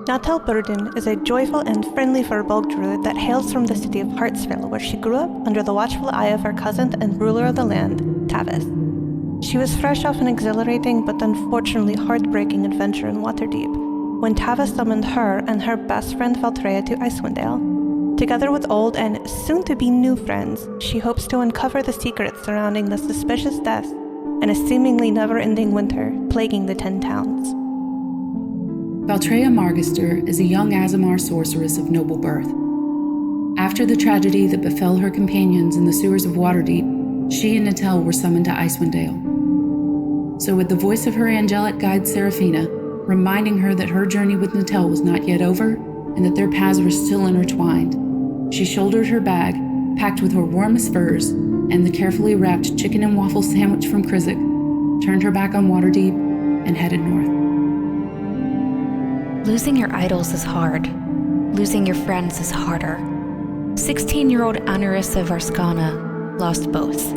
Natal Burden is a joyful and friendly Firbolg druid that hails from the city of Hartsville, where she grew up under the watchful eye of her cousin and ruler of the land, Tavis. She was fresh off an exhilarating but unfortunately heartbreaking adventure in Waterdeep, when Tavis summoned her and her best friend Valtreya to Icewind Dale. Together with old and soon-to-be new friends, she hopes to uncover the secrets surrounding the suspicious deaths and a seemingly never-ending winter plaguing the 10 towns. Valtreya Margister is a young Aasimar sorceress of noble birth. After the tragedy that befell her companions in the sewers of Waterdeep, she and Natel were summoned to Icewind Dale. So with the voice of her angelic guide Seraphina, reminding her that her journey with Natel was not yet over, and that their paths were still intertwined, she shouldered her bag, packed with her warmest furs, and the carefully wrapped chicken and waffle sandwich from Krizik, turned her back on Waterdeep, and headed north. Losing your idols is hard. Losing your friends is harder. 16-year-old Anarissa Varskana lost both.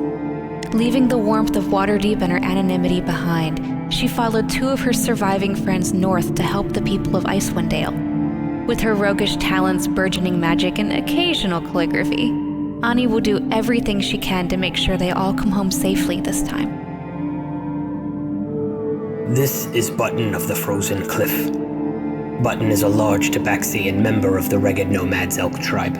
Leaving the warmth of Waterdeep and her anonymity behind, she followed two of her surviving friends north to help the people of Icewind Dale. With her roguish talents, burgeoning magic, and occasional calligraphy, Ani will do everything she can to make sure they all come home safely this time. This is Button of the Frozen Cliff. Button is a large Tabaxian member of the Ragged Nomads Elk tribe.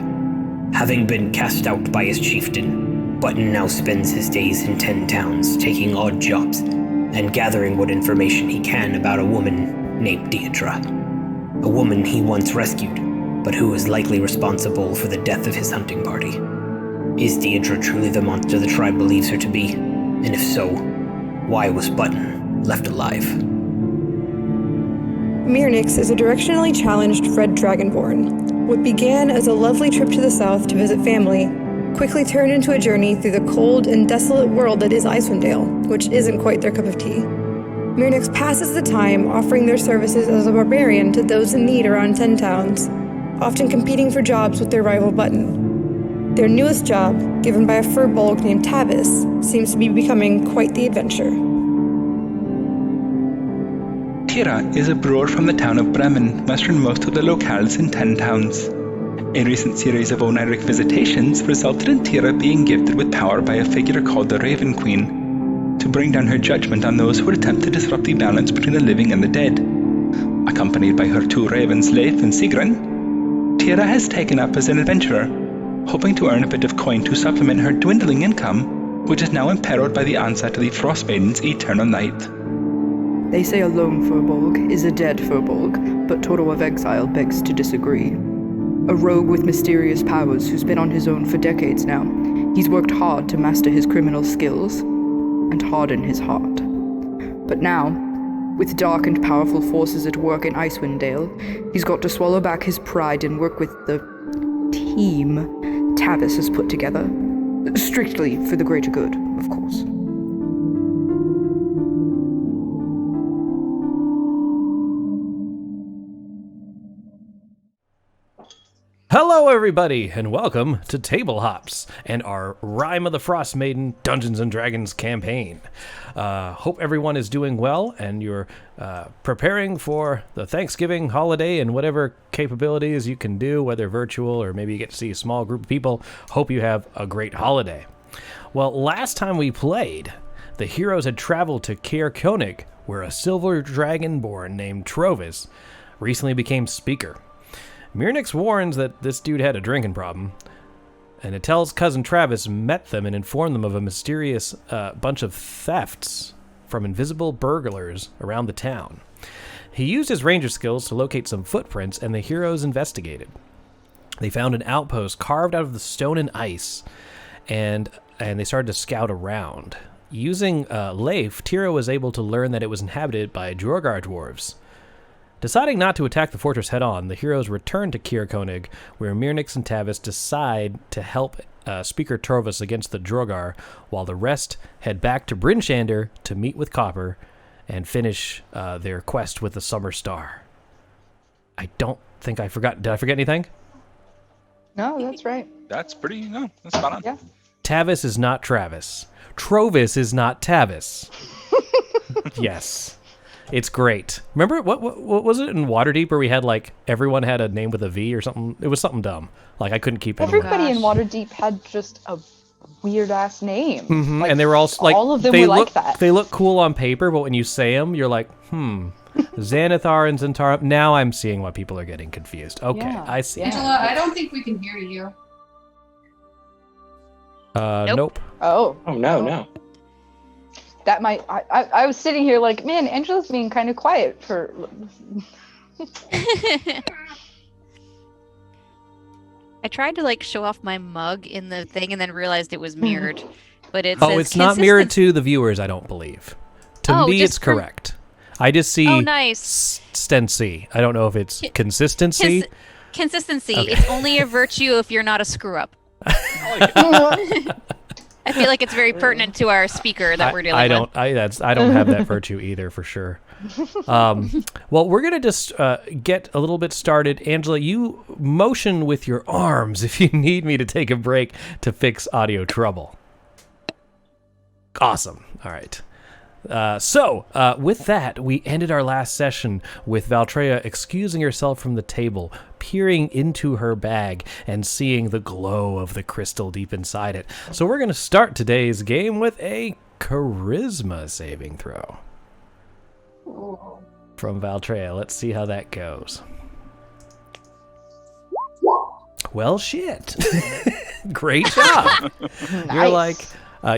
Having been cast out by his chieftain, Button now spends his days in 10 towns, taking odd jobs, and gathering what information he can about a woman named Deidre. A woman he once rescued, but who is likely responsible for the death of his hunting party. Is Deidre truly the monster the tribe believes her to be? And if so, why was Button left alive? Mirnix is a directionally challenged Red Dragonborn. What began as a lovely trip to the south to visit family quickly turned into a journey through the cold and desolate world that is Icewind Dale, which isn't quite their cup of tea. Mirnix passes the time offering their services as a barbarian to those in need around 10 towns, often competing for jobs with their rival Button. Their newest job, given by a Firbolg named Tavis, seems to be becoming quite the adventure. Tira is a brewer from the town of Bremen, westernmost of the locales in 10 towns. A recent series of oniric visitations resulted in Tira being gifted with power by a figure called the Raven Queen, to bring down her judgment on those who would attempt to disrupt the balance between the living and the dead. Accompanied by her 2 ravens, Leif and Sigrun, Tira has taken up as an adventurer, hoping to earn a bit of coin to supplement her dwindling income, which is now imperiled by the onset of the Frostmaiden's eternal night. They say a lone Firbolg is a dead Firbolg, but Toro of Exile begs to disagree. A rogue with mysterious powers who's been on his own for decades now, he's worked hard to master his criminal skills and harden his heart. But now, with dark and powerful forces at work in Icewind Dale, he's got to swallow back his pride and work with the team Tavis has put together. Strictly for the greater good, of course. Hello everybody, and welcome to Table Hops and our Rime of the Frostmaiden Dungeons & Dragons campaign. Hope everyone is doing well and you're preparing for the Thanksgiving holiday and whatever capabilities you can do, whether virtual or maybe you get to see a small group of people. Hope you have a great holiday. Well, last time we played, the heroes had traveled to Caer Koenig, where a silver dragonborn named Trovis recently became speaker. Mirnix warns that this dude had a drinking problem, and it tells cousin Travis met them and informed them of a mysterious bunch of thefts from invisible burglars around the town. He used his ranger skills to locate some footprints, and the heroes investigated. They found an outpost carved out of the stone and ice, and they started to scout around. Using Leif, Tira was able to learn that it was inhabited by Duergar Dwarves. Deciding not to attack the fortress head-on, the heroes return to Caer Koenig, where Mirnix and Tavis decide to help Speaker Trovis against the Duergar, while the rest head back to Bryn Shander to meet with Copper and finish their quest with the Summer Star. I don't think I forgot. Did I forget anything? No, that's right. That's spot on. Yeah. Tavis is not Travis. Trovis is not Tavis. Yes. It's great. Remember what was it in Waterdeep where we had like everyone had a name with a V or something? It was something dumb. Like I couldn't keep anyone. Everybody in Waterdeep had just a weird ass name. Mm-hmm. And they were all like all of them they were look like that. they look cool on paper, but when you say them, you're like, Xanathar and Zentarum. Now I'm seeing why people are getting confused. Okay, Yeah. I see. Angela, I don't think we can hear you. Nope. Oh No. that might. I was sitting here like, man, Angela's being kind of quiet for. I tried to like show off my mug in the thing and then realized it was mirrored. But it Oh, says it's not mirrored to the viewers, I don't believe. To me, just it's correct. I just see nice. stency. I don't know if it's consistency. Consistency. Okay. It's only a virtue if you're not a screw up. I feel like it's very pertinent to our speaker that we're dealing with. I don't have that virtue either, for sure. Well, we're gonna just get a little bit started. Angela, you motion with your arms if you need me to take a break to fix audio trouble. Awesome. All right. So, with that, we ended our last session with Valtreya excusing herself from the table, peering into her bag, and seeing the glow of the crystal deep inside it. So we're going to start today's game with a charisma saving throw from Valtreya. Let's see how that goes. Well, shit. Great job. Nice. You're like,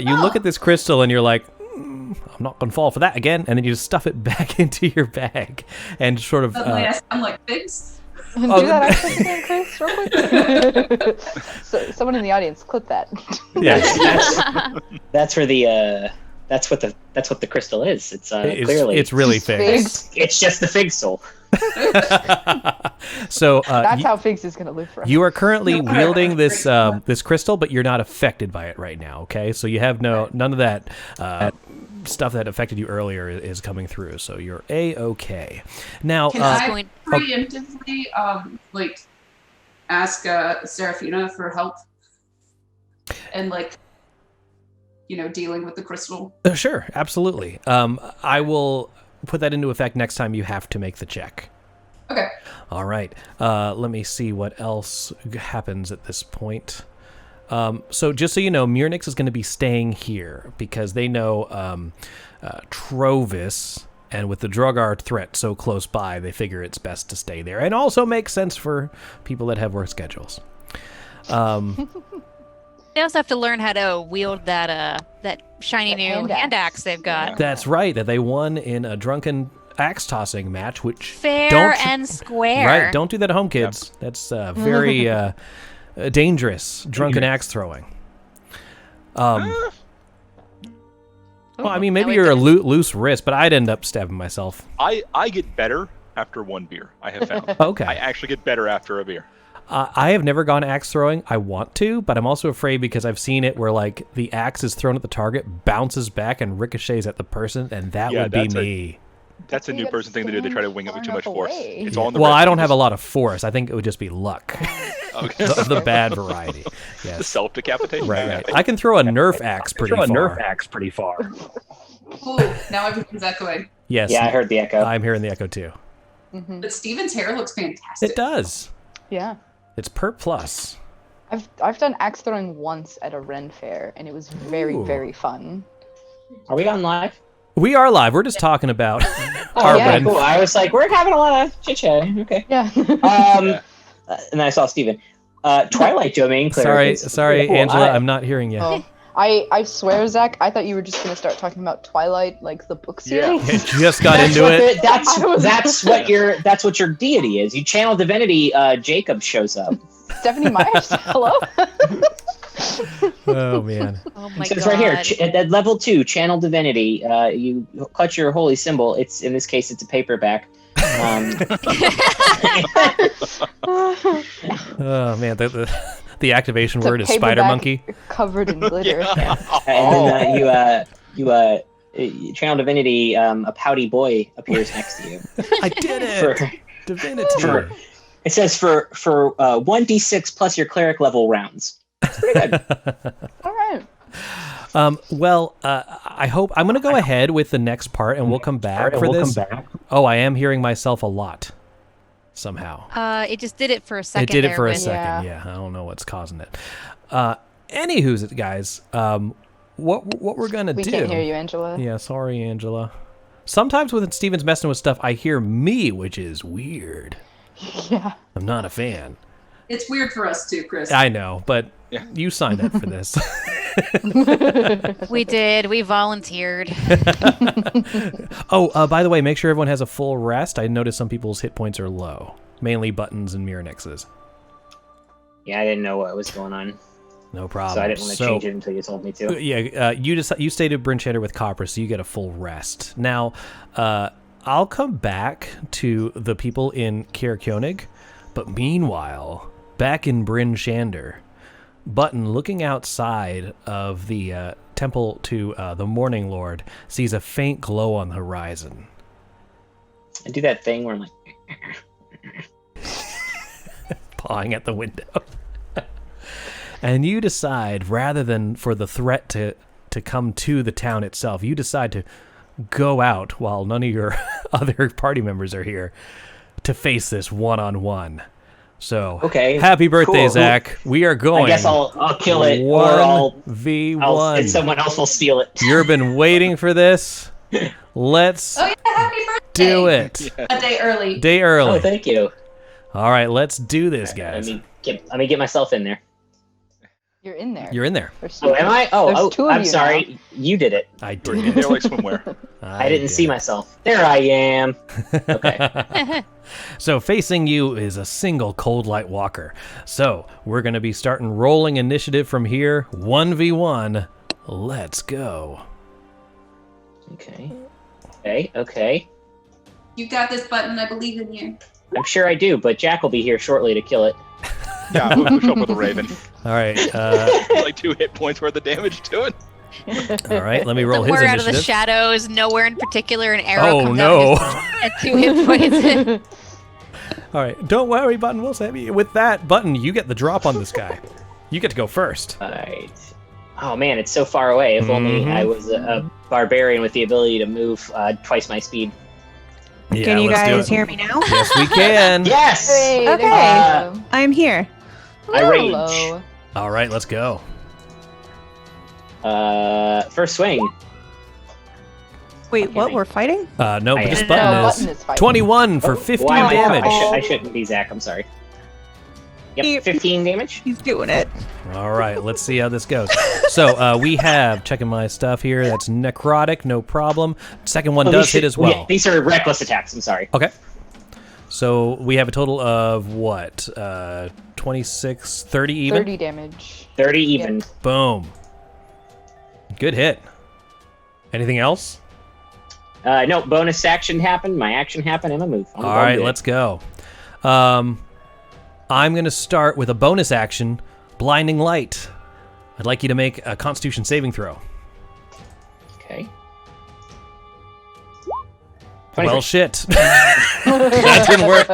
you look at this crystal and you're like, I'm not going to fall for that again. And then you just stuff it back into your bag and sort of... I'm like, figs? Do that accent again, Chris, real quick. So, someone in the audience, clip that. Yeah. That's where the that's what the crystal is. It's clearly it's really figs. It's just the fig soul. So that's how Figs is going to live forever. you are currently wielding this this crystal, but you're not affected by it right now. Okay, so you have none of that stuff that affected you earlier is coming through. So you're a-okay. Now, Can I preemptively like ask Seraphina for help and like dealing with the crystal? Sure, absolutely. I will put that into effect next time you have to make the check. Okay. All right. Let me see what else happens at this point. So just so you know, Murnix is going to be staying here because they know Trovis, and with the Duergar threat so close by, they figure it's best to stay there. And also makes sense for people that have work schedules. They also have to learn how to wield that shiny new hand axe they've got. That's right, that they won in a drunken axe tossing match, which fair and square. Right, don't do that at home, kids. Yep. That's very dangerous drunken axe throwing. Well, I mean, maybe you're a loose wrist, but I'd end up stabbing myself. I get better after one beer, I have found. Okay. I actually get better after a beer. I have never gone axe throwing. I want to, but I'm also afraid because I've seen it where like the axe is thrown at the target, bounces back, and ricochets at the person, and that would be me. That's a new person thing to do. They try to wing it with too much force. It's all in the well, I don't have a lot of force. I think it would just be luck. Okay. the bad variety. Yes. The self-decapitation. Right. I can throw a Nerf axe pretty far. Ooh, now everything's echoing. Yes. Yeah, I heard the echo. I'm hearing the echo too. Mm-hmm. But Steven's hair looks fantastic. It does. Yeah. It's Pert Plus. I've done axe throwing once at a Ren fair, and it was very, very fun. Are we on live? We are live. We're just talking about our Ren. Cool. I was like, we're having a lot of chit-chat. Okay. Yeah. And I saw Steven. Twilight Domain. Sorry, cool. Angela. I'm not hearing you. Oh. I swear, Zach, I thought you were just going to start talking about Twilight, like the book series. It just got into it. That's what your deity is. You channel divinity. Jacob shows up. Stephanie Myers. Hello. Oh man. Oh my so it's god. right here at level 2, channel divinity. You clutch your holy symbol. It's in this case, it's a paperback. Oh man, the activation word is spider monkey. Covered in glitter. Yeah. And then you channel divinity. A pouty boy appears next to you. I did it. Divinity. It says for 1d6 plus your cleric level rounds. It's pretty good. All right. I hope I'm going to go ahead with the next part, and we'll come back for this. Oh, I am hearing myself a lot somehow. It just did it for a second. It did it for a with- second. Yeah, I don't know what's causing it. Anywho's it, guys. What we're gonna do? We can't hear you, Angela. Yeah, sorry, Angela. Sometimes when Steven's messing with stuff, I hear me, which is weird. Yeah. I'm not a fan. It's weird for us too, Chris. I know, but you signed up for this. We did. We volunteered. Oh, by the way, make sure everyone has a full rest. I noticed some people's hit points are low, mainly Buttons and Miranix's. Yeah, I didn't know what was going on. No problem. So I didn't want to change it until you told me to. Yeah, you stayed at Bryn Shander with Copper, so you get a full rest. Now, I'll come back to the people in Caer Koenig, but meanwhile, back in Bryn Shander, Button, looking outside of the temple to the Morning Lord, sees a faint glow on the horizon. I do that thing where I'm like... pawing at the window. And you decide, rather than for the threat to come to the town itself, you decide to go out while none of your other party members are here to face this one-on-one. So, okay, happy birthday, cool. Zach. We are going. I guess I'll kill it, or I'll 1v1. and someone else will steal it. You've been waiting for this. Let's Oh yeah, happy birthday! do it. Yeah. A day early. Day early. Oh, thank you. All right, let's do this, guys. Let me get myself in there. You're in there. You're in there. Oh, am I? Oh, two of I'm you sorry. now. You did it. I did. They're like swimwear. I didn't see myself. There I am. Okay. So facing you is a single Cold Light Walker. So we're going to be starting rolling initiative from here. 1v1. Let's go. Okay. You got this, Button. I believe in you. I'm sure I do, but Jack will be here shortly to kill it. Yeah, we'll show up with a raven. All right. Like 2 hit points worth of damage to it. All right, let me roll his Somewhere out initiative. of the shadows, nowhere in particular, an arrow Oh, comes no. out at 2 hit points. All right, don't worry, Button. We'll save you. With that, Button, you get the drop on this guy. You get to go first. All right. Oh man, it's so far away. If only I was a barbarian with the ability to move twice my speed. Yeah, Can you let's do guys it. hear me now? Yes, we can. Yes. Hey, Okay. there you go. I'm here. I rage. Hello. All right, let's go. First swing. Wait, what? We're fighting? No, but this am. Button No, is Button is fighting. 21 for 15 Why am I- damage. I shouldn't be Zach. I'm sorry. Yep, 15 damage. He's doing it. All right, let's see how this goes. So we have, checking my stuff here, that's necrotic, no problem. Second one does hit as well. Yeah, these are reckless attacks. I'm sorry. Okay. So we have a total of what? 26, 30 even? 30 damage. 30 even. Boom. Good hit. Anything else? No, bonus action happened, my action happened, and my move. All right, let's go. I'm going to start with a bonus action, Blinding Light. I'd like you to make a Constitution saving throw. Okay. Well, shit. That didn't work.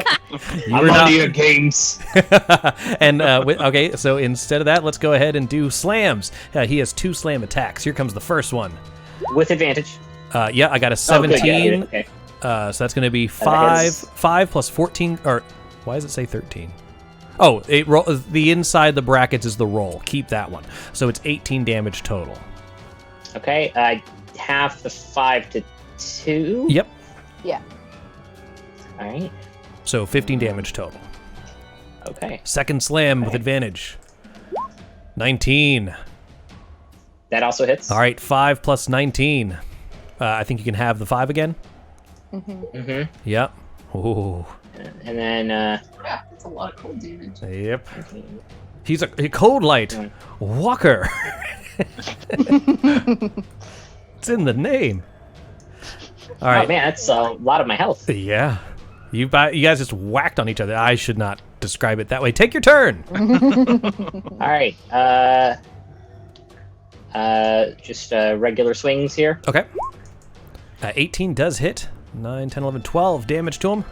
I'm on your games. And okay, so instead of that, let's go ahead and do slams. He has 2 slam attacks. Here comes the first one. With advantage. Yeah, I got a Oh, good, 17. yeah, okay. So that's going to be That hits. 5 plus 14. Or why does it say 13? Oh, the inside the brackets is the roll. Keep that one. So it's 18 damage total. Okay, I half the 5 to 2. Yep. Yeah. All right. So 15 damage total. Okay. Second slam with advantage. 19. That also hits. All right, 5 plus 19. I think you can have the 5 again. Mm-hmm. Yep. Ooh. And then Crap, that's a lot of cold damage. Yep. He's a Cold Light Walker. It's in the name. All right. Oh man, that's a lot of my health. Yeah. You guys just whacked on each other. I should not describe it that way. Take your turn. All right. Just regular swings here. Okay. 18 does hit. 9, 10, 11, 12 damage to him.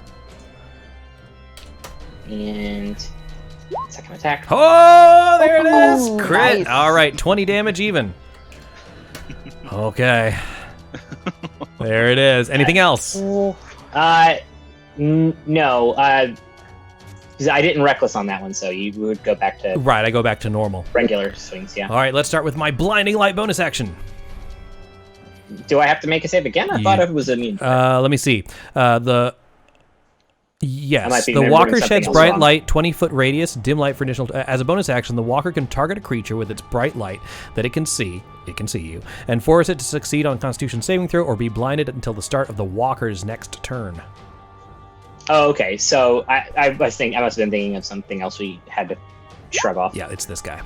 And second attack. Oh, there it is. Ooh, Crit. nice. All right, 20 damage even. Okay. There it is. Anything else? No. 'Cause I didn't reckless on that one, so you would go back to Right, I go back to normal. regular swings. Yeah. All right, let's start with my blinding light bonus action. Do I have to make a save again? I thought it was immune. Let me see. I Yes, might be the remembering walker something sheds else bright wrong. light, 20-foot radius, dim light for additional. As a bonus action, the walker can target a creature with its bright light that it can see. It can see you, and force it to succeed on a Constitution saving throw or be blinded until the start of the walker's next turn. Oh, okay. So I must have been thinking of something else we had to shrug off. Yeah, it's this guy.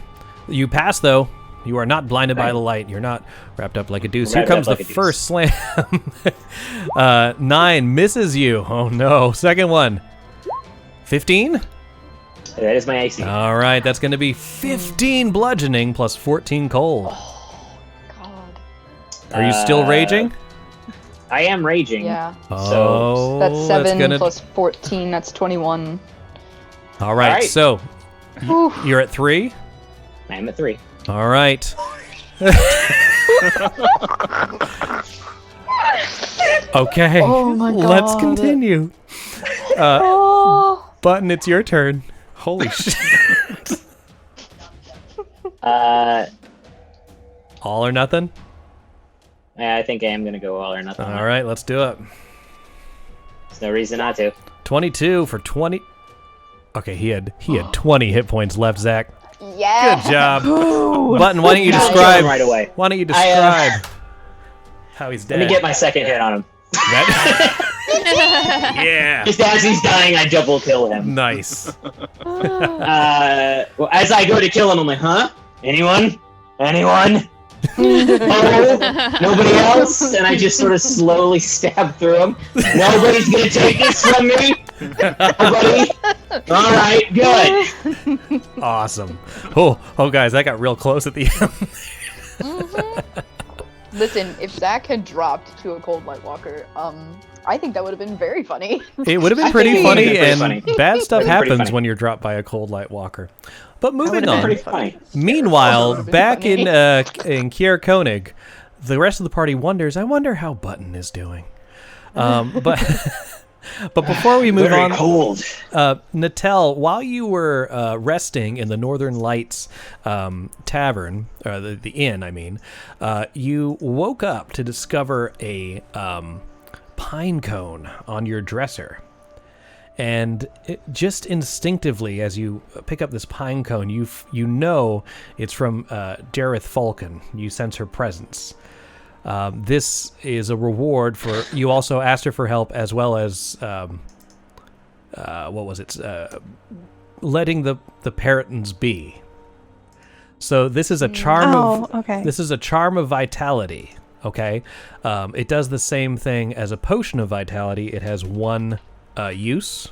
You pass though. You are not blinded by the light. You're not wrapped up like a deuce. Here Wrapped up comes the like a deuce. first slam. 9 misses you. Oh no. Second one. 15? That is my AC. All right, that's going to be 15 bludgeoning plus 14 cold. God. Are you still raging? I am raging. Yeah. Oh, That's 7 gonna... plus 14. That's 21. All right, All right. so you're at 3? I am at 3. All right. Okay, Oh my let's God. continue. Oh. Button, it's your turn. Holy shit. All or nothing? I think I am going to go all or nothing. All right, let's do it. There's no reason not to. 22 for 20. Okay, he had 20 hit points left, Zach. Yeah. Good job. Button, why don't you I'll kill describe him right away. Why don't you describe how he's dead? Let me get my second hit on him. Yeah. Just as he's dying, I double kill him. Nice. Well, as I go to kill him, I'm like, huh? Anyone? Anyone? Oh, nobody else? And I just sort of slowly stab through him. Nobody's gonna take this from me. Nobody. All right, good. Awesome. Oh, guys, that got real close at the end. Listen, if Zach had dropped to a cold light walker, I think that would have been very funny. It would have been pretty funny, pretty and funny. bad stuff Would've been pretty happens funny. when you're dropped by a cold light walker. But moving would've on. been Pretty funny. Meanwhile, That would've been back funny. in Kier Koenig, the rest of the party wonders, I wonder how Button is doing. But before we move Very on, cold. Natel, while you were resting in the Northern Lights tavern, or the inn, I mean, you woke up to discover a pine cone on your dresser. And just instinctively, as you pick up this pine cone, you know it's from Jareth Falcon. You sense her presence. This is a reward for you. Also asked her for help, as well as what was it? Letting the Peritons be. So this is a charm of. okay. This is a charm of vitality. Okay, it does the same thing as a potion of vitality. It has one use.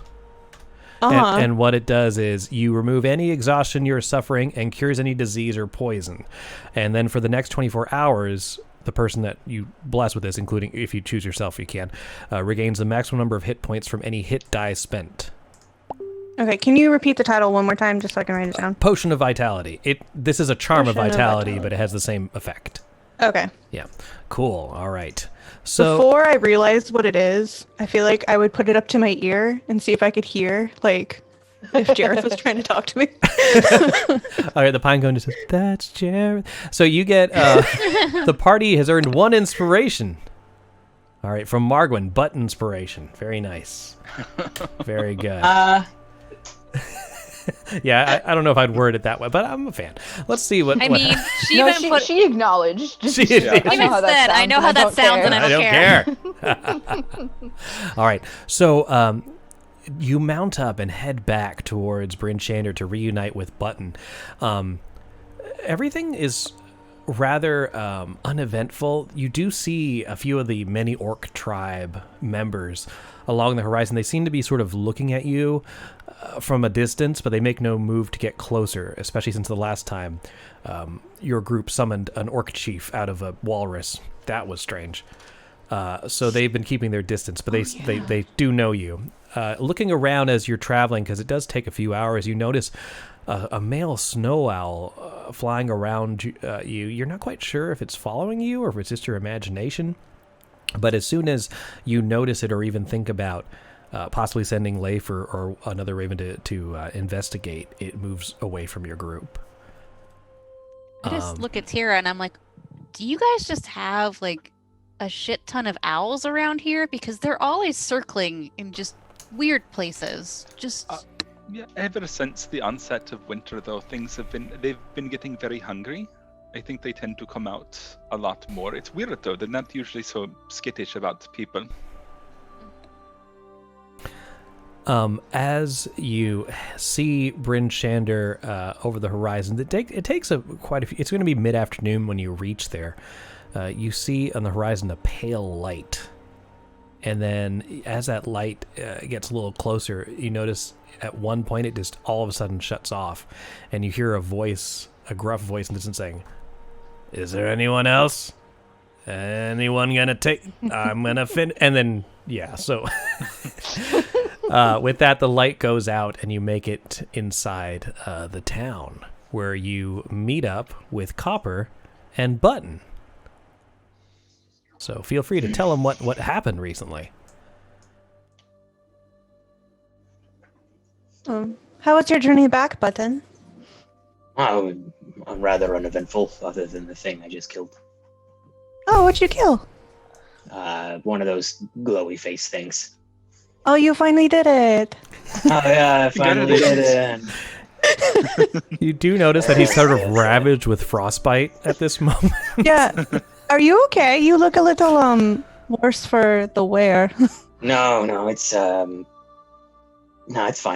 And what it does is you remove any exhaustion you're suffering and cures any disease or poison. And then for the next 24 hours, the person that you bless with this, including if you choose yourself, you can, regains the maximum number of hit points from any hit die spent. Okay, can you repeat the title one more time just so I can write it down? Potion of Vitality. This is a charm of Potion of vitality, Vitality. but it has the same effect. Okay. Yeah. Cool. All right. So Before I realized what it is, I feel like I would put it up to my ear and see if I could hear, like, if Jareth was trying to talk to me. all right, the pine cone just says, that's Jareth. So you get, the party has earned 1 inspiration. All right, from Margwin, butt inspiration. Very nice. Very good. Yeah, I don't know if I'd word it that way, but I'm a fan. Let's see what. I what mean, she No, even put. she acknowledged. She did. I know how that said, sounds. I know how that sounds, and I don't care. All right, so you mount up and head back towards Bryn Shander to reunite with Button. Everything is rather uneventful. You do see a few of the many orc tribe members along the horizon. They seem to be sort of looking at you from a distance, but they make no move to get closer, especially since the last time your group summoned an orc chief out of a walrus. That was strange. So they've been keeping their distance, but they do know you. looking around as you're traveling, because it does take a few hours, you notice a male snow owl flying around you. You're not quite sure if it's following you or if it's just your imagination. But as soon as you notice it or even think about possibly sending Leif or another raven to investigate, it moves away from your group. I just look at Tira and I'm like, do you guys just have like a shit ton of owls around here? Because they're always circling in just weird places. Yeah, ever since the onset of winter, though, they've been getting very hungry. I think they tend to come out a lot more. It's weird, though. They're not usually so skittish about people. As you see Bryn Shander over the horizon, it takes quite a few. It's going to be mid-afternoon when you reach there. You see on the horizon a pale light, and then as that light gets a little closer, you notice at one point it just all of a sudden shuts off, and you hear a gruff voice, and it's saying, "Is there anyone else? Anyone gonna take? I'm gonna fin." And then so. With that, the light goes out, and you make it inside the town, where you meet up with Copper and Button. So feel free to tell them what happened recently. How was your journey back, Button? Oh, rather uneventful, other than the thing I just killed. Oh, what'd you kill? One of those glowy face things. Oh, you finally did it. Oh, yeah, I finally did it. You do notice that he's sort of ravaged with frostbite at this moment. Yeah. Are you okay? You look a little worse for the wear. No, it's fine.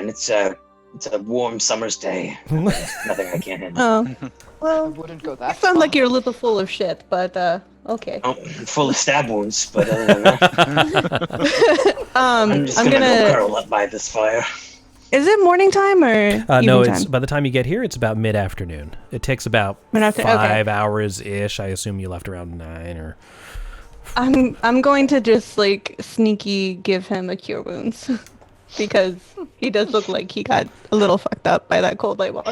It's a warm summer's day. Nothing I can't handle. Oh, well, I wouldn't go that you sound far. like you're a little full of shit, but okay. Oh, full of stab wounds, but other than that, I'm just gonna go curl up by this fire. Is it morning time or no? evening It's time? by the time you get here, it's about mid-afternoon. It takes about 5 hours ish. I assume you left around 9 or. I'm going to just like sneaky give him a cure wounds. Because he does look like he got a little fucked up by that cold light walker.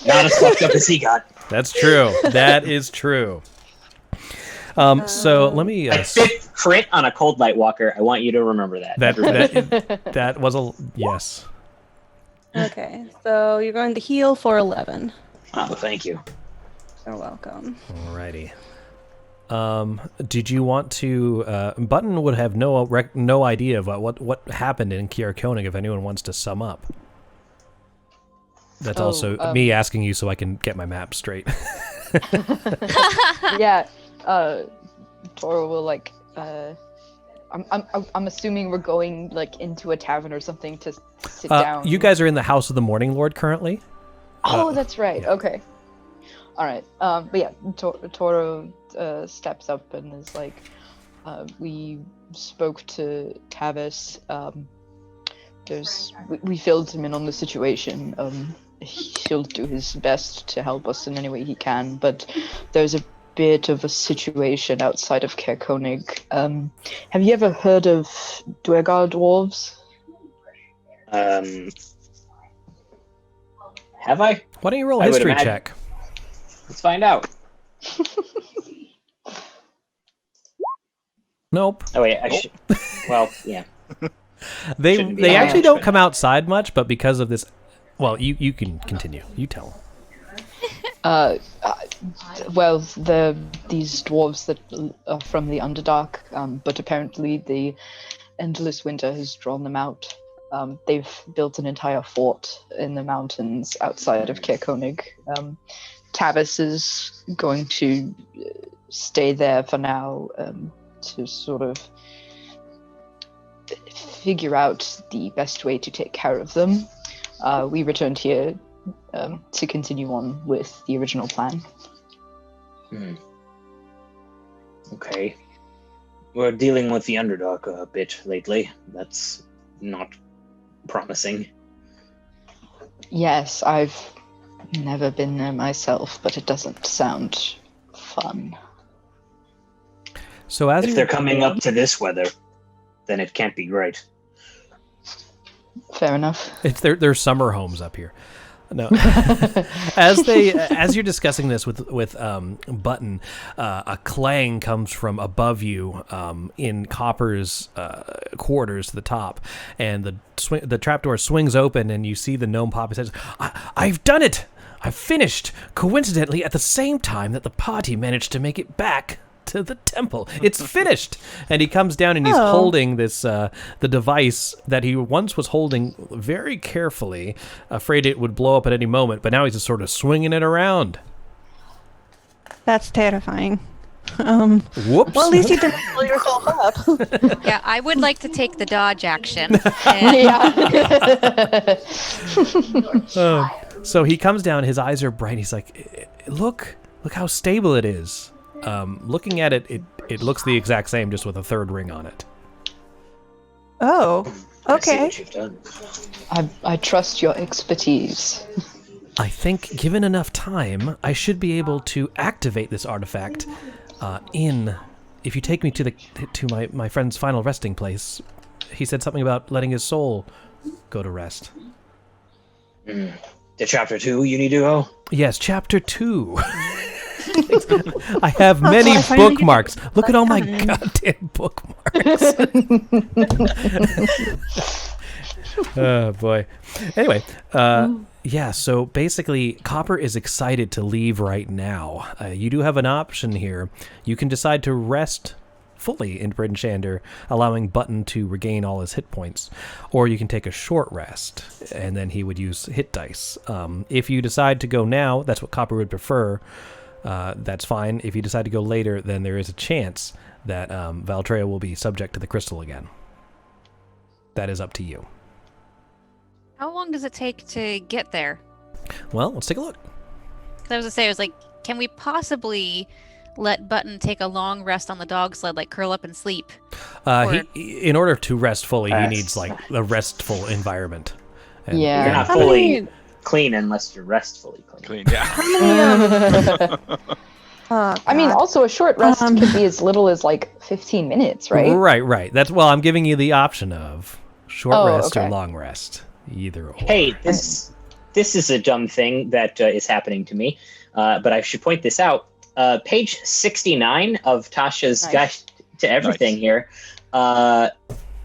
Not as fucked up as he got. That's true. That is true. So let me. A 5th crit on a cold light walker. I want you to remember that. That was a yes. Okay, so you're going to heal for 11. Oh, thank you. You're welcome. Alrighty. Did you want to? Button would have no idea of what happened in Kier Koenig if anyone wants to sum up. That's also me asking you so I can get my map straight. Yeah, Toro will like. I'm assuming we're going like into a tavern or something to sit down. You guys are in the House of the Morning Lord currently. Oh, that's right. Yeah. Okay. All right. But yeah, Toro steps up and is like, we spoke to Tavis. We filled him in on the situation. He'll do his best to help us in any way he can, but there's a bit of a situation outside of Caer Koenig. Have you ever heard of Duergar Dwarves? Have I? Why don't you roll a history check? Let's find out. Nope. Oh wait, well, yeah. They actually don't come outside much, but because of this, well, you can continue. You tell them. Well, these dwarves that are from the Underdark, but apparently the endless winter has drawn them out. They've built an entire fort in the mountains outside of Caer Koenig. Tavis is going to stay there for now to sort of figure out the best way to take care of them. We returned here to continue on with the original plan. Okay. We're dealing with the Underdark a bit lately. That's not promising. Yes, I've never been there myself, but it doesn't sound fun. So as if they're coming up to this weather, then it can't be great. Fair enough. It's their summer homes up here. No, as you're discussing this with Button, a clang comes from above you in Copper's quarters to the top, and the trapdoor swings open, and you see the gnome pop his head. I've done it! I've finished! Coincidentally, at the same time that the party managed to make it back to the temple. It's finished! And he comes down and he's holding this, the device that he once was holding very carefully, afraid it would blow up at any moment, but now he's just sort of swinging it around. That's terrifying. Whoops. Well, at least you didn't pull yourself up. Yeah, I would like to take the dodge action. So he comes down, his eyes are bright, he's like, look how stable it is. Looking at it, it looks the exact same, just with a third ring on it. Oh, okay. I see what you've done. I trust your expertise. I think, given enough time, I should be able to activate this artifact. If you take me to my friend's final resting place. He said something about letting his soul go to rest. To chapter 2, you need to go. Yes, chapter 2. I have many bookmarks. Look at all my goddamn bookmarks. Oh, boy. Anyway, yeah, so basically, Copper is excited to leave right now. You do have an option here. You can decide to rest fully in Bryn Shander, allowing Button to regain all his hit points. Or you can take a short rest, and then he would use hit dice. If you decide to go now, that's what Copper would prefer. That's fine. If you decide to go later, then there is a chance that Valtreya will be subject to the crystal again. That is up to you. How long does it take to get there? Well, let's take a look. 'Cause I was gonna say, I was like, can we possibly let Button take a long rest on the dog sled, like curl up and sleep? In order to rest fully, he needs like a restful environment. And You're not fully clean unless you're restfully clean. Yeah. I mean, also a short rest could be as little as like 15 minutes, right? Right. I'm giving you the option of short rest or long rest. Either or. Hey, this is a dumb thing that is happening to me, but I should point this out. Page 69 of Tasha's Guide to Everything here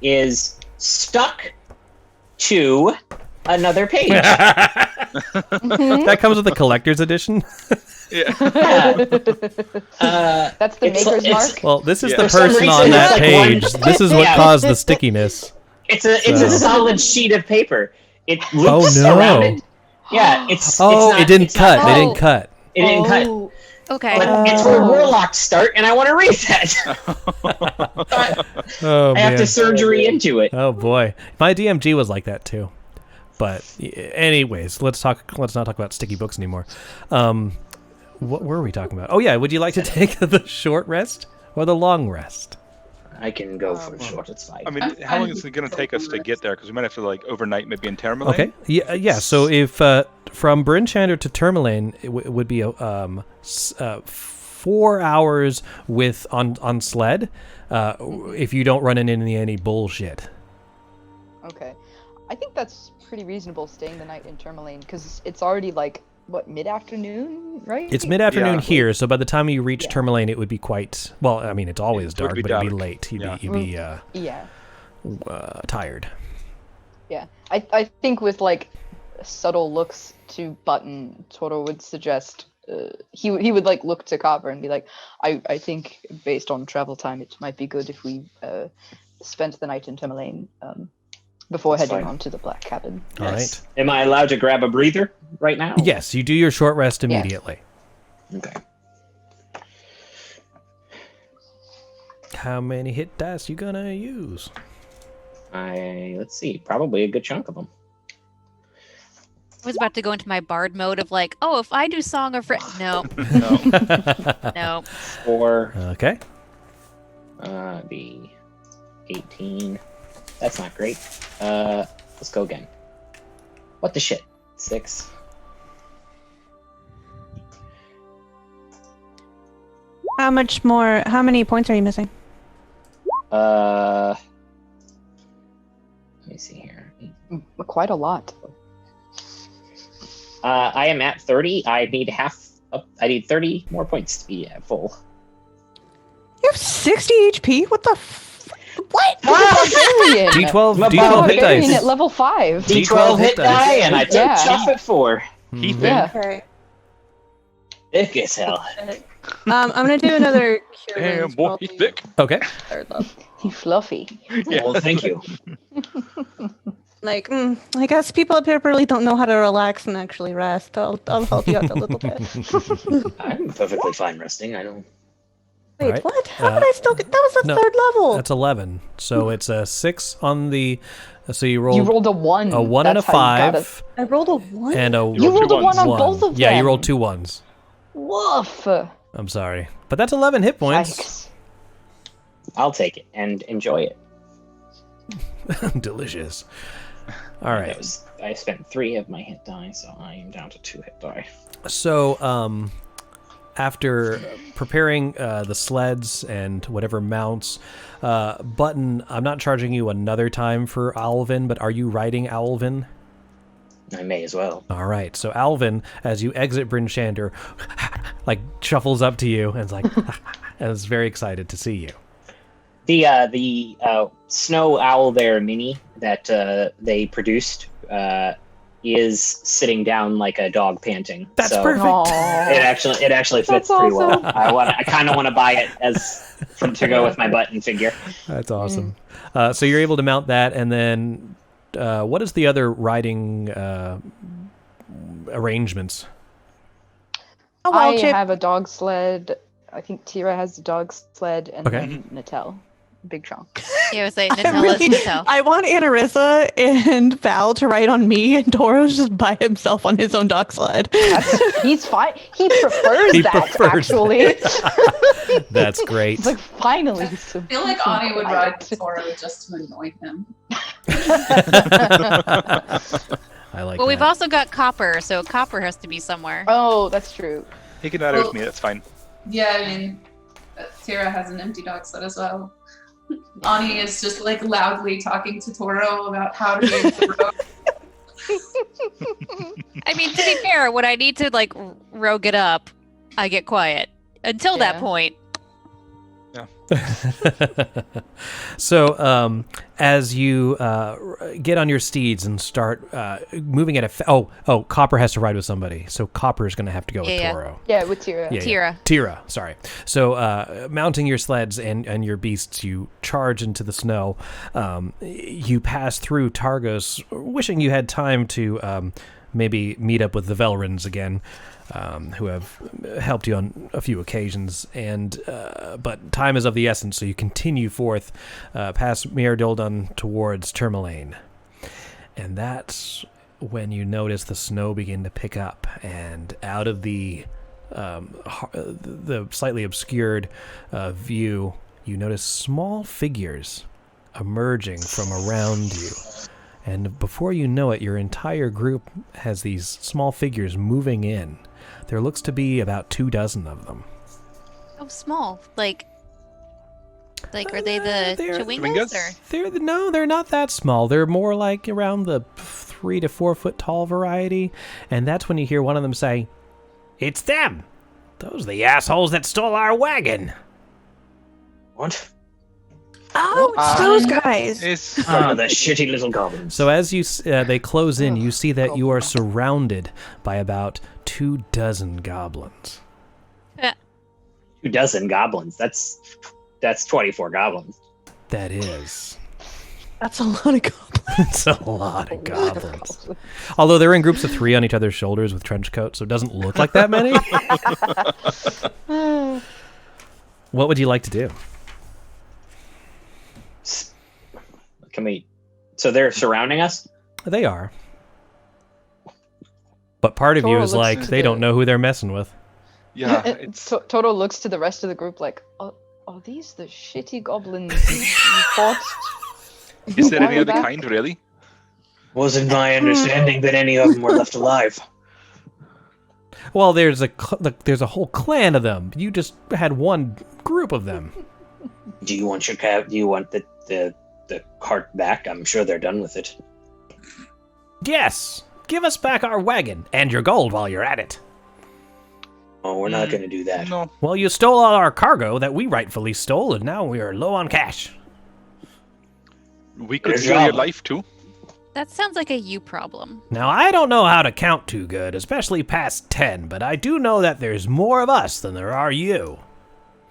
is stuck to another page. That comes with the collector's edition. That's the maker's mark. Well, this is the person on that page. This is what caused the stickiness. It's a solid sheet of paper. It loops around it. Yeah, it's not, it didn't cut. They didn't cut. It didn't cut. Okay. But it's where warlocks start, and I want to read that. I have to surgery into it. Oh boy, my DMG was like that too. But anyways, let's not talk about sticky books anymore. What were we talking about? Oh yeah, would you like to take the short rest or the long rest? I can go for short. It's fine. I mean, how long is it going to take us to get there? Because we might have to like overnight, maybe in Tourmaline. Okay. Yeah. So if from Bryn Shander to Tourmaline, it would be 4 hours with on sled. If you don't run into any bullshit. Okay, I think that's pretty reasonable. Staying the night in Tourmaline because it's already like mid-afternoon, right? It's mid-afternoon here, so by the time you reach Tourmaline, it would be quite... Well, I mean, it's always dark, but it'd be late. You'd be tired. Yeah. I think with, like, subtle looks to Button, Toro would suggest... he would, like, look to Copper and be like, I think, based on travel time, it might be good if we spent the night in Tourmaline before heading on to the Black Cabin. All right. Am I allowed to grab a breather right now? Yes, you do your short rest immediately. Okay. How many hit dice you gonna use? Let's see, probably a good chunk of them. I was about to go into my bard mode of like, oh, if I do Song of No. No. 4. Okay. Be 18. That's not great. Let's go again. What the shit? 6. How many points are you missing? Let me see here. quite a lot. I am at 30. I need I need 30 more points to be at full. You have 60 HP? What the what? Barbarian! D12 hit dice. At level 5. D12 hit die, and I took chuff at 4. Heathen. Yeah. Okay. Thick as hell. I'm gonna do another cure Damn, wounds, boy, probably he's thick. Okay. third level. He's fluffy. Yeah. Well, thank you. Like, I guess people up here really don't know how to relax and actually rest. I'll help you out a little bit. I'm perfectly fine resting. I don't. Wait, Right. what? How did I still get? That was the no, third level. That's 11. So it's a 6 on the. So you rolled. You rolled a 1. A 1 and a That's how you got 5. I rolled a 1. And a. You rolled a 1 on one. both of them. Yeah, you rolled 2 1s. Woof. I'm sorry, but that's 11 hit points. Yikes. I'll take it and enjoy it. Delicious. All right. I spent 3 of my hit die, so I am down to 2 hit die. So, after preparing the sleds and whatever mounts, Button, I'm not charging you another time for Alvin, but are you riding Alvin? I may as well. All right. So Alvin, as you exit Bryn Shander, like shuffles up to you and is like, and is very excited to see you. The snow owl there mini that they produced is sitting down like a dog panting. That's so perfect. It actually fits pretty well. I kind of want to buy it to go with my Button figure. That's awesome. So you're able to mount that, and then what is the other riding arrangements? I have a dog sled. I think Tira has a dog sled, and Okay. then Natel. Big chunk. Yeah, I was like, Natella's Natel. I want Anarissa and Val to ride on me, and Toro's just by himself on his own dog sled. He's fine. He prefers actually. That's great. It's like, finally. I feel like Ani would ride Toro just to annoy him. I like Well, that. we've also got Copper, so Copper has to be somewhere. Oh, that's true. He can ride it with me, that's fine. Yeah, I mean, Tira has an empty dog sled as well. Ani is just like loudly talking to Toro about how to be a Toro. I mean, to be fair, when I need to like rogue it up, I get quiet. Until that point. So, as you get on your steeds and start moving at a Copper has to ride with somebody, so Copper is going to have to go with Toro. Yeah, with Tira. Tira, sorry. So, mounting your sleds and your beasts, you charge into the snow. You pass through Targos, wishing you had time to maybe meet up with the Velrins again. Who have helped you on a few occasions, but time is of the essence, so you continue forth past Mir Duldan towards Tourmaline. And that's when you notice the snow begin to pick up, and out of the slightly obscured view, you notice small figures emerging from around you. And before you know it, your entire group has these small figures moving in. There looks to be about 24 of them. Oh, small. Like are they the Chewingas? Or? They're not that small. They're more like around the 3 to 4 foot tall variety. And that's when you hear one of them say, "It's them! Those are the assholes that stole our wagon!" What? Oh, it's those guys. The shitty little goblins. So as they close in, you see that you are surrounded by about 24 goblins. 24 goblins. That's 24 goblins. That is. That's a lot of goblins. It's a lot of goblins. Although they're in groups of 3 on each other's shoulders with trench coats, so it doesn't look like that many. What would you like to do? So they're surrounding us? They are. But part of you Toro is looks like, to they don't know who they're messing with. Yeah, it's... Toto looks to the rest of the group like, are these the shitty goblins you fought? Is there any other kind, really? Wasn't my understanding that any of them were left alive. Well, there's a whole clan of them. You just had one group of them. Do you want the cart back? I'm sure they're done with it. Yes! Give us back our wagon and your gold while you're at it. Oh, we're not going to do that. No. Well, you stole all our cargo that we rightfully stole, and now we are low on cash. We could Good steal job. your life too. That sounds like a you problem. Now, I don't know how to count too good, especially past 10, but I do know that there's more of us than there are you.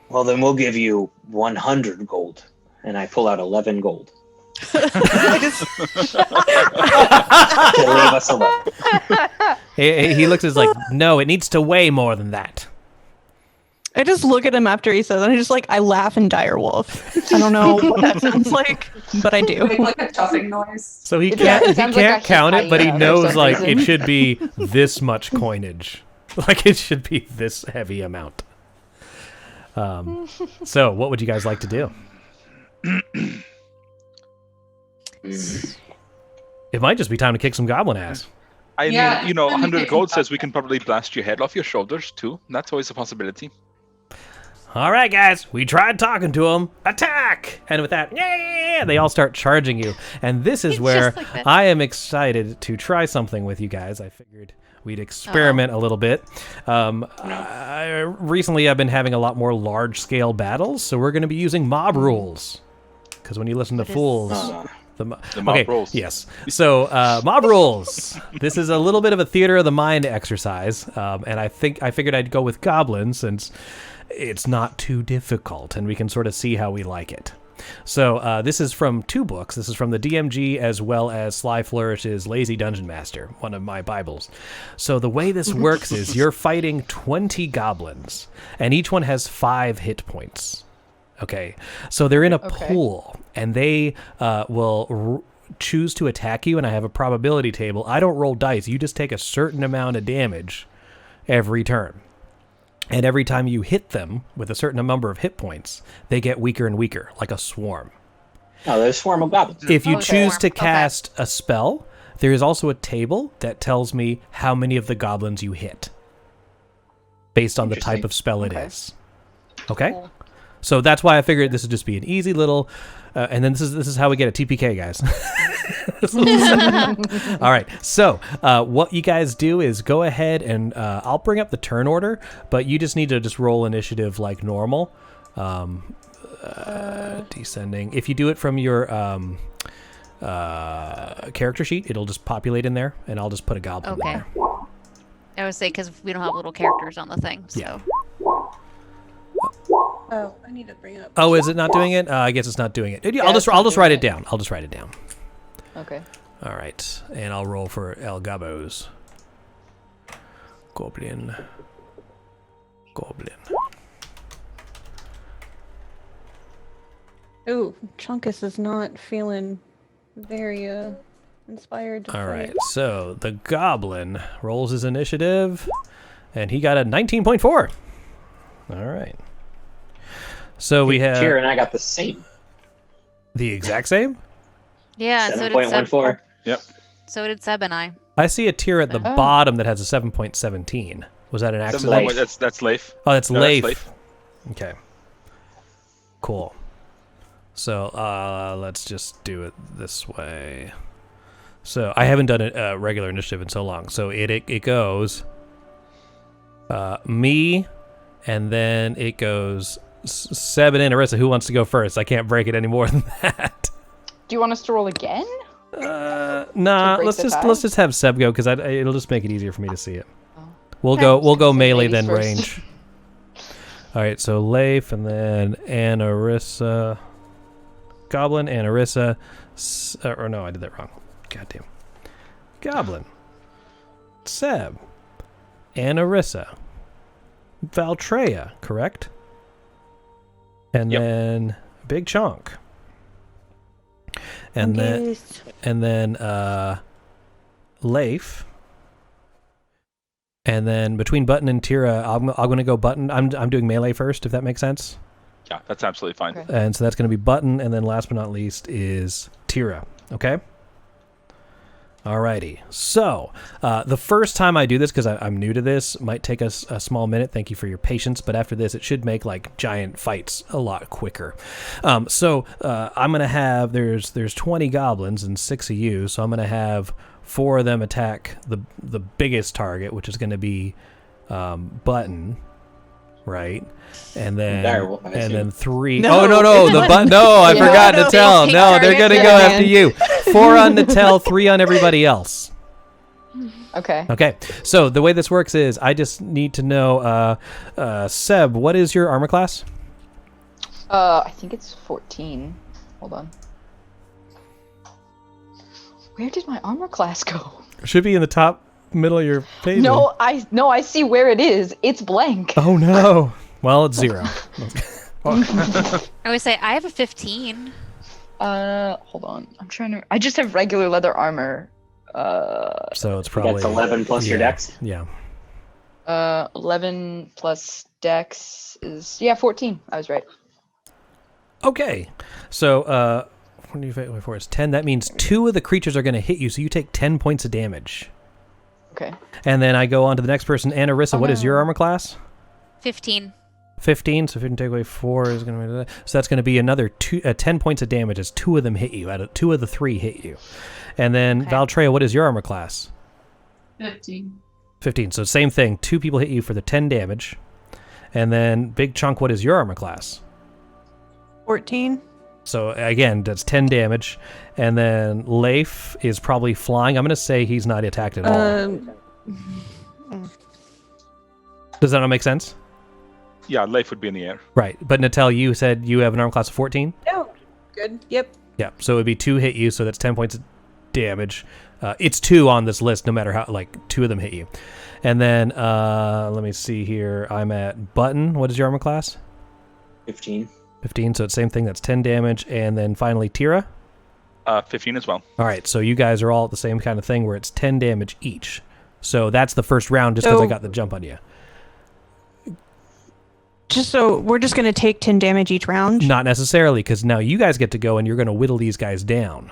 Well, then we'll give you 100 gold. And I pull out 11 gold. To leave us alone. He looks as like, no, it needs to weigh more than that. I just look at him after he says that, and I laugh in direwolf. I don't know what that sounds like, but I do. Make like a chuffing noise. So he It can't sounds like a count it, but he hyena for knows some like reason. it should be this much coinage. Like it should be this heavy amount. So what would you guys like to do? It might just be time to kick some goblin ass. I Yeah, mean, you know, let me 100 get gold some says we can probably blast your head off your shoulders too. That's always a possibility. All right, guys, we tried talking to them. Attack! And with that, yeah, they all start charging you. And this is It's where just like that. I am excited to try something with you guys. I figured we'd experiment a little bit. Recently, I've been having a lot more large-scale battles, so we're going to be using mob rules. Because when you listen to fools... The mob okay, rules. yes. So, mob rules. This is a little bit of a theater of the mind exercise, and I figured I'd go with goblins since it's not too difficult, and we can sort of see how we like it. So, this is from 2 books. This is from the DMG as well as Sly Flourish's Lazy Dungeon Master, one of my Bibles. So, the way this works is you're fighting 20 goblins, and each one has 5 hit points. Okay, so they're in a pool, and they will choose to attack you, and I have a probability table. I don't roll dice. You just take a certain amount of damage every turn. And every time you hit them with a certain number of hit points, they get weaker and weaker, like a swarm. Oh, there's a swarm of goblins. If you choose to Okay. cast a spell, there is also a table that tells me how many of the goblins you hit, based on the type of spell it is. Okay? Cool. So that's why I figured this would just be an easy little, and then this is how we get a TPK, guys. All right. So what you guys do is go ahead and I'll bring up the turn order, but you just need to just roll initiative like normal, descending. If you do it from your character sheet, it'll just populate in there, and I'll just put a goblin in Okay. there. I would say because we don't have little characters on the thing. So. Yeah. Oh, I need to bring up. Oh, is it not doing it? I guess it's not doing it. I'll just write it down. I'll just write it down. Okay. All right, and I'll roll for El Gabos. Goblin. Ooh, Chunkus is not feeling very inspired to All fight. right, so the goblin rolls his initiative, and he got a 19.4. All right. So we have Here, and I got the same. the exact same. Yeah, so did 7.14. Yep. So did Seb and I. I see a tier at the bottom that has a 7.17. Was that an accident? That's Leif. Oh, that's No, Leif. Leif. Okay. Cool. So let's just do it this way. So I haven't done a regular initiative in so long. So it goes me, and then it goes Seb and Arissa. Who wants to go first? I can't break it any more than that. Do you want us to roll again? Nah, break let's the just tie? have Seb go because it'll just make it easier for me to see it. Oh. We'll Okay. go Say melee ladies then first. range. All right, so Leif and then Anarissa, Goblin, Anarissa, or no, I did that wrong. Goddamn. Goblin, Seb, Anarissa, Valtreya, correct? And then Big Chunk. And then Leif. And then between Button and Tira, I'm going to go Button. I'm doing melee first, if that makes sense. Yeah, that's absolutely fine. Okay. And so that's going to be Button, and then last but not least is Tira. Okay? Alrighty. So, the first time I do this, because I'm new to this, might take us a small minute. Thank you for your patience. But after this, it should make like giant fights a lot quicker. So I'm gonna have there's 20 goblins and 6 of you. So I'm gonna have 4 of them attack the biggest target, which is gonna be Button. Right, and then 3. No. Oh no, the button. No, I forgot Natel. No, they're gonna go after you. 4 on Natel, 3 on everybody else. Okay. So the way this works is I just need to know, Seb, what is your armor class? I think it's 14. Hold on. Where did my armor class go? It should be in the top middle of your page. No, I see where it is. It's blank. Oh no. Well, it's 0. I would say I have a 15. Hold on. I just have regular leather armor. So it's probably That's 11 plus your dex. Yeah. 11 plus dex is 14. I was right. Okay. So what do you wait for? It's 10. That means 2 of the creatures are going to hit you, so you take 10 points of damage. Okay. And then I go on to the next person. Anarissa, what is your armor class? 15. 15, so if you can take away 4 is going to be... So that's going to be another 10 points of damage as 2 of them hit you. 2 of the 3 hit you. And then, Valtreya, what is your armor class? 15. 15, so same thing. 2 people hit you for the 10 damage. And then, Big Chunk, what is your armor class? 14. So again, that's 10 damage. And then Leif is probably flying. I'm going to say he's not attacked at all. Does that not make sense? Yeah, Leif would be in the air. Right. But Natel, you said you have an armor class of 14? Oh, good. Yep. Yeah, so it would be 2 hit you, so that's 10 points of damage. It's 2 on this list, no matter how, 2 of them hit you. And then, let me see here. I'm at Button. What is your armor class? 15. 15, so it's same thing. That's 10 damage. And then finally, Tira? 15 as well. All right, so you guys are all at the same kind of thing where it's 10 damage each. So that's the first round just because I got the jump on you. Just so we're just going to take 10 damage each round? Not necessarily, because now you guys get to go and you're going to whittle these guys down.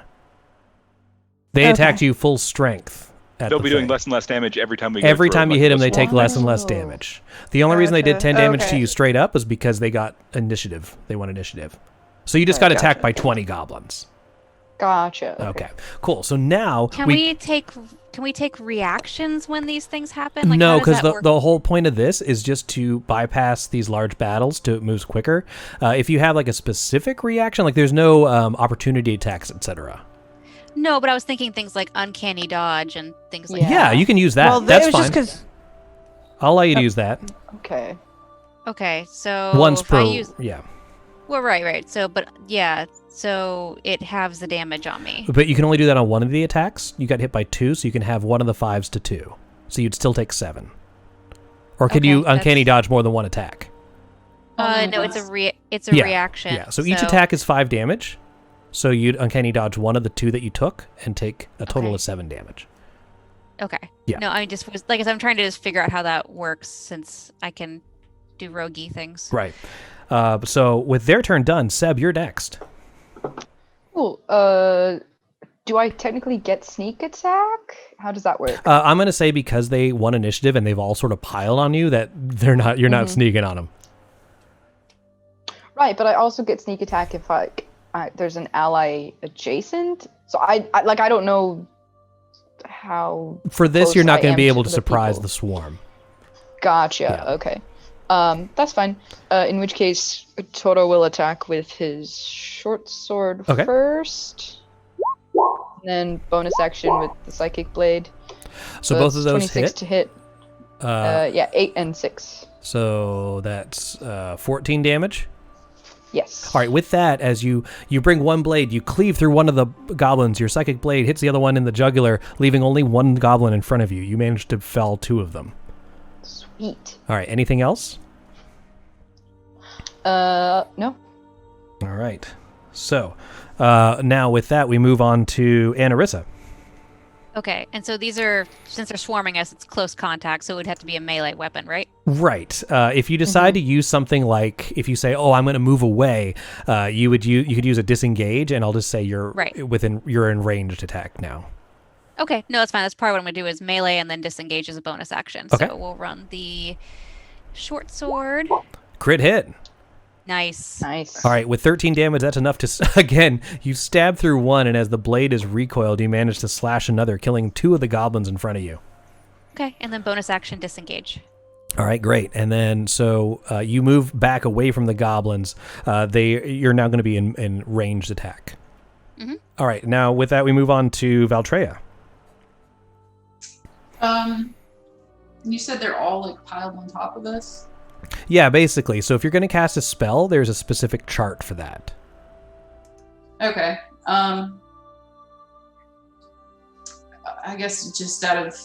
They attacked you full strength. They'll be doing less and less damage every time we go Every time you hit them, they take one. less and less damage. The only reason they did 10 damage to you straight up is because they got initiative. They won initiative. So you just got attacked by 20 goblins. Gotcha. Okay, cool. So now Can we take reactions when these things happen? Like, no, because the whole point of this is just to bypass these large battles to move quicker. If you have a specific reaction, there's no opportunity attacks, etc. No, but I was thinking things like uncanny dodge and things like Yeah, you can use that. Well, that's fine. Just 'cause... I'll allow you to use that. Okay. Okay, so once if per I use... yeah. Well, right. So, but yeah, so it halves the damage on me. But you can only do that on one of the attacks. You got hit by 2, so you can have one of the 5s to 2. So you'd still take 7. Or can you uncanny dodge more than one attack? No, it's a reaction. Yeah. So each attack is 5 damage. So you'd uncanny dodge one of the 2 that you took and take a total of 7 damage. Okay. Yeah. No, I just was I'm trying to just figure out how that works since I can do roguey things. Right. So with their turn done, Seb, you're next. Cool. Do I technically get sneak attack? How does that work? I'm going to say because they won initiative and they've all sort of piled on you that you're not sneaking on them. Right, but I also get sneak attack if there's an ally adjacent. So I don't know how. For this, you're not going to be able to the surprise people. the swarm. Gotcha. Yeah. Okay. That's fine. In which case, Toro will attack with his short sword first. And then bonus action with the psychic blade. So both of those 26 hit? to hit. 8 and 6. So that's 14 damage? Yes. All right, with that, as you bring one blade, you cleave through one of the goblins. Your psychic blade hits the other one in the jugular, leaving only one goblin in front of you. You managed to fell 2 of them. Sweet. All right, anything else? No. All right. So, now with that, we move on to Anarissa. Okay, and so these are, since they're swarming us, it's close contact, so it would have to be a melee weapon, right? Right. If you decide to use something like, if you say, "Oh, I'm going to move away," you could use a disengage, and I'll just say you're in ranged attack now. Okay, no, that's fine. That's part of what I'm going to do is melee and then disengage as a bonus action. Okay. So we'll run the short sword. Crit hit. Nice. Nice. All right, with 13 damage, that's enough to... Again, you stab through one, and as the blade is recoiled, you manage to slash another, killing 2 of the goblins in front of you. Okay, and then bonus action disengage. All right, great. And then, so you move back away from the goblins. You're now going to be in ranged attack. Mm-hmm. All right, now with that, we move on to Valtreya. You said they're all like piled on top of us? Yeah, basically. So if you're going to cast a spell, there's a specific chart for that. Okay. I guess just out of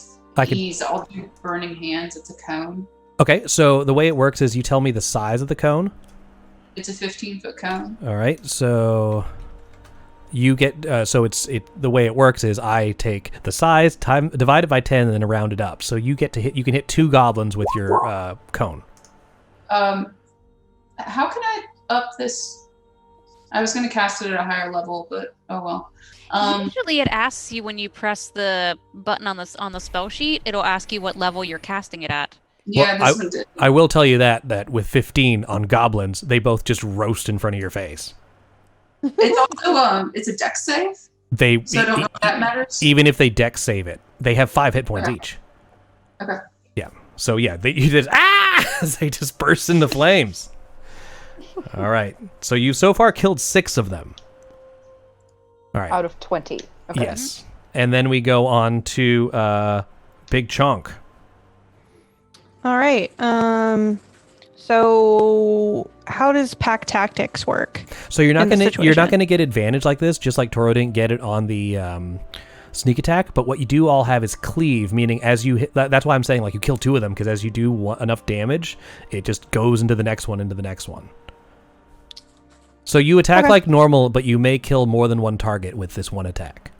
ease, I'll do Burning Hands. It's a cone. Okay, so the way it works is you tell me the size of the cone. It's a 15-foot cone. All right, so you get the way it works is I take the size, divide it by 10, and then round it up. So you get to you can hit 2 goblins with your cone. How can I up this? I was going to cast it at a higher level, but oh well. Usually it asks you when you press the button on the spell sheet, it'll ask you what level you're casting it at. Yeah, well, this one did. I will tell you that with 15 on goblins, they both just roast in front of your face. It's also it's a dex save. So I don't know if that matters. Even if they dex save it, they have 5 hit points each. Okay. Yeah. So yeah, you just they just burst into flames. All right. So you so far killed 6 of them. All right. Out of 20. Okay. Yes. And then we go on to Big Chunk. All right. So how does pack tactics work? So you're not gonna get advantage like this, just like Toro didn't get it on the sneak attack. But what you do all have is cleave, meaning as you hit. That's why I'm saying like you kill 2 of them, because as you do enough damage, it just goes into the next one, into the next one. So you attack like normal, but you may kill more than one target with this one attack.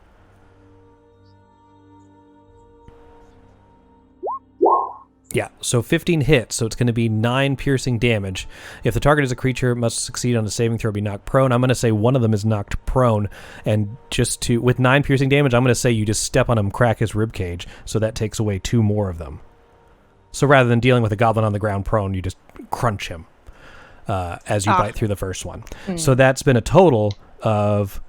Yeah, so 15 hits, so it's going to be 9 piercing damage. If the target is a creature, it must succeed on a saving throw, be knocked prone. I'm going to say one of them is knocked prone, and with 9 piercing damage, I'm going to say you just step on him, crack his ribcage, so that takes away 2 more of them. So rather than dealing with a goblin on the ground prone, you just crunch him as you bite through the first one. So that's been a total of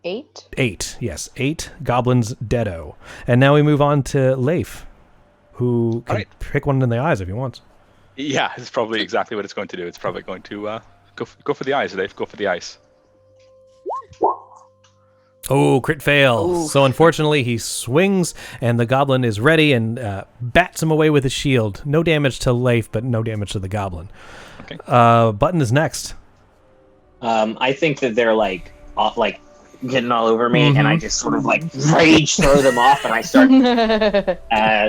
8? 8, yes. 8 goblins deado. And now we move on to Leif, who can pick one in the eyes if he wants. Yeah, it's probably exactly what it's going to do. It's probably going to go for the eyes, Leif. Go for the eyes. Oh, crit fail. Ooh. So unfortunately, he swings, and the goblin is ready and bats him away with his shield. No damage to Leif, but no damage to the goblin. Okay. Button is next. I think that they're getting all over me, and I just sort of rage throw them off, and I start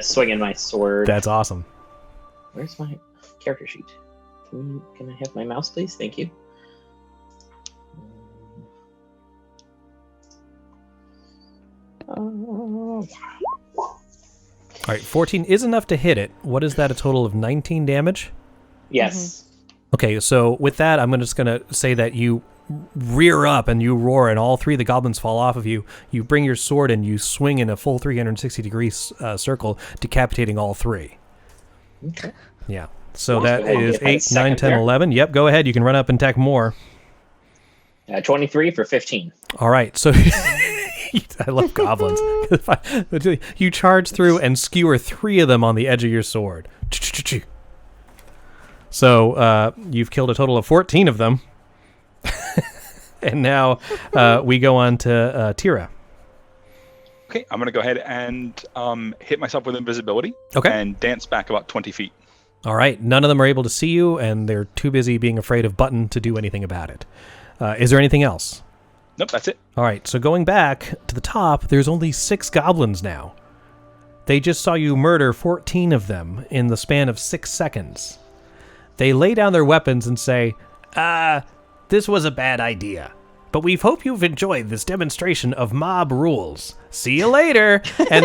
swinging my sword. That's awesome. Where's my character sheet? Can I have my mouse, please? Thank you. All right, 14 is enough to hit it. What is that, a total of 19 damage? Yes. Okay, so with that, I'm just going to say that you rear up and you roar, and all 3 of the goblins fall off of you. You bring your sword and you swing in a full 360-degree circle, decapitating all 3. Okay. Yeah. So that is 8, 9, 10, 11. Yep, go ahead. You can run up and attack more. 23 for 15. All right, so I love goblins. You charge through and skewer 3 of them on the edge of your sword. So you've killed a total of 14 of them. And now we go on to Tira. Okay, I'm going to go ahead and hit myself with invisibility. Okay. And dance back about 20 feet. All right. None of them are able to see you, and they're too busy being afraid of Button to do anything about it. Is there anything else? Nope, that's it. All right. So going back to the top, there's only 6 goblins now. They just saw you murder 14 of them in the span of 6 seconds. They lay down their weapons and say, this was a bad idea, but we hope you've enjoyed this demonstration of mob rules. See you later. And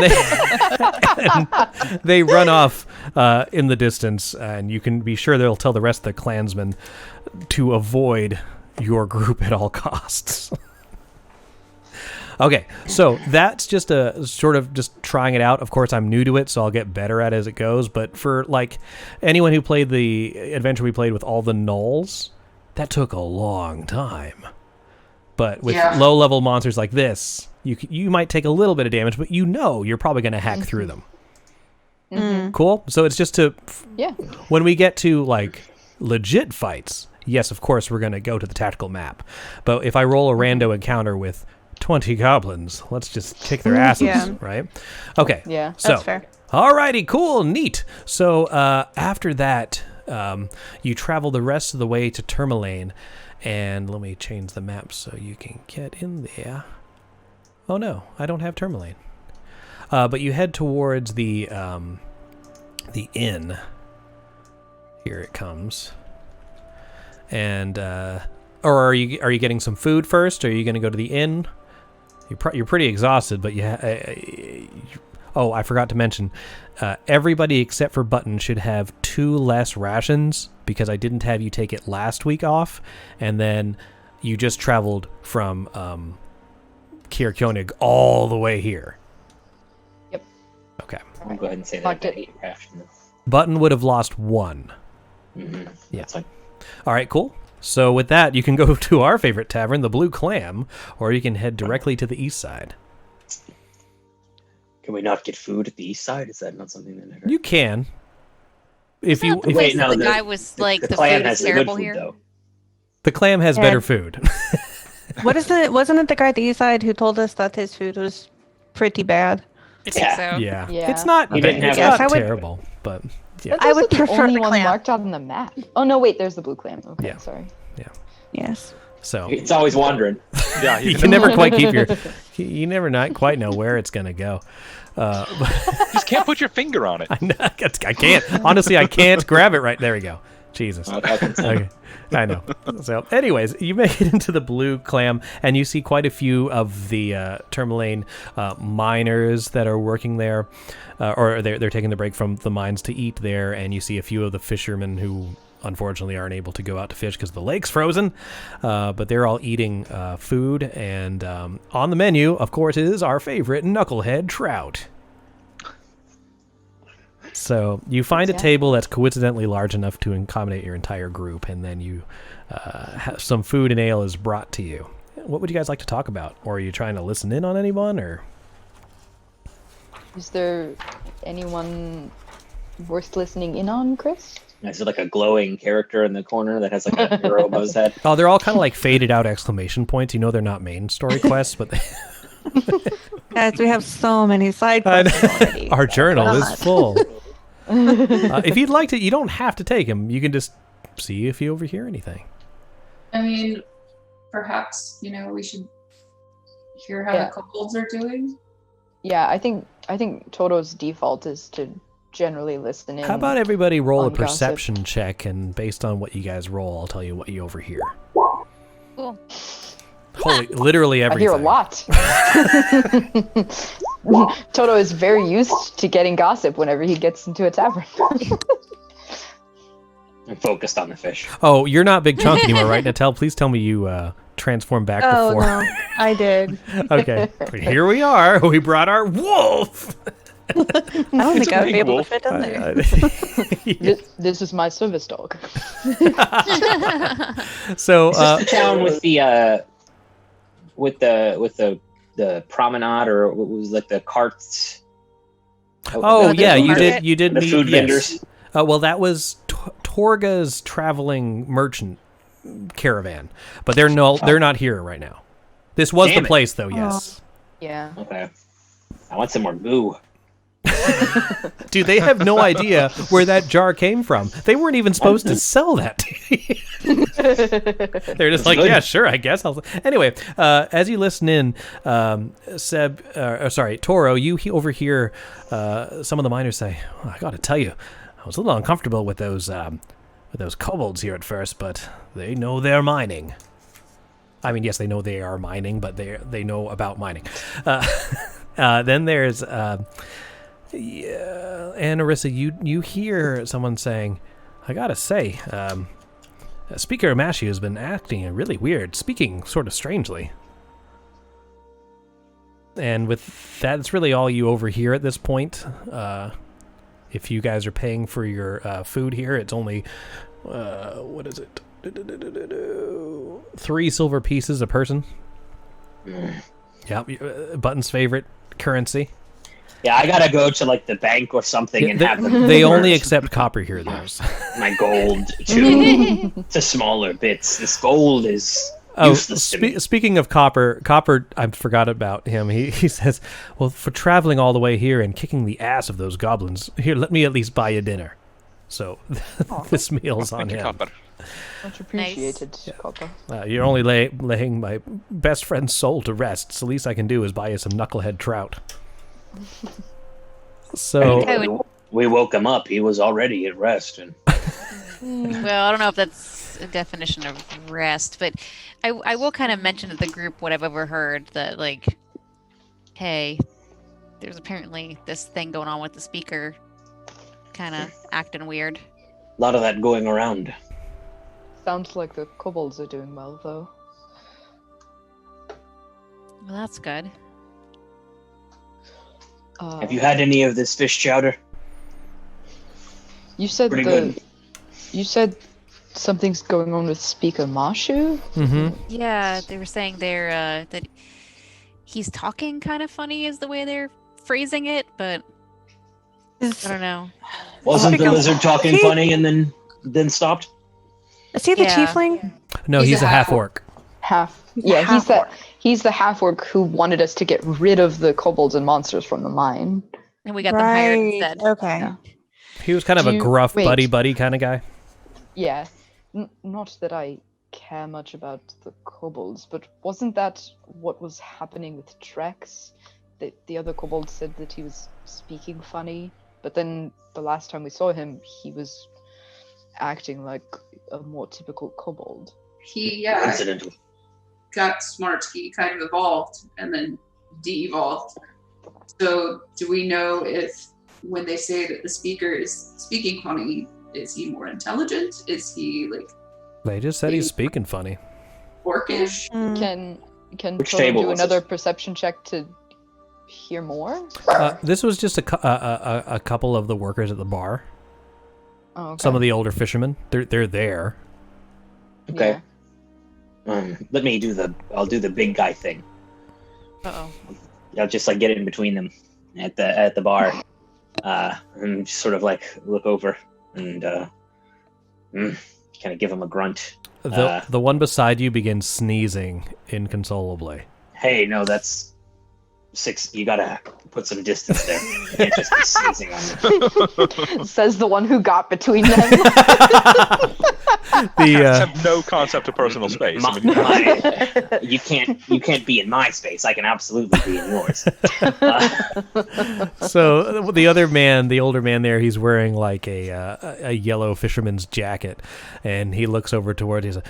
they run off in the distance, and you can be sure they'll tell the rest of the clansmen to avoid your group at all costs. Okay, so that's just a sort of just trying it out. Of course, I'm new to it, so I'll get better at it as it goes. But for like anyone who played the adventure we played with all the gnolls, that took a long time. But with low-level monsters like this, you might take a little bit of damage, but you're probably going to hack through them. Mm-hmm. Cool? So it's just to... Yeah. When we get to, like, legit fights, yes, of course, we're going to go to the tactical map. But if I roll a rando encounter with 20 goblins, let's just kick their asses, right? Okay. Yeah, that's fair. Alrighty, cool, neat. So after that, you travel the rest of the way to Tourmaline. And let me change the map so you can get in there. Oh no, I don't have Tourmaline. But you head towards the inn. Here it comes. And or are you getting some food first? Or are you going to go to the inn? You're pretty exhausted, but oh, I forgot to mention. Everybody except for Button should have 2 less rations because I didn't have you take it last week off, and then you just traveled from Kier Koenig all the way here. Yep. Okay. I'll go ahead and say that. 8 rations. Button would have lost 1. Mm-hmm. Yeah. That's fine. All right, cool. So with that, you can go to our favorite tavern, the Blue Clam, or you can head directly to the east side. Can we not get food at the east side? Is that not something that I heard? You can. If you wait, no, the guy was like the clam food has is the good terrible food, here. though. The clam has better food. Wasn't it the guy at the east side who told us that his food was pretty bad? I think so. Yeah. Yeah. It's not You didn't have not that. terrible, but yeah. That's I would also prefer the only the one clam. marked on the map. Oh no, wait, there's the blue clam. Okay, Yeah. sorry. Yes. So It's always wandering. Yeah, you can never quite keep your you never not quite know where it's gonna go. You just can't put your finger on it. I can't. Honestly, I can't grab it right. There we go. Jesus. Okay. I know. So, anyways, you make it into the Blue Clam, and you see quite a few of the Tourmaline miners that are working there, or they're taking the break from the mines to eat there, and you see a few of the fishermen who unfortunately aren't able to go out to fish because the lake's frozen, but they're all eating food, and on the menu, of course, is our favorite knucklehead trout. So you find a table that's coincidentally large enough to accommodate your entire group, and then you have some food and ale is brought to you. What would you guys like to talk about? Or are you trying to listen in on anyone? Or Is there anyone worth listening in on, Chris? Is it like a glowing character in the corner that has like a arrow above his head? Oh, they're all kind of like faded out exclamation points. You know they're not main story quests, but Guys, we have so many side quests already. our journal is full. If you'd like to, you don't have to take him. You can just see if you overhear anything. I mean, perhaps, we should hear how the kobolds are doing. Yeah, I think Toto's default is to generally listen in. How about everybody roll a on gossip. perception check, and based on what you guys roll, I'll tell you what you overhear. Cool. Holy, literally everything. I hear a lot. Toto is very used to getting gossip whenever he gets into a tavern. I'm focused on the fish. Oh, you're not Big Chunk anymore, right, Natel? Please tell me you transformed back before. No, I did. Okay, here we are. We brought our wolf. I don't think I would be able to fit in there. This is my service dog. So is this the town with the promenade, or what was like the carts? Oh yeah, you did the meet food yes. vendors. Well, that was Torga's traveling merchant caravan, but they're not here right now. This was Damn the it. place, though. Yes. Yeah. Okay. I want some more goo. Dude, they have no idea where that jar came from. They weren't even supposed to sell that to you. They're just like, yeah, sure, I guess. Anyway, as you listen in, Toro, you overhear some of the miners say, I got to tell you, I was a little uncomfortable with those kobolds here at first, but they know they're mining. I mean, yes, they know they are mining, but they know about mining. Then there's... Yeah, and Arissa, you hear someone saying, I gotta say, Speaker Amashi has been acting really weird, speaking sort of strangely. And with that, it's really all you overhear at this point. If you guys are paying for your food here, it's only, what is it? 3 silver pieces a person. Yep, Button's favorite currency. Yeah, I gotta go to like the bank or something and have them. They only accept copper here, though. My gold to smaller bits. This gold is useless to me. Speaking of copper, I forgot about him. He says, well, for traveling all the way here and kicking the ass of those goblins, here, let me at least buy you dinner. So this meal's on him. Copper. Much appreciated, Copper. You're only laying my best friend's soul to rest. So the least I can do is buy you some knucklehead trout. So we woke him up. He was already at rest. And well, I don't know if that's a definition of rest, but I will kind of mention to the group what I've overheard, that like, hey, there's apparently this thing going on with the speaker, kind of acting weird. A lot of that going around. Sounds like the kobolds are doing well, though. Well, that's good. Have you had any of this fish chowder? You said good. You said something's going on with Speaker Marshu? Mm-hmm. Yeah, they were saying that he's talking kind of funny is the way they're phrasing it, but I don't know. Wasn't the lizard talking funny and then stopped? Is he the tiefling? No, he's a half-orc. He's the half-orc who wanted us to get rid of the kobolds and monsters from the mine. And we got them hired instead. Okay. Yeah. He was kind of a gruff buddy kind of guy. Yeah. Not that I care much about the kobolds, but wasn't that what was happening with Trex? The other kobold said that he was speaking funny, but then the last time we saw him, he was acting like a more typical kobold. He Incidental. got smart. He kind of evolved and then de-evolved. So do we know if when they say that the speaker is speaking funny, is he more intelligent? Is he like... They just said he's speaking funny. Orcish? Can Which Toro table do was another this? perception check to hear more? This was just a couple of the workers at the bar. Oh, okay. Some of the older fishermen. They're there. Okay. Let me I'll do the big guy thing. Uh-oh. I'll just like get in between them at the bar. And just sort of like look over and kind of give him a grunt. The one beside you begins sneezing inconsolably. Hey, no, that's 6. You gotta put some distance there. You can't just be sneezing on me. Says the one who got between them. Have no concept of personal space. You can't be in my space. I can absolutely be in yours. So the other man, the older man there, he's wearing like a yellow fisherman's jacket, and he looks over towards. He's like,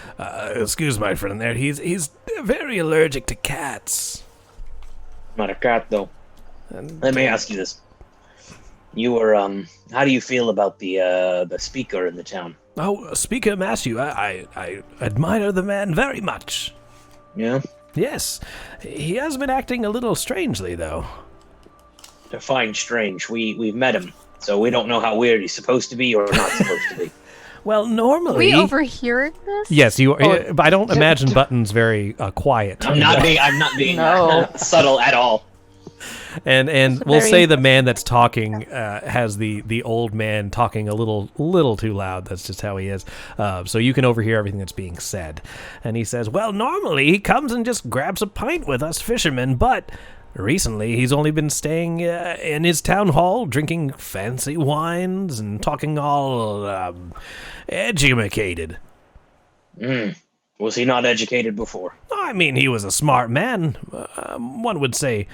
"Excuse my friend there. He's very allergic to cats." Not a cat though. Let me ask you this: you were how do you feel about the speaker in the town? Oh, Speaker Matthew, I admire the man very much. Yeah? Yes. He has been acting a little strangely, though. Define strange. We've met him, so we don't know how weird he's supposed to be or not supposed to be. Well, normally... Are we overhearing this? Yes, you are. But I don't imagine Button's very quiet. I'm not being subtle at all. And we'll say the man that's talking has the old man talking a little too loud. That's just how he is. So you can overhear everything that's being said. And he says, well, normally he comes and just grabs a pint with us fishermen, but recently he's only been staying in his town hall, drinking fancy wines and talking all educated. Was he not educated before? I mean, he was a smart man. One would say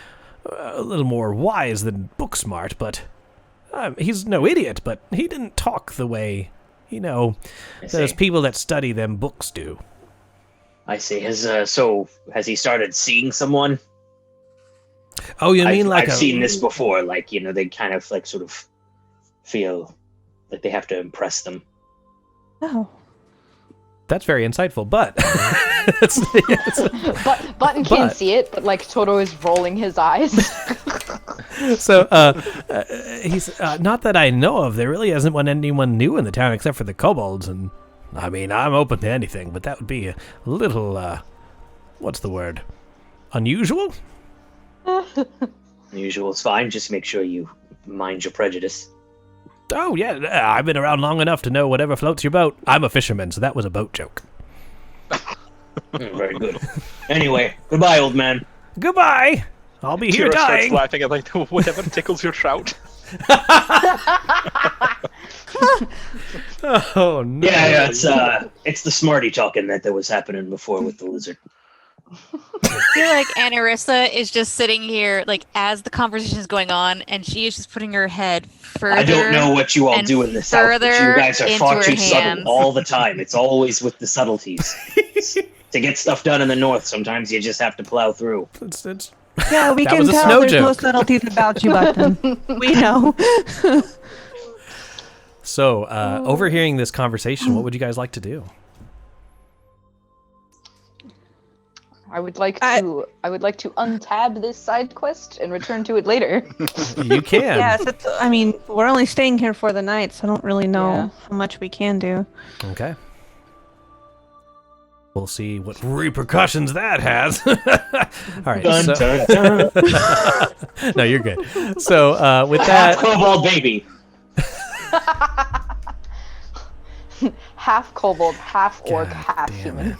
a little more wise than book smart, but he's no idiot, but he didn't talk the way, those people that study them books do. I see. So has he started seeing someone? Oh, you mean I've seen this before, like, they kind of like sort of feel like they have to impress them. Oh. That's very insightful, but Button can't see it, but like Toro is rolling his eyes. So he's not that I know of. There really hasn't been anyone new in the town except for the kobolds, and I mean I'm open to anything, but that would be a little what's the word? Unusual? Unusual is fine. Just make sure you mind your prejudice. Oh yeah, I've been around long enough to know whatever floats your boat. I'm a fisherman, so that was a boat joke. Very good. Anyway, goodbye, old man. Goodbye. I'll be here Tira dying. starts laughing at like whatever tickles your trout. Oh no. Yeah, it's the smarty talking that was happening before with the lizard. I feel like Anarissa is just sitting here, like, as the conversation is going on, and she is just putting her head further. I don't know what you all do in the south, but you guys are far too subtle all the time. It's always with the subtleties. To get stuff done in the north, sometimes you just have to plow through. Yeah, we can tell there's no subtleties about you, Button. We know. So, overhearing this conversation, what would you guys like to do? I would like to untab this side quest and return to it later. You can. Yes, I mean, we're only staying here for the night, so I don't really know how much we can do. Okay. We'll see what repercussions that has. All right. Dun, dun, dun. No, you're good. So, with that... Kobold baby. Half kobold, half orc, half human.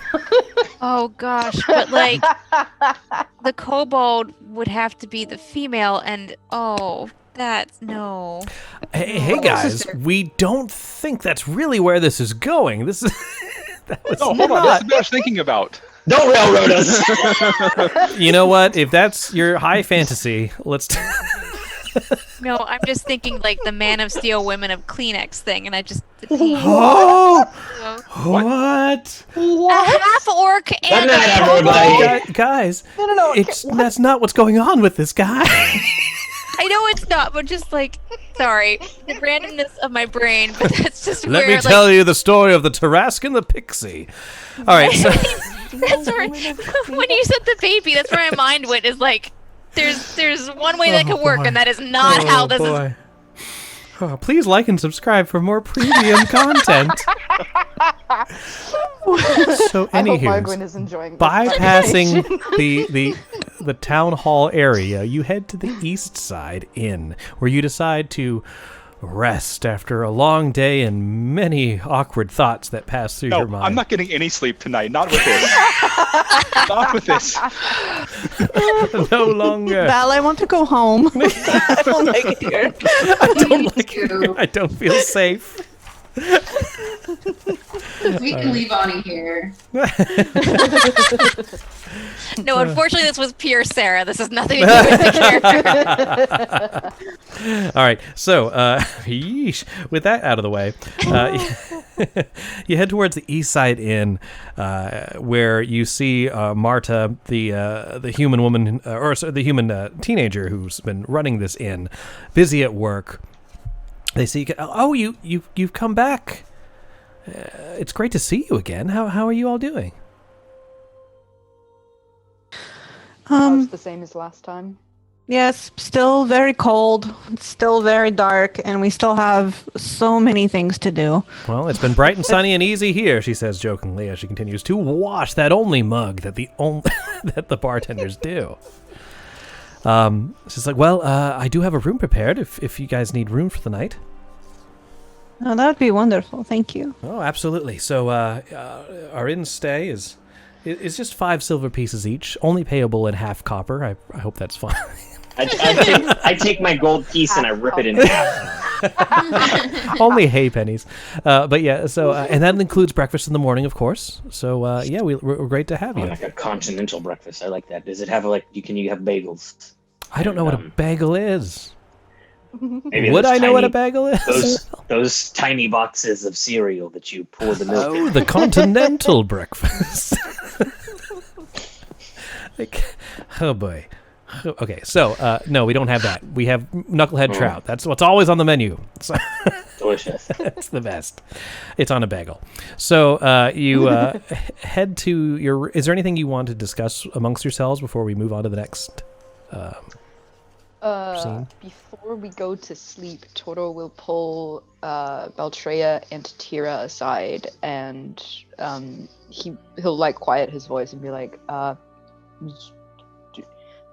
Oh gosh, but like the kobold would have to be the female, and that's no. Hey guys, we don't think that's really where this is going. This is hold on, that's what I was thinking about. Don't railroad us. You know what? If that's your high fantasy, let's. No, I'm just thinking like the Man of Steel, Women of Kleenex thing, and I just. Oh! What? A half orc and a everybody. Guys, No. That's not what's going on with this guy. I know it's not, but just like, sorry, the randomness of my brain, but that's just Let where, me tell you the story of the Tarask and the Pixie. All right, so that's where, when you said the baby, that's where my mind went. Is like, there's one way that could work, and that is not how this is. Oh, please like and subscribe for more premium content. So, Margwyn is enjoying this bypassing the town hall area, you head to the East Side Inn, where you decide to rest after a long day and many awkward thoughts that pass through your mind. I'm not getting any sleep tonight. Not with this. Not with this. No longer. Val, I want to go home. I don't like it here. I don't like it here. I don't feel safe. We can leave Ani here. No, unfortunately, this was pure Sarah. This has nothing to do with the character. All right, so with that out of the way, you head towards the East Side Inn, where you see Marta, the human woman, the human teenager who's been running this inn, busy at work. They see, you've come back. It's great to see you again. How are you all doing? It's the same as last time. Yes, still very cold, still very dark, and we still have so many things to do. Well, it's been bright and sunny and easy here, she says jokingly as she continues to wash that only mug that that the bartenders do. She's like, well, I do have a room prepared if you guys need room for the night. Oh, that would be wonderful. Thank you. Oh, absolutely. So our inn stay is just 5 silver pieces each, only payable in half copper. I hope that's fine. I take my gold piece and I rip it in half. Only hay pennies. But yeah, so and that includes breakfast in the morning, of course. So we're great to have you. Like a continental breakfast. I like that. Does it have can you have bagels? I don't know what a bagel is. Maybe would I know what a bagel is? Those tiny boxes of cereal that you pour the milk in. Oh, the continental breakfast. Oh boy. Okay, so no, we don't have that. We have knucklehead trout. That's what's always on the menu. So delicious. It's the best. It's on a bagel. So you head to your... Is there anything you want to discuss amongst yourselves before we move on to the next scene? Before we go to sleep, Toro will pull Baltrea and Tira aside, and he'll like quiet his voice and be like,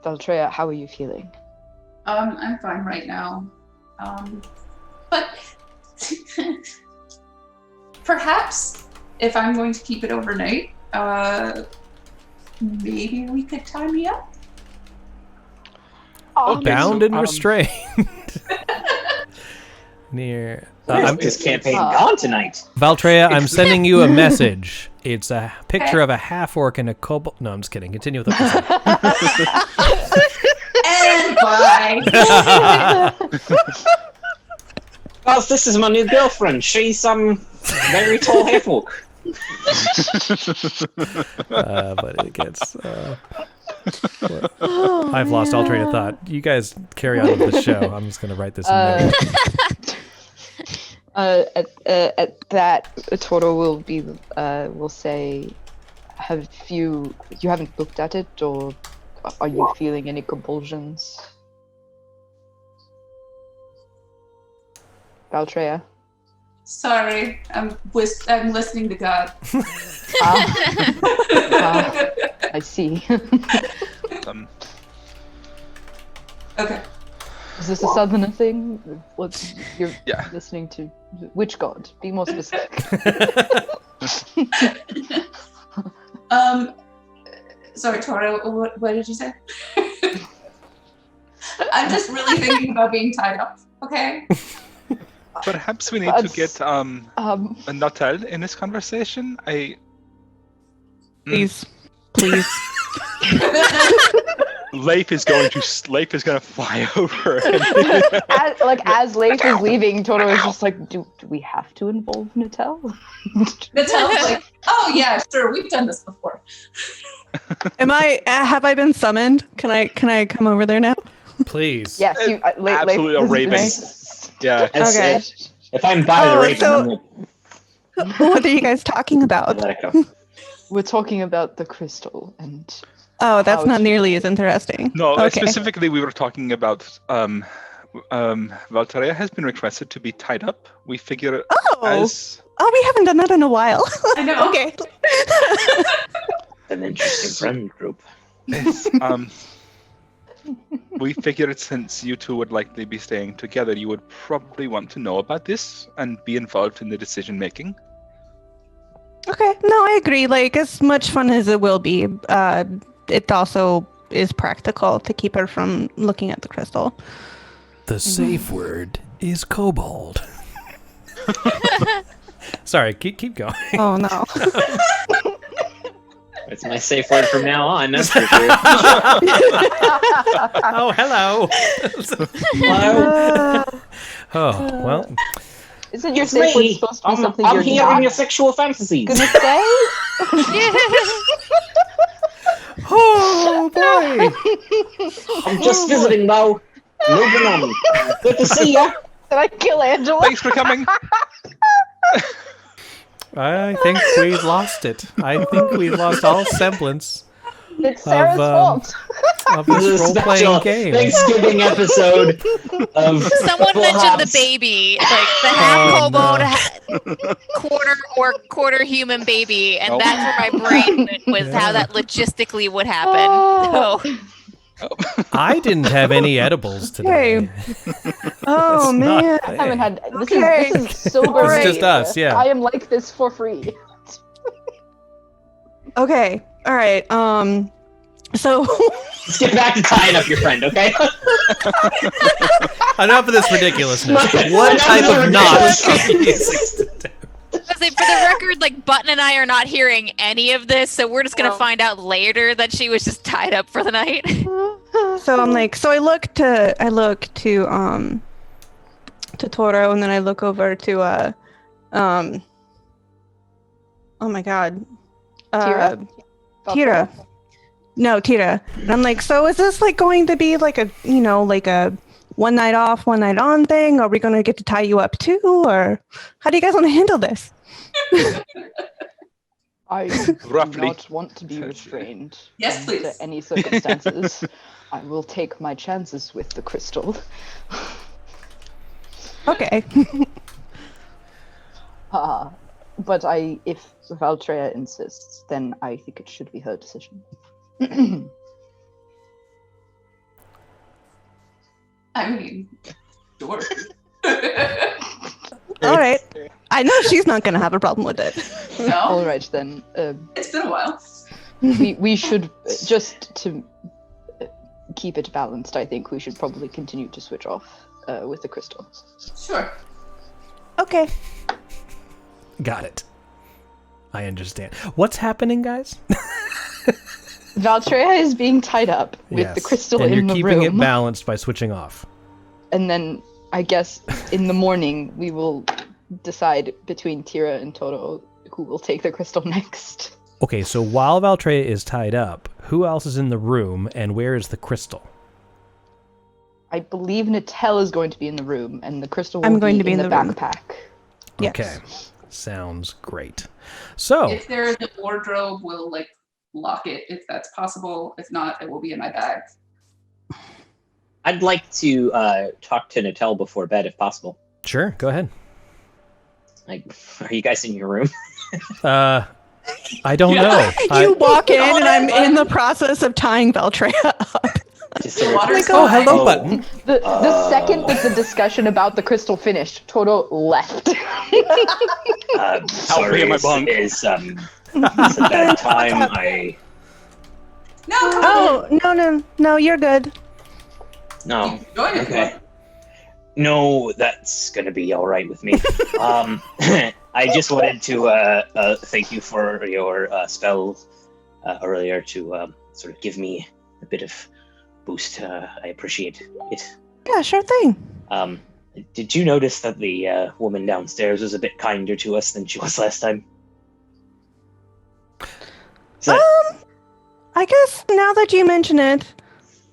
Baltrea, how are you feeling? I'm fine right now. But perhaps if I'm going to keep it overnight, maybe we could tie me up. Bound and restrained. Near. Where's this campaign gone tonight? Valtreya, I'm sending you a message. It's a picture of a half-orc and a kobold. No, I'm just kidding. Continue with the episode. And bye. Well, this is my new girlfriend. She's very tall half-orc. But it gets... I've lost all train of thought. You guys carry on with the show. I'm just going to write this in there. At that, Toro will say, you haven't looked at it, or are you feeling any compulsions? Baltrea? Sorry, I'm listening to God. I see. Okay. Is this a southerner thing? What you're listening to? Which god? Be more specific. Sorry, Toro. What did you say? I'm just really thinking about being tied up. Okay. Perhaps we need to get a Nuttall in this conversation. Please. Leif is going to fly over. As Leif is leaving, Toro is just like, do we have to involve Nuttall? Nuttall's like, oh yeah, sure, we've done this before. Have I been summoned? Can I come over there now? Please. Yes, absolutely a raven. Yeah. Okay. If I'm by the raven, what are you guys talking about? let it go. We're talking about the crystal and... Oh, that's not nearly as interesting. No, okay. Specifically we were talking about Valtreya has been requested to be tied up. We figure as... Oh, we haven't done that in a while. I know. Okay. An interesting friend group. Yes, we figured since you two would likely be staying together, you would probably want to know about this and be involved in the decision making. Okay. No, I agree. Like, as much fun as it will be, it also is practical to keep her from looking at the crystal. The safe word is kobold. Sorry, keep going. Oh, no. It's my safe word from now on, that's for sure. Oh, hello. Hello. Oh, well. Isn't your safe word supposed to be something I'm you're here not in your sexual fantasies. gonna say? Oh, boy. I'm just visiting, though. Moving on. Good to see ya. Did I kill Angela? Thanks for coming. I think we've lost it. I think we've lost all semblance It's Sarah's fault. of this role-playing game. Thanksgiving episode of Someone Full mentioned House. the baby, like the half kobold, quarter human baby, and that's where my brain went, was how that logistically would happen. So. I didn't have any edibles today. Oh, That's man. not I haven't had. Okay. This is so great. It's just us, yeah. I am like this for free. Okay. All right. So Let's get back to tying up your friend, okay? Enough of this ridiculousness. Enough What of type the of knots are these to do? For the record, like Button and I are not hearing any of this, so we're just gonna find out later that she was just tied up for the night. So I'm like, I look to Toro, and then I look over to oh my god, Tira. No, Tira. And I'm like, so is this like going to be like a one night off, one night on thing? Are we going to get to tie you up too? Or how do you guys want to handle this? I do Roughly. not want to be restrained. Yes, please. Under any circumstances. I will take my chances with the crystal. Okay. But if Valtreya insists, then I think it should be her decision. I mean, sure. All right. I know she's not going to have a problem with it. No, All right, then. it's been a while. we should, just to keep it balanced, I think we should probably continue to switch off with the crystal. Sure. Okay. Got it. I understand. What's happening, guys? Valtreya is being tied up with the crystal and in the you're room. keeping it balanced by switching off. And then I guess in the morning we will decide between Tira and Toro who will take the crystal next. Okay, so while Valtreya is tied up, who else is in the room and where is the crystal? I believe Natel is going to be in the room and the crystal will I'm going to be in in the the room. backpack. Yes. Okay. Sounds great. So, If there is a wardrobe, we'll lock it if that's possible. If not, it will be in my bag. I'd like to talk to Natel before bed, if possible. sure, go ahead. Are you guys in your room? I don't know. You walk in and I'm in the process of tying Valtreya up. Just The water's Oh, fine. hello, button. The second that the discussion about the crystal finished, Toro left. Sorry, me in my bunk. it's a bad time. No, come Oh, no, you're good. No. on. Join if you Okay. want. No, that's gonna be all right with me. I just wanted to thank you for your spell earlier to sort of give me a bit of boost. I appreciate it. Yeah, sure thing. Did you notice that the woman downstairs was a bit kinder to us than she was last time? I guess now that you mention it,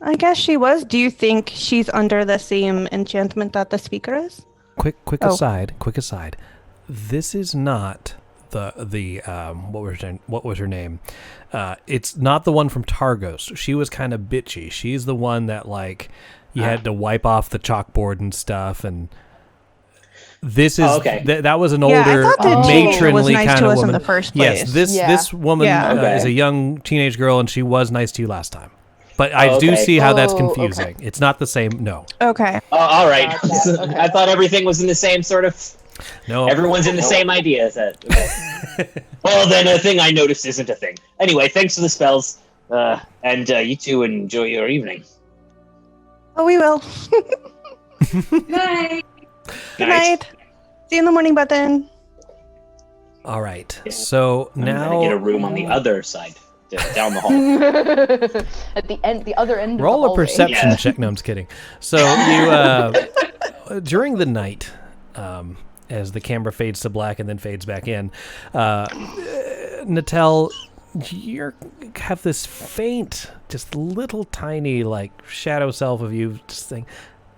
I guess she was. Do you think she's under the same enchantment that the speaker is? Quick Oh. aside. This is not the what was her name? It's not the one from Targos. She was kind of bitchy. She's the one that you had to wipe off the chalkboard and stuff, and this is okay. That was an Yeah, I older thought that she was matronly nice kind to of us in woman. the first Yes, place. this woman Yeah. Okay. is a young teenage girl, and she was nice to you last time. But I do Okay. see how that's Oh, confusing. It's not the same. No, Okay. All right. Gotcha, okay. I thought everything was in the same sort of. no. Everyone's in the same idea. Okay. Well, then a thing I noticed isn't a thing. Anyway, thanks for the spells, and you two enjoy your evening. Oh, we will. Night. Good night. See you in the morning, button. All right. So I'm now gonna get a room on the other side, down the hall. At the end, the other end. roll of a the hallway. perception Yeah. check. No, I'm just kidding. So you during the night, as the camera fades to black and then fades back in, Natel, you have this faint, just little tiny shadow self of you just think,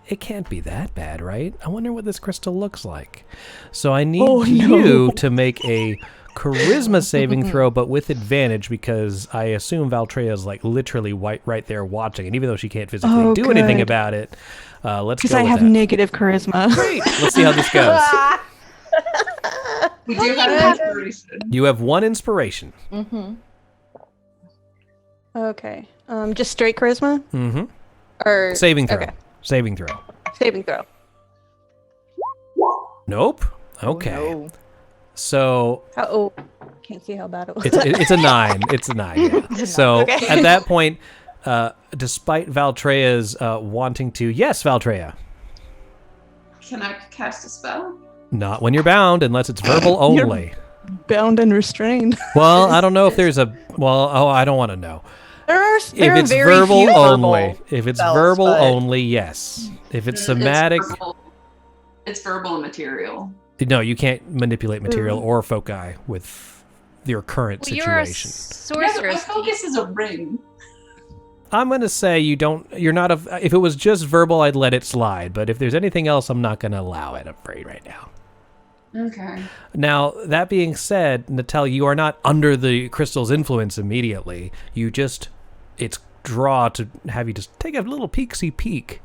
it can't be that bad, right? I wonder what this crystal looks like. So I need you to make a charisma saving throw, but with advantage, because I assume Valtreya is literally right there watching, and even though she can't physically do anything good. about it, let's Because go I with have that. negative charisma. Great. Let's see how this goes. We do have inspiration. You have one inspiration. Mm-hmm. Okay. Just straight charisma? Mm-hmm. Or Saving throw. Okay. Saving throw. Saving throw. Nope. Okay. No. So Oh, can't see how bad it was. it's a 9. It's a 9. Yeah. So Okay. at that point, despite Valtreya's wanting to, yes, Valtreya. Can I cast a spell? Not when you're bound, unless it's verbal only. Bound and restrained. Well, I don't know if there's a. Well, I don't want to know. There If are it's very verbal few only, if it's spells, verbal but- only, yes. If it's somatic, It's verbal and material. no, you can't manipulate material or foci with your current Well, you're a situation. Yeah, but my sorceress. focus is a ring. I'm going to say you're not if it was just verbal, I'd let it slide. But if there's anything else, I'm not going to allow it, I'm afraid, right now. Okay. Now, that being said, Natal, you are not under the crystal's influence immediately. It's draw to have you just take a little peeksy peek.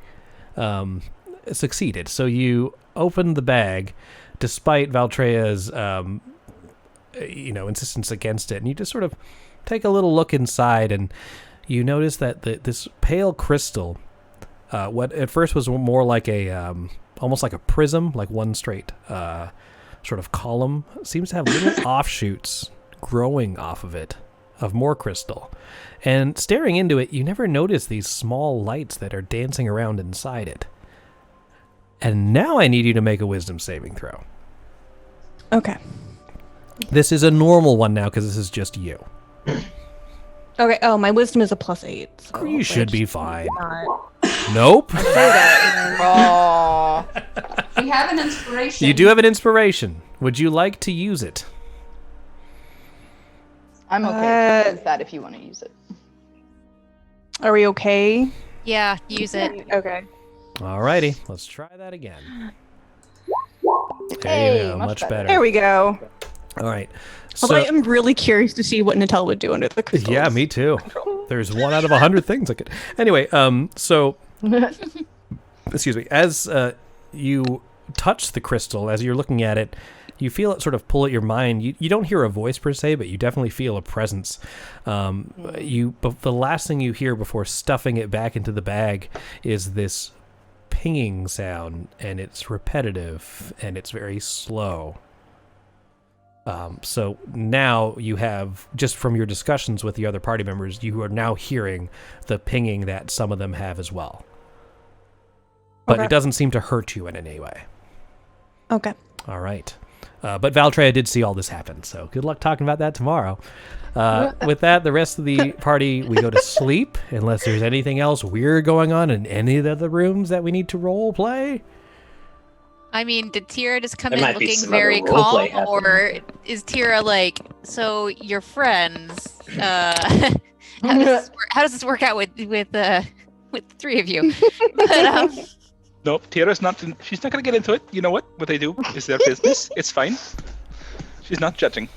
Succeeded. So you open the bag, despite Valtreya's, insistence against it, and you just sort of take a little look inside, and you notice that this pale crystal, what at first was more like almost like a prism, like one straight sort of column, seems to have little offshoots growing off of it, of more crystal. And staring into it, you never notice these small lights that are dancing around inside it. And now I need you to make a wisdom saving throw. Okay. This is a normal one now because this is just you. Okay. Oh, my wisdom is a +8. So you should be fine. Not... Nope. Say that. We have an inspiration. You do have an inspiration. Would you like to use it? I'm okay with that if you want to use it. Are we okay? Yeah, use it. Okay. Alrighty, let's try that again. There Hey, you go, much better. There we go. All right. Although I am really curious to see what Natal would do under the crystals. Yeah, me too. There's 1 out of 100 things I could. Anyway, so excuse me. As you touch the crystal, as you're looking at it, you feel it sort of pull at your mind. You don't hear a voice per se, but you definitely feel a presence. But the last thing you hear before stuffing it back into the bag is this pinging sound, and it's repetitive and it's very slow. So now you have, just from your discussions with the other party members, you are now hearing the pinging that some of them have as well. But it doesn't seem to hurt you in any way. Okay. All right. But Valtreya did see all this happen, so good luck talking about that tomorrow. With that, the rest of the party, we go to sleep, unless there's anything else weird going on in any of the other rooms that we need to role play. I mean, did Tira just come There in might be looking some very other roleplay calm, or is Tira like, so your friends, how does this work out with the 3 of you? But, Nope, Tira's not. She's not going to get into it. You know what? What they do is their business. It's fine. She's not judging.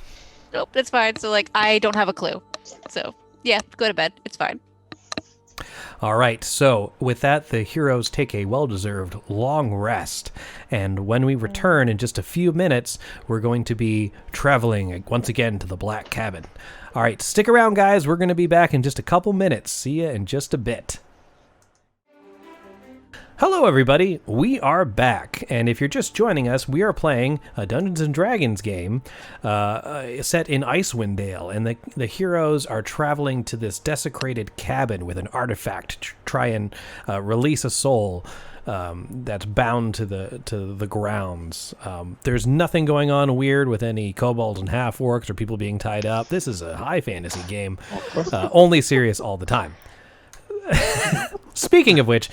nope, that's fine. So, like, I don't have a clue. So, yeah, go to bed. It's fine. All right, so with that, the heroes take a well-deserved long rest, and when we return in just a few minutes, we're going to be traveling once again to the Black Cabin. All right, stick around, guys. We're going to be back in just a couple minutes. See ya in just a bit. Hello, everybody. We are back, and if you're just joining us, we are playing a Dungeons & Dragons game set in Icewind Dale, and the heroes are traveling to this desecrated cabin with an artifact to try and release a soul that's bound to the grounds. There's nothing going on weird with any kobolds and half-orcs or people being tied up. This is a high fantasy game, only serious all the time. Speaking of which,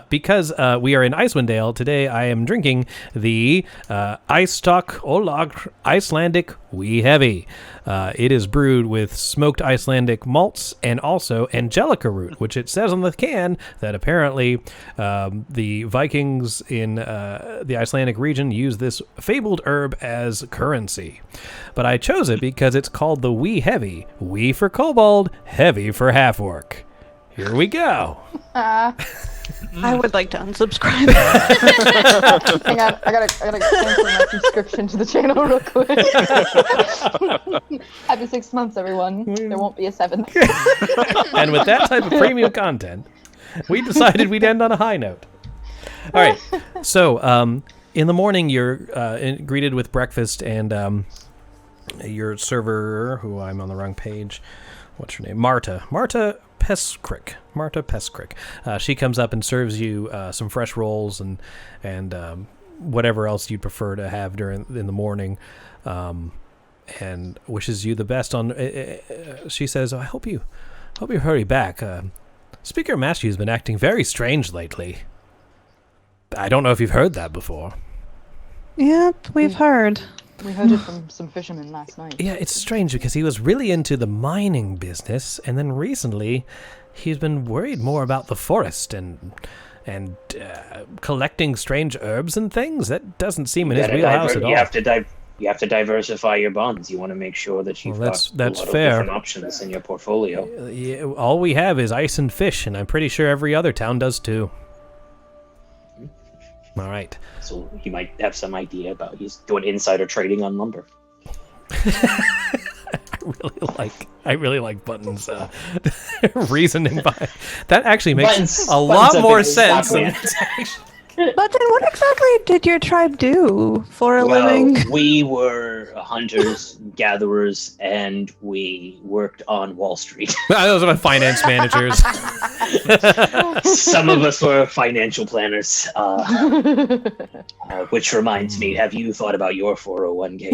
because we are in Icewind Dale, today I am drinking the Icestock Olag Icelandic Wee Heavy. It is brewed with smoked Icelandic malts and also Angelica root, which it says on the can that apparently the Vikings in the Icelandic region use this fabled herb as currency. But I chose it because it's called the Wee Heavy. Wee for kobold, heavy for half-orc. Here we go. I would like to unsubscribe. Hang on, I gotta cancel my subscription to the channel real quick. Happy 6 months, everyone. There won't be a 7th. And with that type of premium content, we decided we'd end on a high note. All right. So, in the morning, you're greeted with breakfast, and your server, who I'm on the wrong page, what's her name? Marta Peskrick. She comes up and serves you some fresh rolls and whatever else you'd prefer to have in the morning, and wishes you the best. She says, "I hope you hurry back. Speaker Matthew has been acting very strange lately. I don't know if you've heard that before." Yep, we've heard. We heard it from some fishermen last night. Yeah, it's strange because he was really into the mining business, and then recently He's been worried more about the forest and collecting strange herbs and things. That doesn't seem in his wheelhouse at all. You have to diversify your bonds. You want to make sure that you've got a lot of different options in your portfolio. Yeah, all we have is ice and fish, and I'm pretty sure every other town does too. All right. So he might have some idea about he's doing insider trading on lumber. I really like Button's reasoning by that. Actually makes a lot more sense than Button, what exactly did your tribe do for a living? We were hunters, gatherers, and we worked on Wall Street. Those are my finance managers. Some of us were financial planners. Which reminds me, have you thought about your 401k?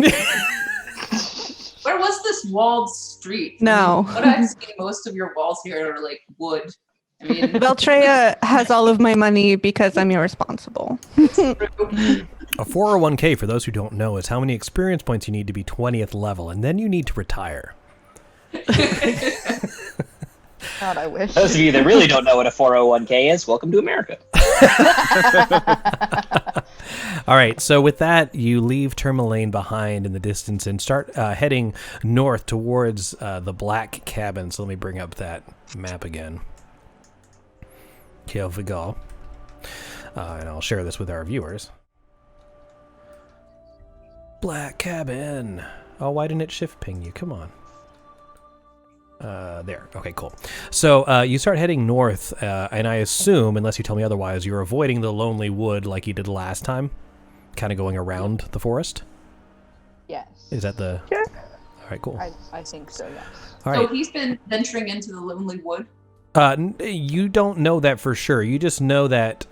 Where was this walled street? No. What I've seen, most of your walls here are like wood. I mean, Beltrea has all of my money because I'm irresponsible. A 401k, for those who don't know, is how many experience points you need to be 20th level, and then you need to retire. God, I wish. Those of you that really don't know what a 401k is, welcome to America. All right, so with that, you leave Tourmaline behind in the distance and start heading north towards the Black Cabin. So let me bring up that map again. Here we go. And I'll share this with our viewers. Black Cabin. Oh, why didn't it shift ping you? Come on. There. Okay, cool. So you start heading north, and I assume, unless you tell me otherwise, you're avoiding the lonely wood like you did last time, kind of going around the forest? Yes. Is that the... Yeah. All right, cool. I think so, yes. All right. So he's been venturing into the lonely wood? You don't know that for sure. You just know that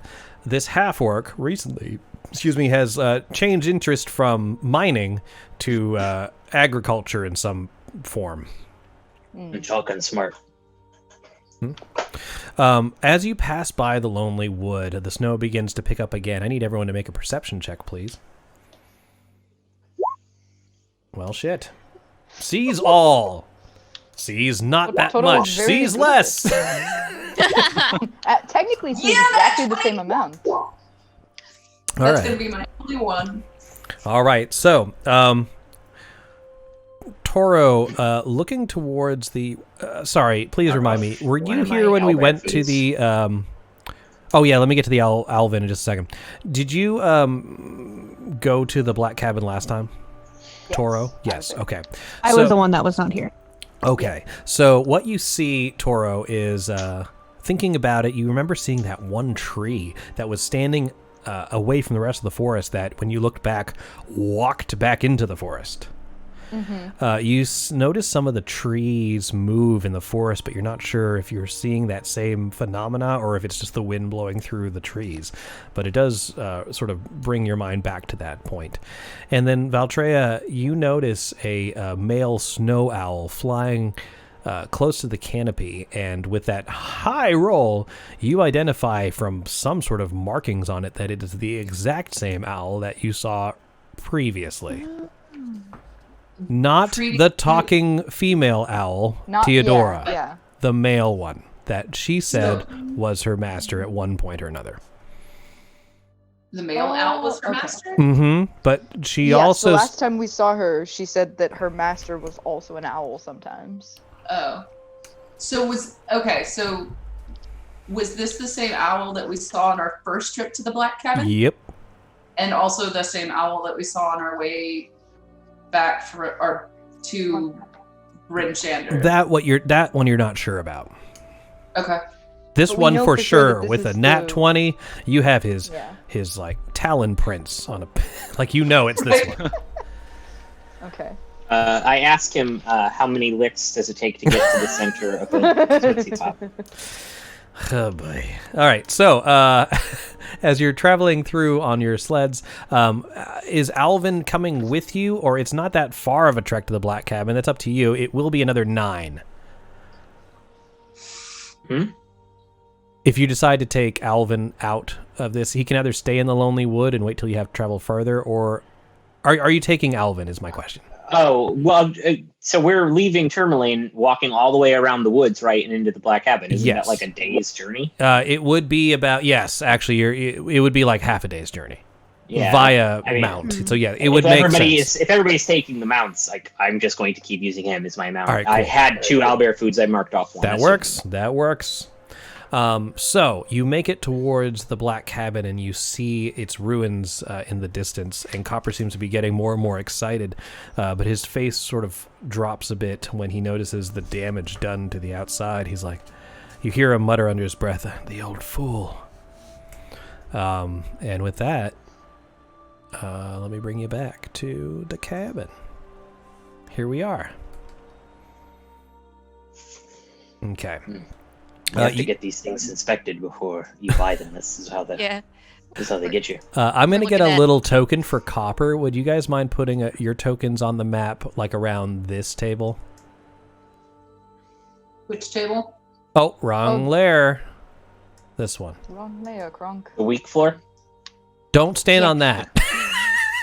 this half-orc recently, has changed interest from mining to agriculture in some form. You're talking smart. As you pass by the lonely wood, the snow begins to pick up again. I need everyone to make a perception check, please. Well, shit. Sees all. Sees not that much. Sees less. Technically, sees exactly the same amount. That's going to be my only one. All right, so... Toro, looking towards the... sorry, please remind me. Were you here when we went to the... oh, yeah, let me get to the Alvin in just a second. Did you go to the Black Cabin last time? Yes, Toro? Yes, okay. I was the one that was not here. Okay, so what you see, Toro, is... thinking about it, you remember seeing that one tree that was standing away from the rest of the forest that, when you looked back, walked back into the forest. Mm-hmm. You notice some of the trees move in the forest, but you're not sure if you're seeing that same phenomena or if it's just the wind blowing through the trees. But it does sort of bring your mind back to that point. And then, Valtrea, you notice a male snow owl flying close to the canopy, and with that high roll, you identify from some sort of markings on it that it is the exact same owl that you saw previously. Not the talking female owl, Theodora. Yeah. The male one that she said was her master at one point or another. The male owl was her master? Mm-hmm. But she also... the last time we saw her, she said that her master was also an owl sometimes. Oh. So was this the same owl that we saw on our first trip to the Black Cabin? Yep. And also the same owl that we saw on our way back to Bryn Shander. That one you're not sure about. Okay. This one for sure with a nat 20, you have his like talon prints on a like it's this one. Okay. I asked him how many licks does it take to get to the center of the Tootsie Pop. Oh boy. All right. So, as you're traveling through on your sleds, is Alvin coming with you, or it's not that far of a trek to the Black Cabin? That's up to you. It will be another 9. If you decide to take Alvin out of this, he can either stay in the Lonely Wood and wait till you have to travel further, or are you taking Alvin is my question. Oh, well, so we're leaving Tourmaline, walking all the way around the woods, right, and into the Black Cabin. Isn't that like a day's journey? It would be about, yes, actually, it would be like half a day's journey. Yeah. Via mount. So, yeah, it would make sense. If everybody's taking the mounts, like, I'm just going to keep using him as my mount. All right, cool. I had 2 owlbear foods I marked off one. That works. So you make it towards the Black Cabin and you see its ruins in the distance, and Copper seems to be getting more and more excited, but his face sort of drops a bit when he notices the damage done to the outside. He's like, you hear him mutter under his breath, "The old fool." And with that, let me bring you back to the cabin. Here we are. Okay. You have to get these things inspected before you buy them. This is how This is how they get you. I'm going to get a little token for Copper. Would you guys mind putting your tokens on the map, like around this table? Which table? Oh, wrong layer. This one. Wrong layer, Kronk. The weak floor? Don't stand on that.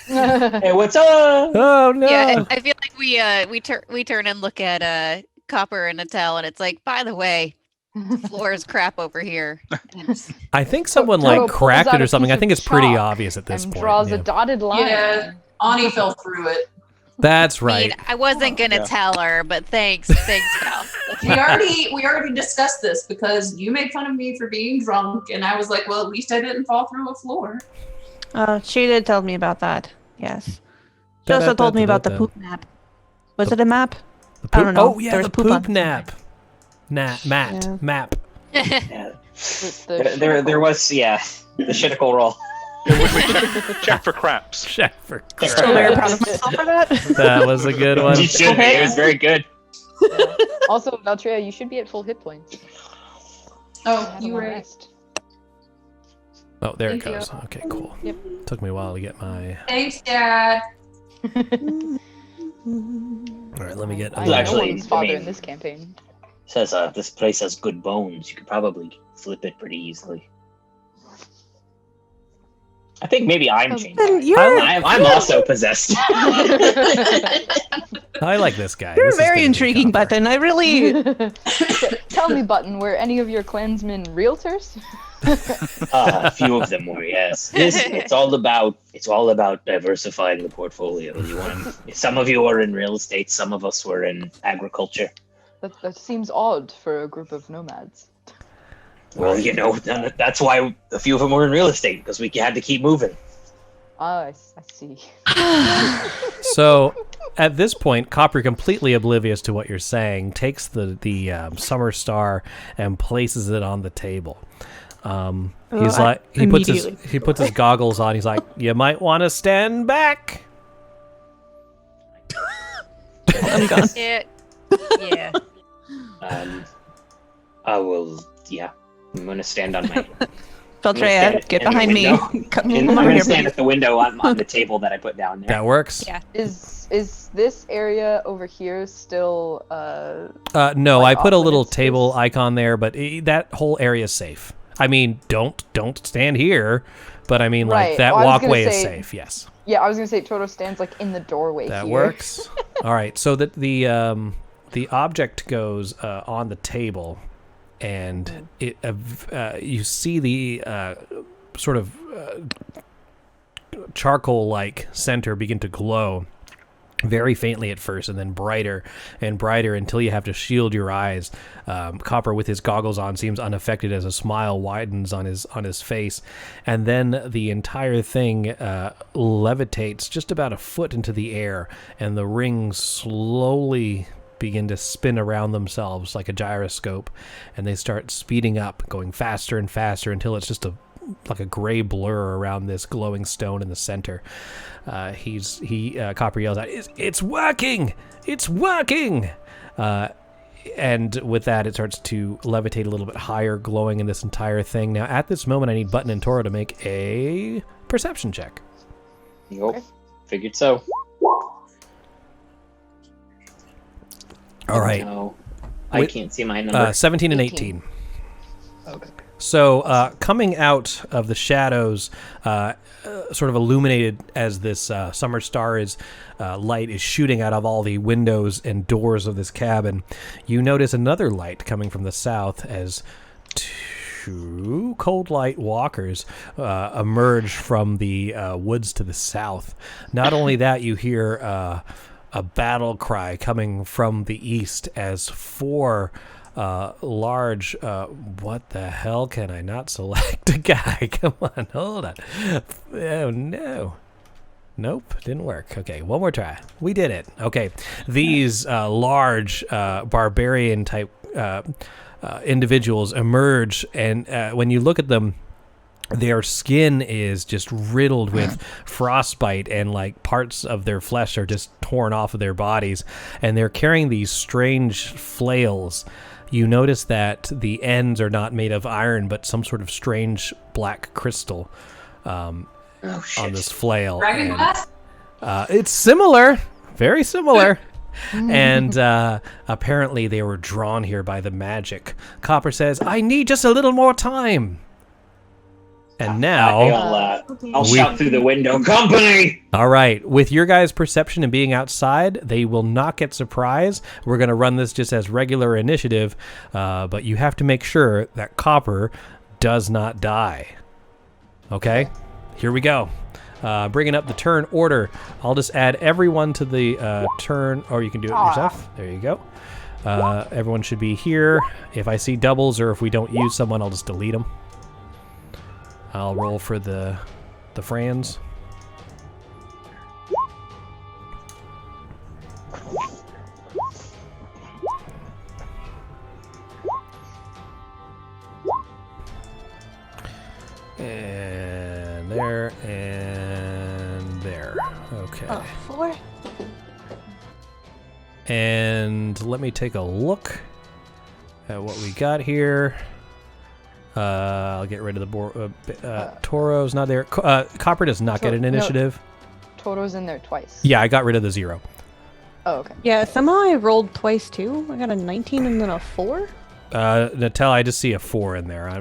Hey, what's up? Oh, no. Yeah, I feel like we turn and look at Copper and Natal, and it's like, by the way, the floor is crap over here. I think someone cracked it or something. I think it's pretty obvious at this point. Draws a dotted line. Yeah, Ani fell through it. That's right. I wasn't gonna tell her, but thanks, Val. We already discussed this because you made fun of me for being drunk, and I was like, well, at least I didn't fall through a floor. She did tell me about that. Yes. She also told me about the poop nap. Was it a map? I don't know. Oh yeah, the poop nap. Map. Yeah. There was the shitical roll. Check for craps. Check for craps. Still very proud of myself for that. That was a good one. You should be. It was very good. Yeah. Also, Valtreya, you should be at full hit points. Oh, you were right. Oh, there Thank it goes. you. Okay, cool. Yep. Took me a while to get my... Thanks, Dad. All right, let me get... I know Actually, one's father in this campaign. Says this place has good bones. You could probably flip it pretty easily. I think maybe I'm changing. I'm also possessed. I like this guy. You're This is very gonna be intriguing, Copper. Button. I really... Tell me, Button, were any of your clansmen realtors? A few of them were, yes. It's all about diversifying the portfolio. Some of you are in real estate, some of us were in agriculture. That seems odd for a group of nomads. Well, that's why a few of them were in real estate, because we had to keep moving. I see. So, at this point, Copper, completely oblivious to what you're saying, takes the summer star and places it on the table. He's like, he puts his goggles on. He's like, you might want to stand back. I'm gone. Yeah. I will. Yeah, I'm gonna stand on my. Valtreya, get behind me. I'm gonna stand at the window on the table that I put down there. That works. Yeah. Is this area over here still? No, like I put a little off-limits table space? icon there, but that whole area is safe. I mean, don't stand here, but I mean, like Right. that Well, I was walkway gonna is say- safe. Yes, Yeah, I was gonna say Toto stands like in the doorway. that here. works. All right, so that the object goes on the table, and it you see the sort of charcoal-like center begin to glow. Very faintly at first, and then brighter and brighter until you have to shield your eyes. Copper, with his goggles on, seems unaffected as a smile widens on his face, and then the entire thing levitates just about a foot into the air, and the rings slowly begin to spin around themselves like a gyroscope, and they start speeding up, going faster and faster until it's just like a gray blur around this glowing stone in the center. Copper yells out, "It's working! It's working!" And with that, it starts to levitate a little bit higher, glowing in this entire thing. Now, at this moment, I need Button and Toro to make a perception check. Nope. Figured so. All right. No, I can't see my number. 17 and 18. Okay. So coming out of the shadows, sort of illuminated as this summer star is, light is shooting out of all the windows and doors of this cabin, you notice another light coming from the south as two cold light walkers emerge from the woods to the south. Not only that, you hear a battle cry coming from the east as four large, what the hell, can I not select a guy? Come on, hold on. Oh, no. Nope, didn't work. Okay, one more try. We did it. Okay, these large barbarian-type individuals emerge, and when you look at them, their skin is just riddled with frostbite, and like parts of their flesh are just torn off of their bodies, and they're carrying these strange flails. You notice that the ends are not made of iron, but some sort of strange black crystal on this flail. Dragon glass? It's similar, very similar. And apparently they were drawn here by the magic. Copper says, I need just a little more time. And now I'll shout through the window, company! All right. With your guys' perception and being outside, they will not get surprised. We're going to run this just as regular initiative, but you have to make sure that Copper does not die. Okay? Here we go. Bringing up the turn order. I'll just add everyone to the turn, or you can do it yourself. There you go. Everyone should be here. If I see doubles or if we don't use someone, I'll just delete them. I'll roll for the Frans. And there, and there. Okay. Oh, 4. And let me take a look at what we got here. I'll get rid of the Toro's not there. Copper does not get an initiative. No, Toro's in there twice. Yeah, I got rid of the 0. Oh, okay. Yeah, somehow I rolled twice too. I got a 19 and then a 4. Natel, I just see a 4 in there. I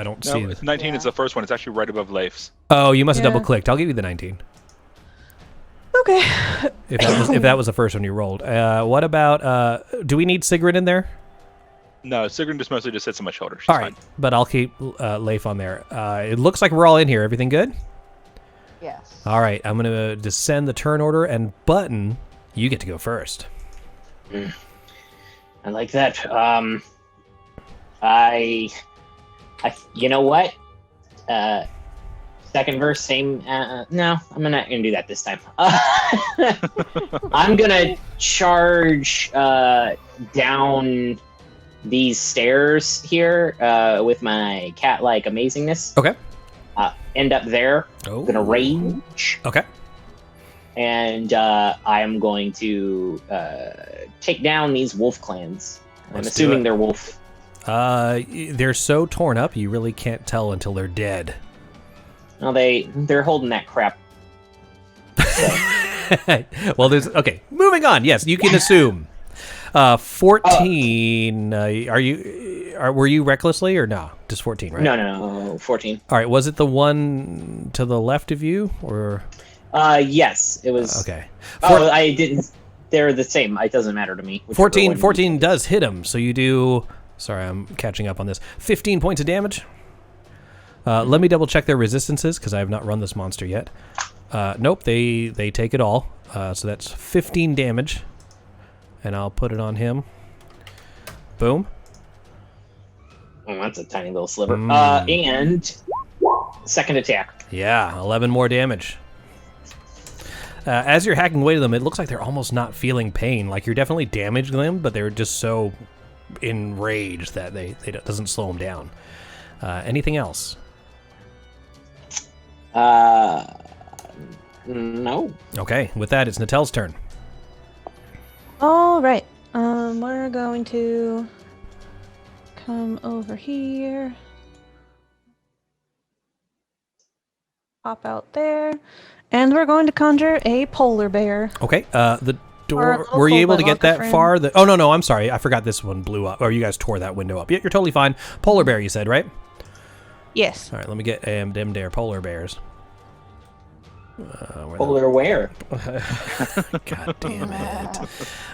don't see No, it. 19 is the first one. It's actually right above Leif's. Oh, you must have double clicked. I'll give you the 19. Okay. If that was the first one you rolled. What about? Do we need Sigrid in there? No, Sigrun just mostly just sits on my shoulder. She's All right, fine. but I'll keep Leif on there. It looks like we're all in here. Everything good? Yes. All right, I'm going to descend the turn order, and Button, you get to go first. I like that. You know what? Second verse, same. No, I'm not gonna do that this time. I'm gonna charge down these stairs here with my cat-like amazingness. Okay. End up there. Oh. Gonna rage. Okay. And I am going to take down these wolf clans. I'm assuming they're wolf. They're so torn up, you really can't tell until they're dead. Well, they're holding that crap. Well, okay. Moving on. Yes, you can assume. 14. Were you recklessly or no? Just 14, right? No, 14. All right. Was it the one to the left of you, or? Yes, it was. Okay. I didn't. They're the same. It doesn't matter to me. 14 does hit him, so you do. Sorry, I'm catching up on this. 15 points of damage. Let me double check their resistances because I have not run this monster yet. Nope, they take it all. So that's 15 damage, and I'll put it on him. Boom. Oh, that's a tiny little sliver. And second attack. Yeah, 11 more damage. As you're hacking away to them, it looks like they're almost not feeling pain. Like you're definitely damaging them, but they're just so enraged that it doesn't slow them down. Anything else? No. Okay, with that, it's Natel's turn. All right. We're going to come over here. Pop out there. And we're going to conjure a polar bear. Okay, the little Were you able to full get that frame. far? Oh, no, I'm sorry. I forgot this one blew up. Or you guys tore that window up. Yeah, you're totally fine. Polar bear, you said, right? Yes. All right, let me get them there polar bears. Polar where? God damn it.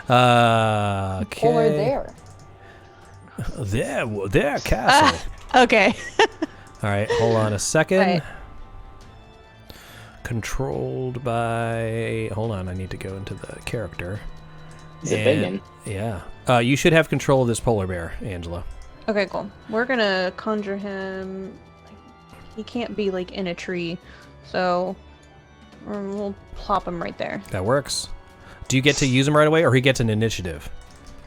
Okay. Polar there. There, castle. Okay. All right, hold on a second. Right. Controlled by... Hold on, I need to go into the character. He's a big one. Yeah. You should have control of this polar bear, Angela. Okay, cool. We're gonna conjure him. He can't be like in a tree, so we'll plop him right there. That works. Do you get to use him right away, or he gets an initiative?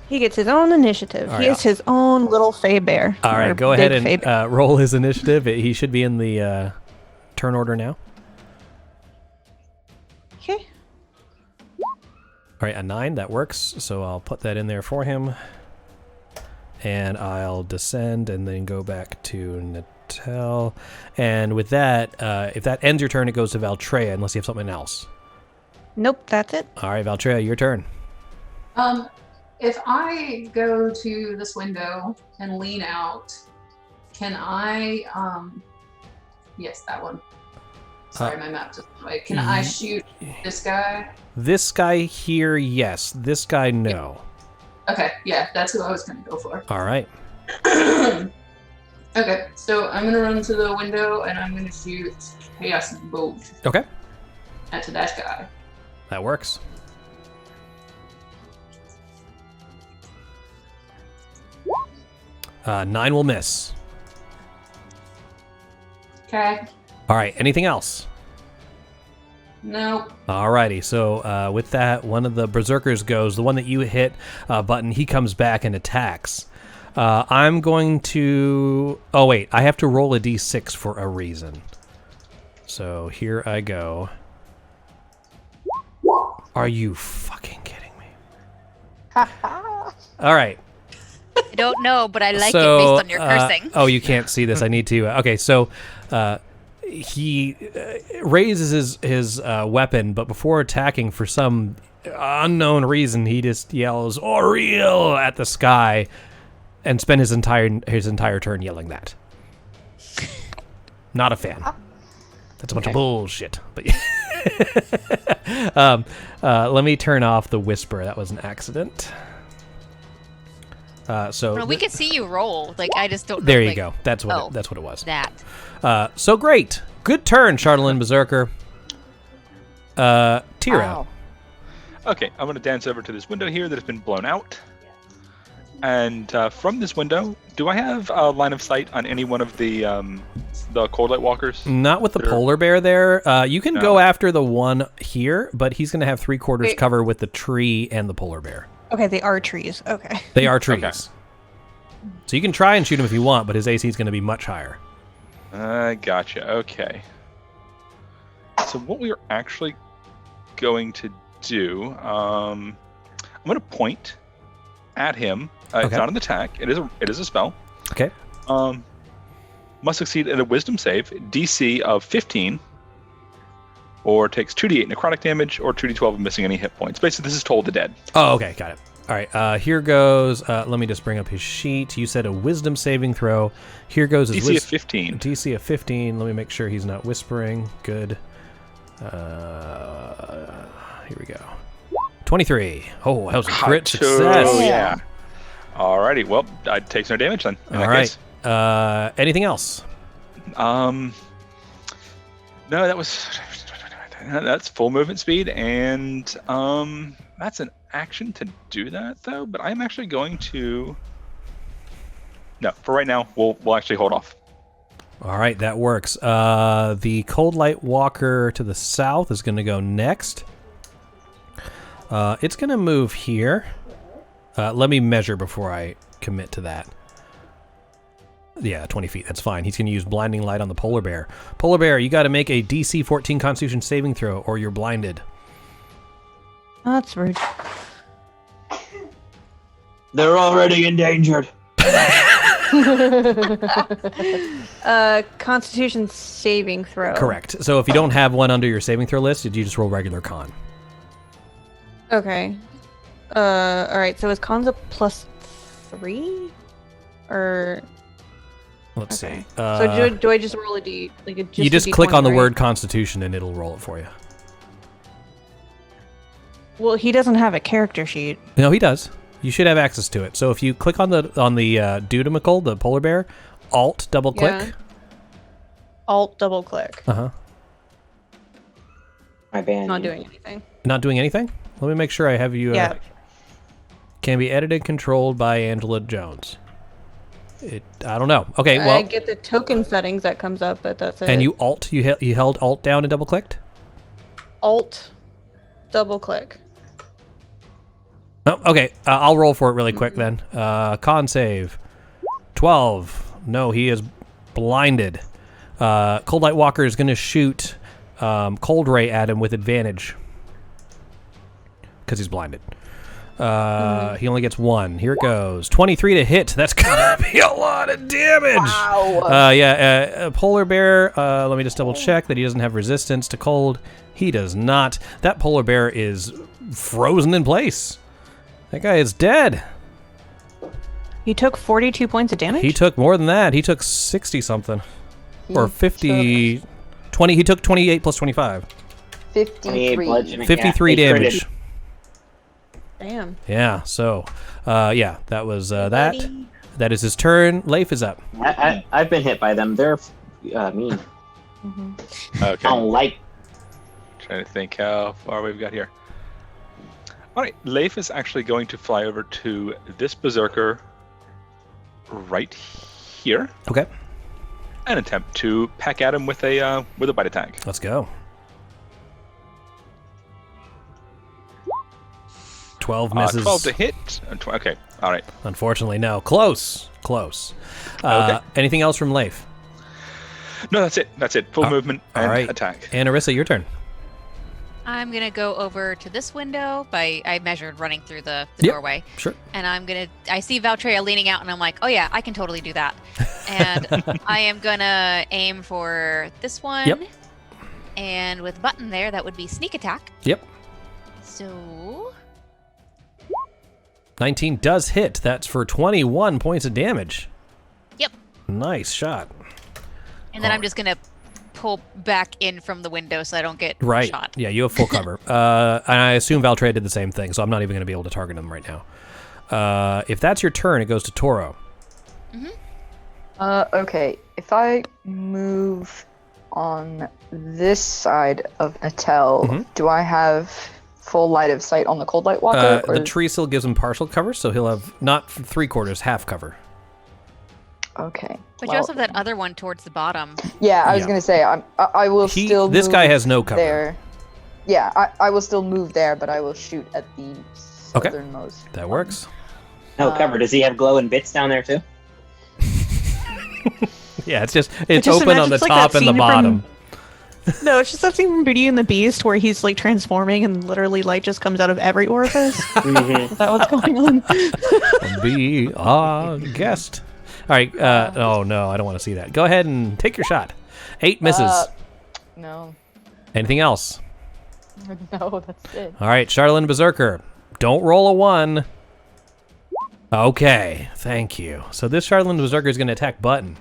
He gets his own initiative. All He right. is his own little fey bear. All right, Or go big ahead fey and bear. roll his initiative. He should be in the turn order now. Okay. All right, a 9, that works. So I'll put that in there for him. And I'll descend and then go back to Natel. And with that, if that ends your turn, it goes to Valtreya, unless you have something else. Nope, that's it. All right, Valtreya, your turn. If I go to this window and lean out, can I? Yes, that one. Sorry, my map just went. Can I shoot this guy? This guy here, yes. This guy, no. Okay, yeah, that's who I was gonna go for. All right. Okay, so I'm gonna run to the window and I'm gonna shoot Chaos Bolt Okay, at that guy. that works. Nine will miss. Okay. All right, anything else? Nope. Alrighty, so with that, one of the berserkers goes. The one that you hit, Button, he comes back and attacks. I'm going to... Oh, wait, I have to roll a d6 for a reason. So here I go. Are you fucking kidding me? All right. I don't know, but I like So, it based on your cursing. Oh, you can't see this. I need to... okay, so... he raises his weapon, but before attacking, for some unknown reason, he just yells "Oriel" at the sky, and spend his entire turn yelling that. Not a fan. That's a bunch of bullshit. But let me turn off the whisper. That was an accident. So We could see you roll. Like I just don't know. there you like, go. That's what oh, that's what it was. That. So great. Good turn, Charlatan Berserker. Tira. Wow. Okay, I'm going to dance over to this window here that has been blown out. And from this window, do I have a line of sight on any one of the cold light walkers? Not with the polar bear there. You can go after the one here, but he's going to have 3/4 Wait. cover with the tree and the polar bear. Okay, they are trees. Okay. They are trees. Okay. So you can try and shoot him if you want, but his AC is going to be much higher. Gotcha. Okay. So what we are actually going to do, I'm going to point at him. It's Okay. not an attack. It is a spell. Okay. Must succeed at a Wisdom save, DC of 15, or takes 2d8 necrotic damage, or 2d12 of missing any hit points. Basically, this is Toll the Dead. Oh, okay. Got it. All right. Here goes. Let me just bring up his sheet. You said a wisdom saving throw. Here goes his DC of 15. DC of 15. Let me make sure he's not whispering. Good. Here we go. 23. Oh, that was a crit success. Oh, yeah. Alrighty. Well, it takes no damage then. In All that right. case. Anything else? No, that's full movement speed, and that's an action to do that though. But I'm actually going to. No, for right now, we'll actually hold off. All right, that works. The Cold Light Walker to the south is going to go next. It's going to move here. Let me measure before I commit to that. Yeah, 20 feet. That's fine. He's going to use Blinding Light on the Polar Bear. Polar Bear, you got to make a DC 14 Constitution saving throw, or you're blinded. Oh, that's rude. They're already endangered. Constitution saving throw. Correct. So if you don't have one under your saving throw list, you just roll regular con. Okay. All right. So is cons a +3, or Let's see. so do I just roll a d? Like you just click on the word Constitution and it'll roll it for you. Well, he doesn't have a character sheet. No, he does. You should have access to it. So if you click on the Dudimical, the polar bear, Alt double click. Yeah. Alt double click. My band. Not doing anything. Not doing anything? Let me make sure I have you. Yeah. Can be edited, controlled by Angela Jones. I don't know. Okay, well. I get the token settings that comes up, but that's it. And you held Alt down and double clicked? Alt double click. Oh, okay. I'll roll for it really quick then. Con save. 12. No, he is blinded. Cold Light Walker is going to shoot Cold Ray at him with advantage. Because he's blinded. He only gets 1. Here it goes. 23 to hit. That's going to be a lot of damage. Wow. Polar Bear, let me just double check that he doesn't have resistance to cold. He does not. That Polar Bear is frozen in place. That guy is dead. He took 42 points of damage? He took more than that. He took 60-something. Or 50... 20. He took 28 plus 25. 53. 53 damage. Damn. Yeah, so, that was that. That is his turn. Leif is up. I've been hit by them. They're mean. Okay. I don't like. Trying to think how far we've got here. All right, Leif is actually going to fly over to this berserker right here. Okay. And attempt to peck at him with a bite attack. Let's go. 12 misses. 12 to hit. Okay, all right. Unfortunately, no. Close. Okay. Anything else from Leif? No, that's it. Full movement and attack. And Arissa, your turn. I'm going to go over to this window. I measured running through the doorway. Sure. And I see Valtreya leaning out, and I'm like, oh yeah, I can totally do that. And I am going to aim for this one. Yep. And with button there, that would be sneak attack. Yep. So 19 does hit. That's for 21 points of damage. Yep. Nice shot. And then I'm just going to pull back in from the window so I don't get shot. Yeah, you have full cover. And I assume Valtreya did the same thing, so I'm not even going to be able to target him right now. If that's your turn, it goes to Toro. Okay. If I move on this side of Natel, do I have full line of sight on the Cold Light Walker? The tree still gives him partial cover, so he'll have not 3/4, half cover. Okay. But you also have that other one towards the bottom. Yeah, I was gonna say I will still. This guy has no cover. There. Yeah, I will still move there, but I will shoot at the southernmost. That works. No cover. Does he have glowing bits down there too? Yeah, it's open on the top and the bottom. No, it's just that scene from Beauty and the Beast where he's like transforming and literally light just comes out of every orifice. Is that what's going on? Be our guest. All right. Oh no, I don't want to see that. Go ahead and take your shot. 8 misses. No. Anything else? No, that's it. All right, Charlene Berserker. Don't roll a 1. Okay, thank you. So this Charlene Berserker is going to attack Button.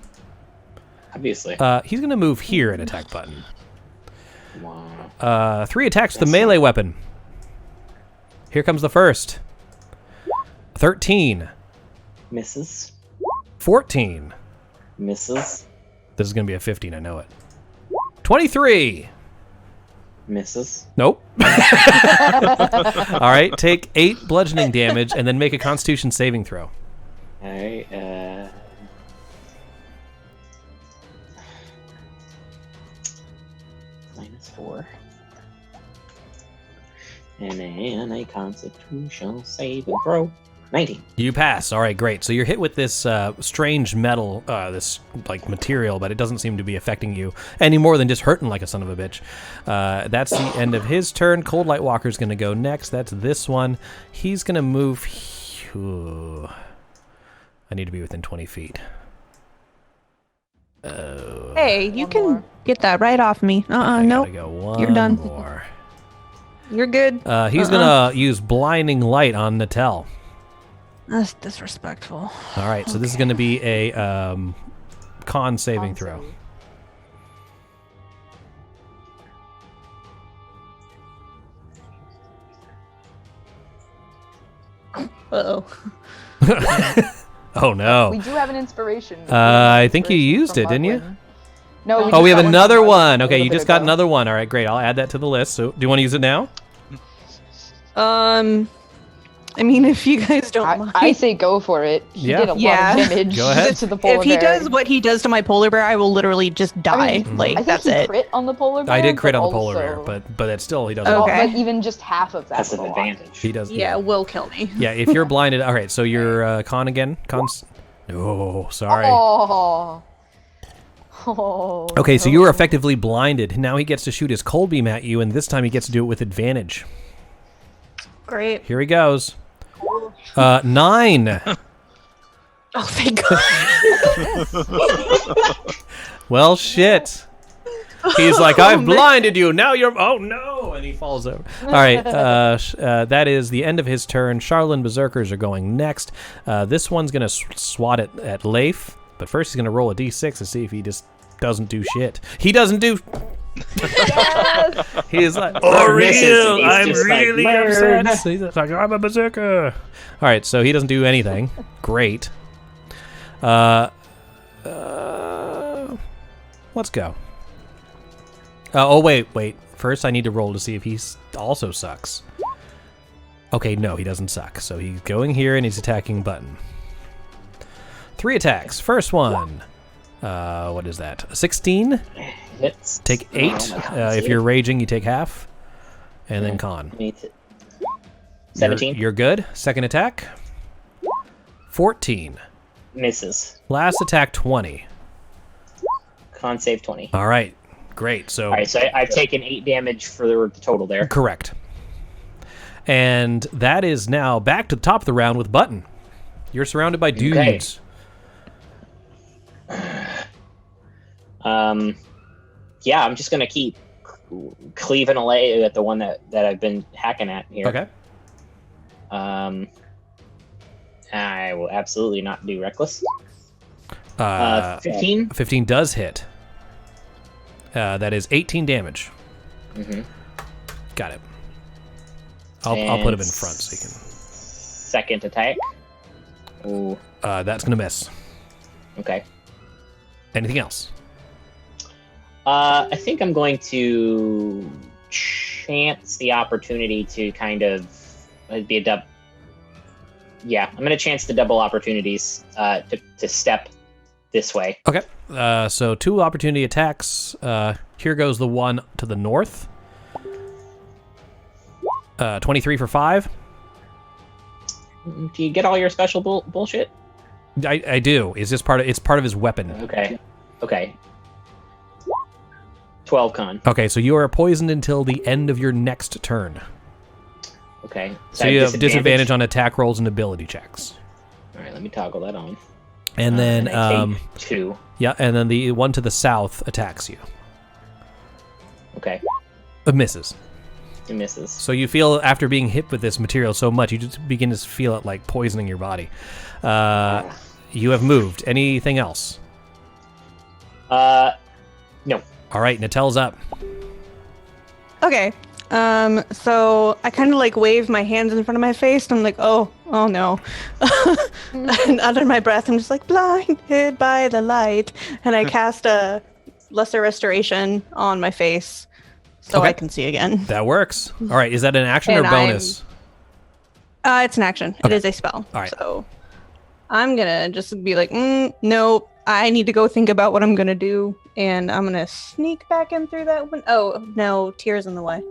Obviously. He's going to move here and attack Button. Wow. 3 attacks with the melee weapon. Here comes the first. 13. Misses. 14. Misses. This is going to be a 15, I know it. 23. Misses. Nope. All right, take 8 bludgeoning damage and then make a Constitution saving throw. All right. -4. And then a Constitution saving throw. 19. You pass. All right, great. So you're hit with this strange metal, this like material, but it doesn't seem to be affecting you any more than just hurting like a son of a bitch. That's the end of his turn. Cold Light Walker's going to go next. That's this one. He's going to move. I need to be within 20 feet. Hey, you can get that right off me. Nope. Go one You're done. More. You're good. He's gonna use blinding light on Natel. That's disrespectful. All right, so this is gonna be a con saving throw. Uh-oh. Oh no. We do have an inspiration. I think you used it, didn't you? No. Oh, we have another one. Okay, you just got another one. All right, great. I'll add that to the list. So, do you want to use it now? I mean, if you guys don't mind. I say go for it. He did a lot of damage Go ahead. to the polar If he bear. does what he does to my polar bear, I will literally just die. I think That's he it. crit on the polar bear. I did crit but on the polar bear, also- but it's still he doesn't. Okay. But even just half of That's that's an advantage. He does. Yeah, will kill me. Yeah, if you're blinded. All right, so you're con again. Cons. Oh, sorry. Oh. Okay, so you were effectively blinded. Now he gets to shoot his cold beam at you, and this time he gets to do it with advantage. Great. Here he goes. 9. Oh, thank God. Well, shit. He's like, I've blinded you. Now you're. Oh no! And he falls over. All right, that is the end of his turn. Charlene Berserkers are going next. This one's gonna swat at Leif, but first he's gonna roll a d6 to see if he just doesn't do shit. He doesn't do. Yes. He's like, Or misses, real. he's I'm just like, really "Burn." upset. So he's like, I'm a berserker. All right, so he doesn't do anything. Great. Let's go. Oh, wait. First, I need to roll to see if he also sucks. Okay, no, he doesn't suck. So he's going here and he's attacking Button. 3 attacks. First one. What is that? 16. Hits. Take 8. If you're raging, you take half. And then con. 17. You're good. Second attack. 14. Misses. Last attack, 20. Con save 20. All right. Great. So, All right, so I've taken 8 damage for the total there. correct. And that is now back to the top of the round with Button. You're surrounded by dudes. Yeah, I'm just gonna keep cleaving away at the one that I've been hacking at here. Okay. I will absolutely not do reckless. 15? 15 does hit. That is 18 damage. Mm-hmm. Got it. I'll put him in front so you can. Second attack. Ooh. That's gonna miss. Okay. Anything else? I think I'm going to chance the opportunity to kind of be a dub. Yeah, I'm going to chance the double opportunities to step this way. Okay. So 2 opportunity attacks. Here goes the one to the north. 23 for 5. Do you get all your special bullshit? I do. It's just part of his weapon. Okay. 12 con. Okay, so you are poisoned until the end of your next turn. Okay. So you have disadvantage on attack rolls and ability checks. All right, let me toggle that on. And then I take 2. Yeah, and then the one to the south attacks you. Okay. It misses. It misses. So you feel after being hit with this material so much, you just begin to feel it like poisoning your body. You have moved. Anything else? No. All right, Natel's up. Okay. So I kind of like wave my hands in front of my face, and I'm like, oh no. And under my breath, I'm just like, blinded by the light. And I cast a lesser restoration on my face so Okay. I can see again. That works. All right, is that an action or And bonus? It's an action. Okay. It is a spell. All right. So I'm gonna just be like, nope. I need to go think about what I'm gonna do, and I'm gonna sneak back in through that window. Oh no, Tear's in the way.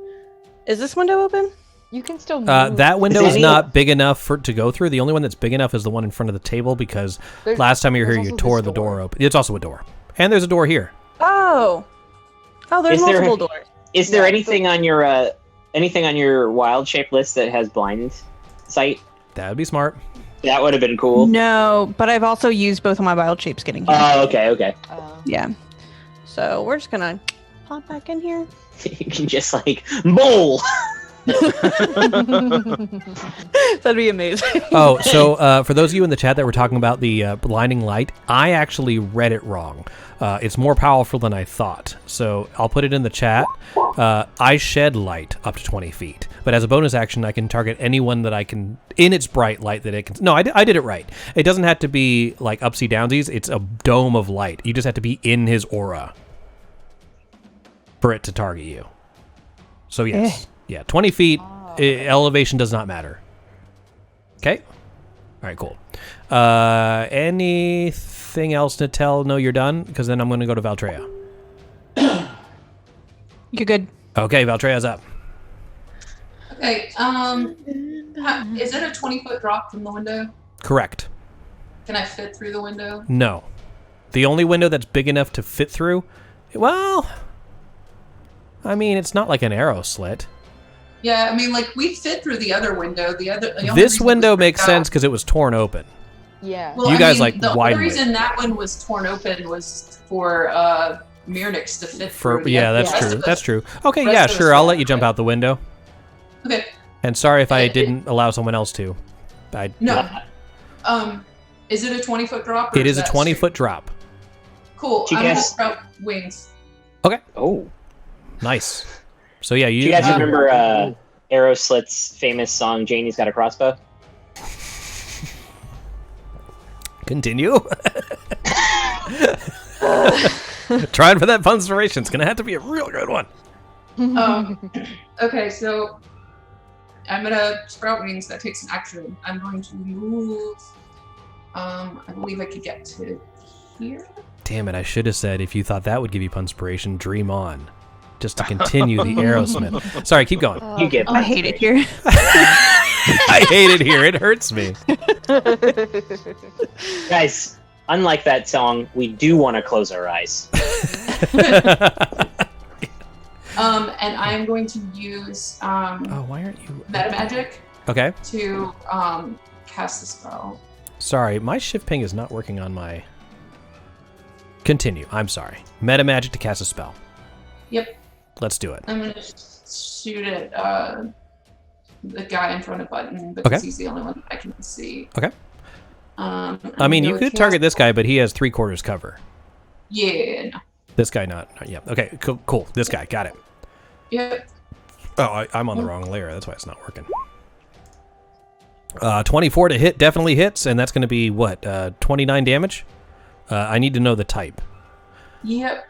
Is this window open? You can still move. That window is not big enough to go through. The only one that's big enough is the one in front of the table because last time you were here, you tore the door open. It's also a door. And there's a door here. Oh, there's multiple doors. Is there anything on your wild shape list that has blind sight? That would be smart. That would have been cool. No, but I've also used both of my wild shapes getting here. Oh, okay. Yeah. So we're just gonna pop back in here. You can just like bowl. That'd be amazing. Oh, so for those of you in the chat that were talking about the blinding light, I actually read it wrong. It's more powerful than I thought. So I'll put it in the chat. I shed light up to 20 feet. But as a bonus action, I can target anyone that I can, in its bright light that it can... No, I did it right. It doesn't have to be like upsy downsies. It's a dome of light. You just have to be in his aura for it to target you. So yes. Yeah, 20 feet, elevation does not matter. Okay? All right, cool. Anything else to tell? No, you're done? Because then I'm going to go to Valtreya. You're good. Okay, Valtreya's up. Okay, is it a 20-foot drop from the window? Correct. Can I fit through the window? No. The only window that's big enough to fit through, well, I mean, it's not like an arrow slit. Yeah, I mean, like, we fit through the other window. This window makes sense because it was torn open. Yeah. Well, You guys, I mean, like, the only widened it. reason that one was torn open was for Mirnix to fit through. Yeah, that's rest true. of us- That's true. Okay, rest yeah, of us sure. I'll don't. let you jump out the window. Okay. And sorry if I didn't allow someone else to. No. Is it a 20-foot drop? Or It is a that 20-foot drop. Cool. Do you I'm gonna guys- sprout wings. Okay. Oh. Nice. So yeah, Do you guys remember Aeroslit's famous song, Janie's Got a Crossbow? Continue. Trying for that fun inspiration. It's going to have to be a real good one. Okay, so I'm gonna sprout wings. That takes an action. I'm going to move. I believe I could get to here. Damn it, I should have said if you thought that would give you inspiration, dream on. Just to continue the Aerosmith. Sorry, keep going. You get I hate it here. I hate it here. It hurts me. Guys, unlike that song, we do want to close our eyes. And I'm going to use Oh, why aren't you... meta magic Okay. to cast the spell. Sorry, my shift ping is not working on my... Continue. I'm sorry. Meta magic to cast a spell. Yep. Let's do it. I'm gonna shoot at the guy in front of Button because Okay. he's the only one I can see. Okay. I'm I mean, gonna you go could target this guy, but he has 3/4 cover. Yeah. No. This guy not yeah. Okay, cool. This guy, got it. Yep. Oh, I'm on the wrong layer. That's why it's not working. 24 to hit definitely hits, and that's going to be what? 29 damage. I need to know the type. Yep.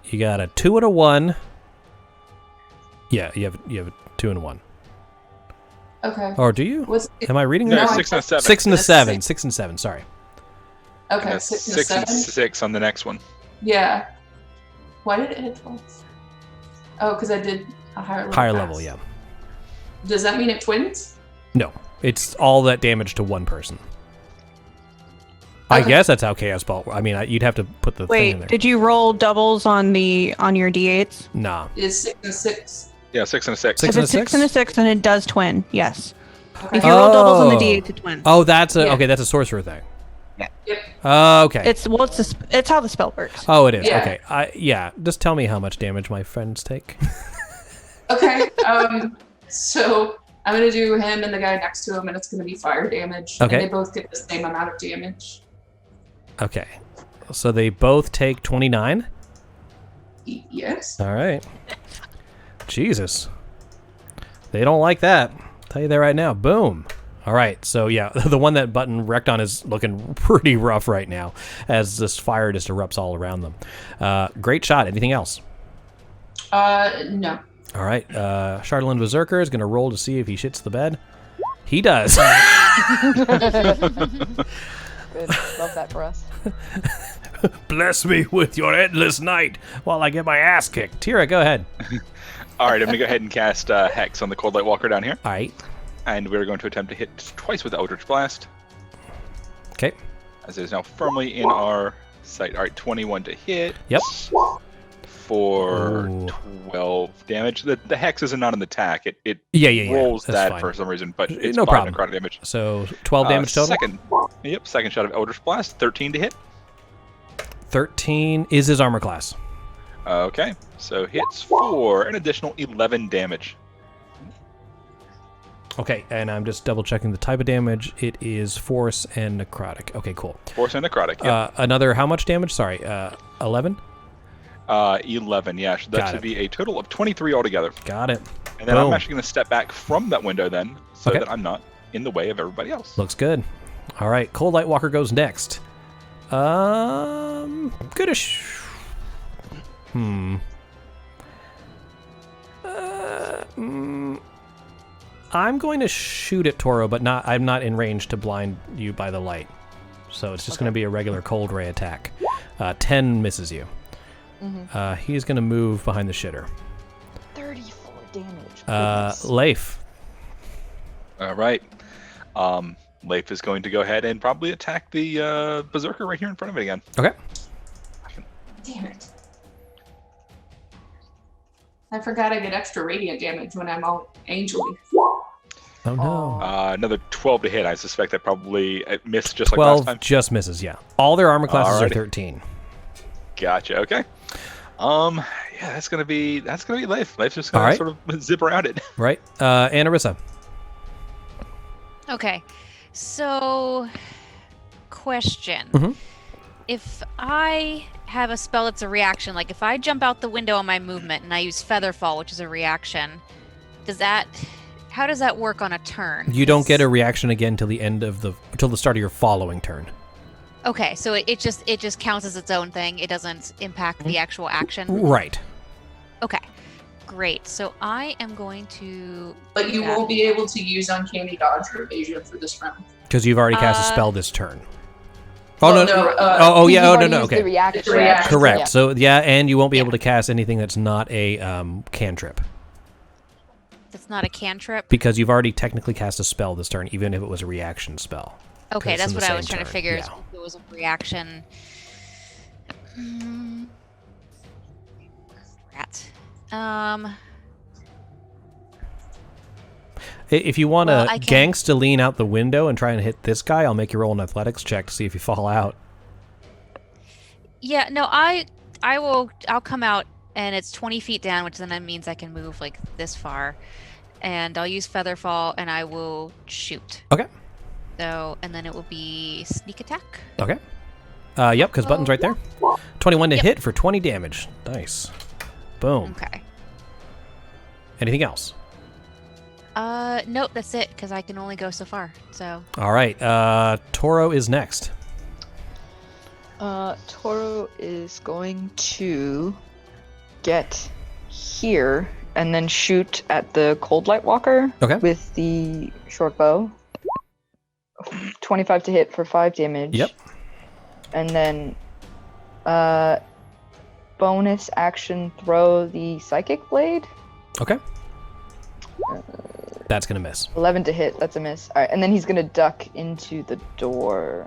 You got a 2 and a 1. Yeah, you have a 2 and a 1. Okay. Or do you? What's it? Am I reading No, that? 6 and a 7. 6 and a Six. 7. 6 and 7. Sorry. Okay. Yeah, 6 and 6 and 7. 6 on the next one. Yeah. Why did it hit twice? Oh, because I did a higher level. Higher pass. level, yeah. Does that mean it twins? No, it's all that damage to one person. I Okay. guess that's how Chaos Ball. I mean, you'd have to put the thing in Wait, there. did you roll doubles on your d8s? Nah. Is 6 and 6? Yeah, 6 and a 6. 6 If and a it's 6 6? and a 6, then it does twin. Yes. Okay. If you roll doubles on the d8s, it twins. Oh, that's a Yeah. okay. That's a sorcerer thing. Yep. Okay. It's how the spell works. Oh, it is. Yeah. Okay. Yeah. Just tell me how much damage my friends take. Okay. So I'm gonna do him and the guy next to him, and it's gonna be fire damage. Okay. And they both get the same amount of damage. Okay. So they both take 29. Yes. All right. Jesus. They don't like that. I'll tell you that right now. Boom. All right. So yeah, the one that Button wrecked on is looking pretty rough right now as this fire just erupts all around them. Great shot. Anything else? No. All right. Charlatan Berserker is going to roll to see if he shits the bed. He does. Good. Love that for us. Bless me with your endless night while I get my ass kicked. Tira, go ahead. All right, I'm going to go ahead and cast Hex on the Cold Light Walker down here. All right. And we're going to attempt to hit twice with the Eldritch Blast. Okay. As it is now firmly in our sight. All right, 21 to hit. Yep. For Ooh. 12 damage. The Hex is not an attack. It Yeah. rolls That's that fine. for some reason, but it's No 5 problem. necrotic damage. So 12 damage total? Second shot of Eldritch Blast, 13 to hit. 13 is his armor class. Okay, so hits for an additional 11 damage. Okay, and I'm just double checking the type of damage. It is force and necrotic. Okay, cool. Force and necrotic. Yeah. Another how much damage? Sorry, 11? 11, yeah. That should be a total of 23 altogether. Got it. And then Boom. I'm actually going to step back from that window then, so that I'm not in the way of everybody else. Looks good. All right, Cold Light Walker goes next. Goodish. I'm going to shoot at Toro, but I'm not in range to blind you by the light. So it's just going to be a regular cold ray attack. 10 misses you. He's going to move behind the shitter. 34 damage. Leif. All right. Leif is going to go ahead and probably attack the Berserker right here in front of it again. Okay. Damn it. I forgot I get extra radiant damage when I'm out angelly. Oh no. Another 12 to hit. I suspect that probably missed just like 12 last time. just misses, yeah. All their armor classes are Alrighty. 13. Gotcha. Okay. Yeah, that's gonna be Leif. Leif's just gonna sort of zip around it. Right. Anarissa. Okay. So, question. Mm-hmm. If I have a spell that's a reaction, like if I jump out the window on my movement and I use Featherfall, which is a reaction, how does that work on a turn? You don't get a reaction again till the start of your following turn. Okay, so it just counts as its own thing. It doesn't impact the actual action. Right. Okay. Great. So I am going to. But you won't be able to use Uncanny Dodge or Evasion for this round. Because you've already cast a spell this turn. Oh, yeah. No. Okay. Reaction. Correct. Yeah. So and you won't be able to cast anything that's not a cantrip. That's not a cantrip. Because you've already technically cast a spell this turn, even if it was a reaction spell. Okay, that's in the what I was same trying to turn. figure. Yeah. Is if it was a reaction. Rat. If you want to gangsta lean out the window and try and hit this guy, I'll make you roll an athletics check to see if you fall out. Yeah, no, I'll come out and it's 20 feet down, which then means I can move like this far. And I'll use Featherfall and I will shoot. Okay. So, and then it will be sneak attack. Okay. Yep, because button's right there. 21 to hit for 20 damage. Nice. Boom. Okay. Anything else? Nope, that's it, because I can only go so far, so. All right, Toro is next. Toro is going to get here and then shoot at the Cold Light Walker with the short bow. 25 to hit for 5 damage. Yep. And then bonus action throw the Psychic Blade. Okay. That's going to miss. 11 to hit, that's a miss. All right, and then he's going to duck into the door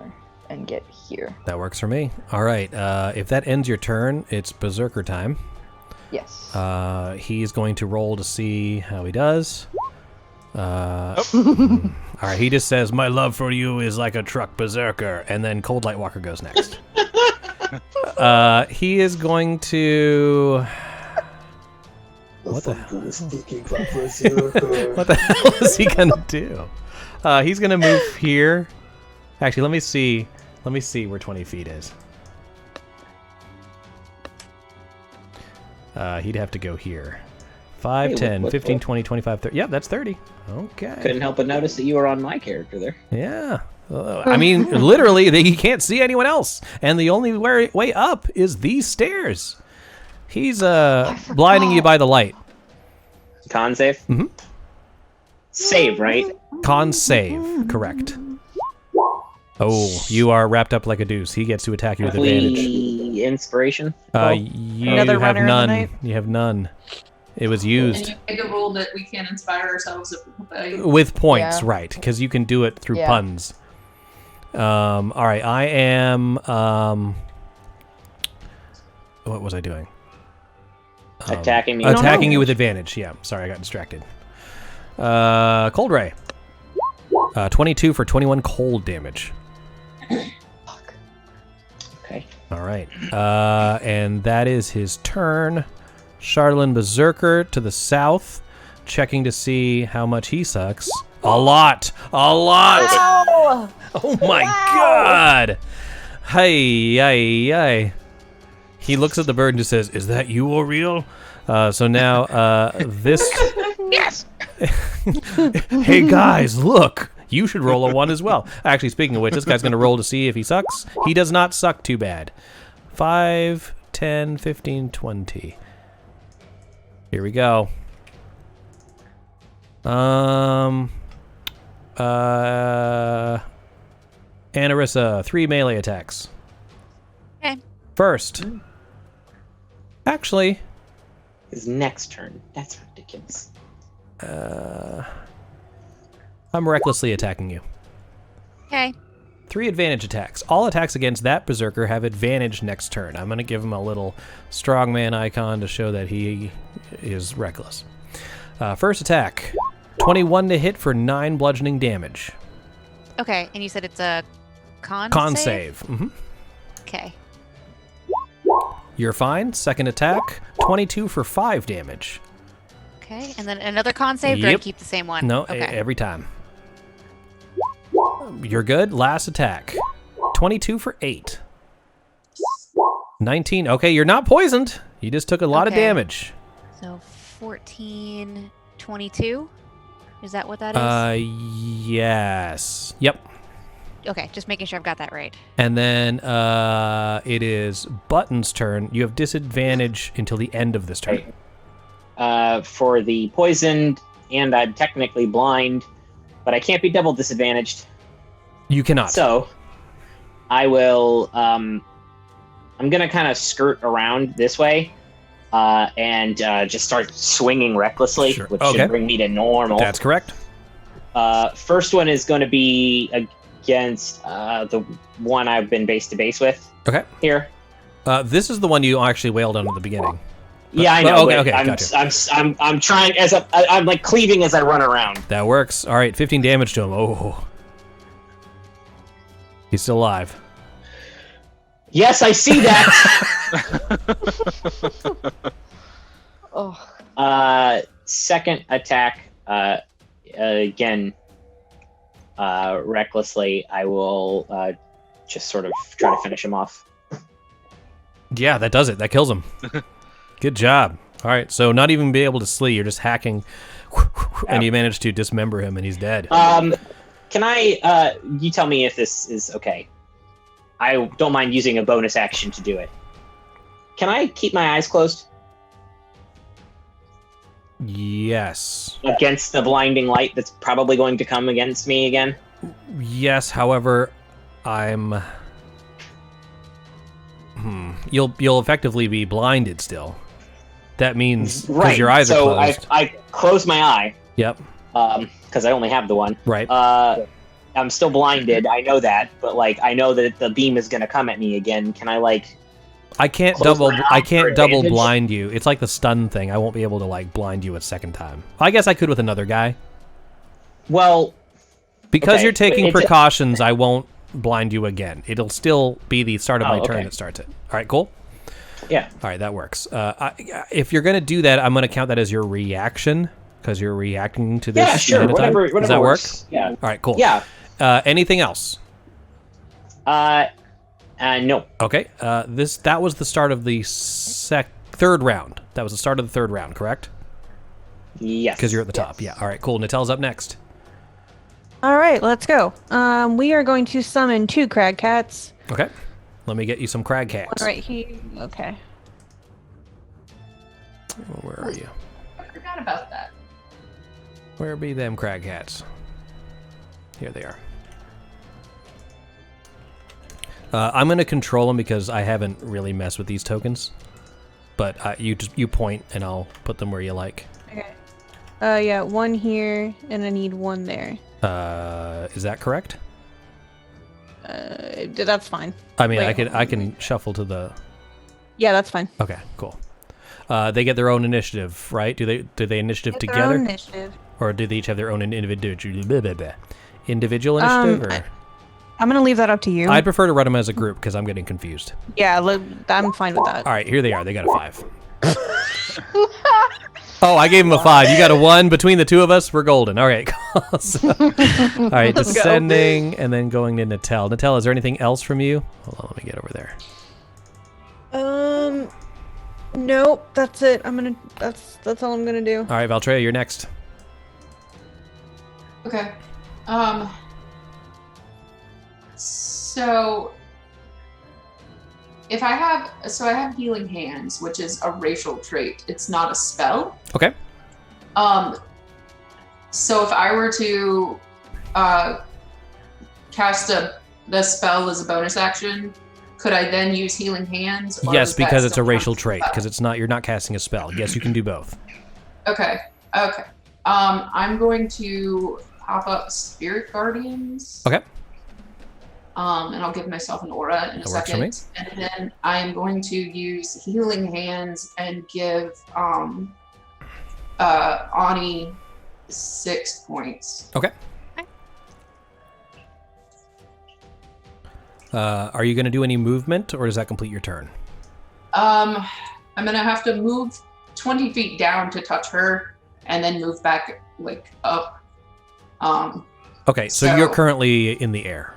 and get here. That works for me. All right, if that ends your turn, it's Berserker time. Yes. He's going to roll to see how he does. All right, he just says, "My love for you is like a truck, Berserker," and then Cold Light Walker goes next. He is going to. What the hell? What the hell is he gonna do? He's gonna move here. Actually, let me see. Let me see where 20 feet is. He'd have to go here. 5, 10, 15, 20, 25, 30. Yep, that's 30. Okay. Couldn't help but notice that you were on my character there. Yeah. I mean, literally, he can't see anyone else. And the only way up is these stairs. He's blinding you by the light. Con save? Mm-hmm. Save, right? Con save, correct. Oh, you are wrapped up like a deuce. He gets to attack you with advantage. Inspiration? You have none. You have none. It was used. And you make a rule that we can't inspire ourselves with points, right? Because you can do it through puns. All right, I am. What was I doing? Attacking me. Attacking you with advantage. Yeah. Sorry, I got distracted. Cold Ray. 22 for 21 cold damage. Fuck. Okay. All right. And that is his turn. Charlene Berserker to the south, checking to see how much he sucks. A lot. Ow! Oh my God. Hey. He looks at the bird and just says, "Is that you, Oriel?" So now this. Yes. Hey guys, look. You should roll a 1 as well. Actually, speaking of which, this guy's going to roll to see if he sucks. He does not suck too bad. 5, 10, 15, 20. Here we go. Anarissa, 3 melee attacks. Okay. First. Actually. His next turn. That's ridiculous. I'm recklessly attacking you. Okay. 3 advantage attacks. All attacks against that berserker have advantage next turn. I'm going to give him a little strongman icon to show that he is reckless. First attack. 21 to hit for 9 bludgeoning damage. Okay, and you said it's a con save. Mm-hmm. Okay. You're fine. Second attack. 22 for 5 damage. Okay, and then another con save, or do I keep the same one? No, okay. Every time. You're good. Last attack. 22 for 8. 19. Okay, you're not poisoned. You just took a lot of damage. So 14, 22? Is that what that is? Yes. Yep. Okay, just making sure I've got that right. And then it is Button's turn. You have disadvantage until the end of this turn. For the poisoned, and I'm technically blind, but I can't be double disadvantaged. You cannot. So, I will, I'm going to kind of skirt around this way and just start swinging recklessly, which should bring me to normal. That's correct. First one is going to be against the one I've been base to base with. Okay. Here. This is the one you actually wailed on at the beginning. Yeah, I know. Okay, gotcha. I'm trying I'm like cleaving as I run around. That works. All right, 15 damage to him. Oh. He's still alive. Yes, I see that. Second attack, again, recklessly, I will just sort of try to finish him off. Yeah, that does it. That kills him. Good job. All right, so not even be able to slee, you're just hacking, and you manage to dismember him, and he's dead. Can I, you tell me if this is okay. I don't mind using a bonus action to do it. Can I keep my eyes closed? Yes. Against the blinding light that's probably going to come against me again? Yes, however, You'll effectively be blinded still. That means because your eyes are closed. So I close my eye. Yep. Because I only have the one. Right. I'm still blinded. I know that, but I know that the beam is going to come at me again. Can I I can't double blind you. It's like the stun thing. I won't be able to blind you a second time. I guess I could with another guy. Well, because you're taking precautions, I won't blind you again. It'll still be the start of my turn that starts it. All right, cool? Yeah. All right, that works. If you're going to do that, I'm going to count that as your reaction because you're reacting to this. Yeah, sure. Whatever Does that work? Yeah. All right, cool. Yeah. Anything else? No. Okay. That was the start of the third round. That was the start of the third round, correct? Yes. Because you're at the top. Yeah. All right, cool. Natel's up next. All right, let's go. We are going to summon 2 crag cats. Okay. Let me get you some crag cats. One right here. Okay. Where are you? I forgot about that. Where be them crag cats? Here they are. I'm going to control them because I haven't really messed with these tokens. But you point and I'll put them where you like. Okay. Yeah, 1 here and I need 1 there. Is that correct? That's fine. I mean, I can shuffle to the. Yeah, that's fine. Okay, cool. They get their own initiative, right? Do they initiative Get together? their own initiative. Or do they each have their own individual initiative? I'm gonna leave that up to you. I'd prefer to run them as a group because I'm getting confused. Yeah, I'm fine with that. All right, here they are. They got a 5. Oh, I gave him a 5. You got a 1. Between the two of us, we're golden. All right. So, all right, descending and then going to Natel. Natel, is there anything else from you? Hold on, let me get over there. Nope, that's it. That's all I'm gonna do. All right, Valtreya, you're next. Okay. So I have healing hands, which is a racial trait. It's not a spell. Okay. So if I were to cast the spell as a bonus action, could I then use healing hands? Or Yes, is that because it's a still racial not a trait. spell? Because you're not casting a spell. Yes, you can do both. Okay. I'm going to pop up Spirit Guardians. Okay. And I'll give myself an aura in a That works for me. second. And then I am going to use Healing Hands and give Ani 6 points. Okay. Are you going to do any movement, or does that complete your turn? I'm going to have to move 20 feet down to touch her, and then move back, up. Okay, so you're currently in the air.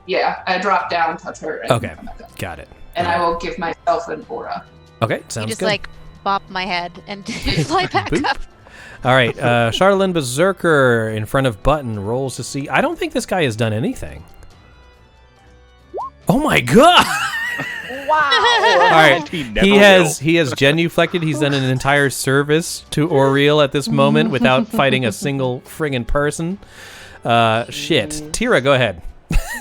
Yeah, I drop down, touch her, and Okay, come back up. got it. And I will give myself an aura. Okay, sounds You just good. bop my head and fly back Boop. up. All right, Charlene Berserker in front of Button rolls to see. I don't think this guy has done anything. Oh my god! Wow. All right, He never he will. has genuflected. He's done an entire service to Oriel at this moment without fighting a single friggin' person. Shit. Tira, go ahead.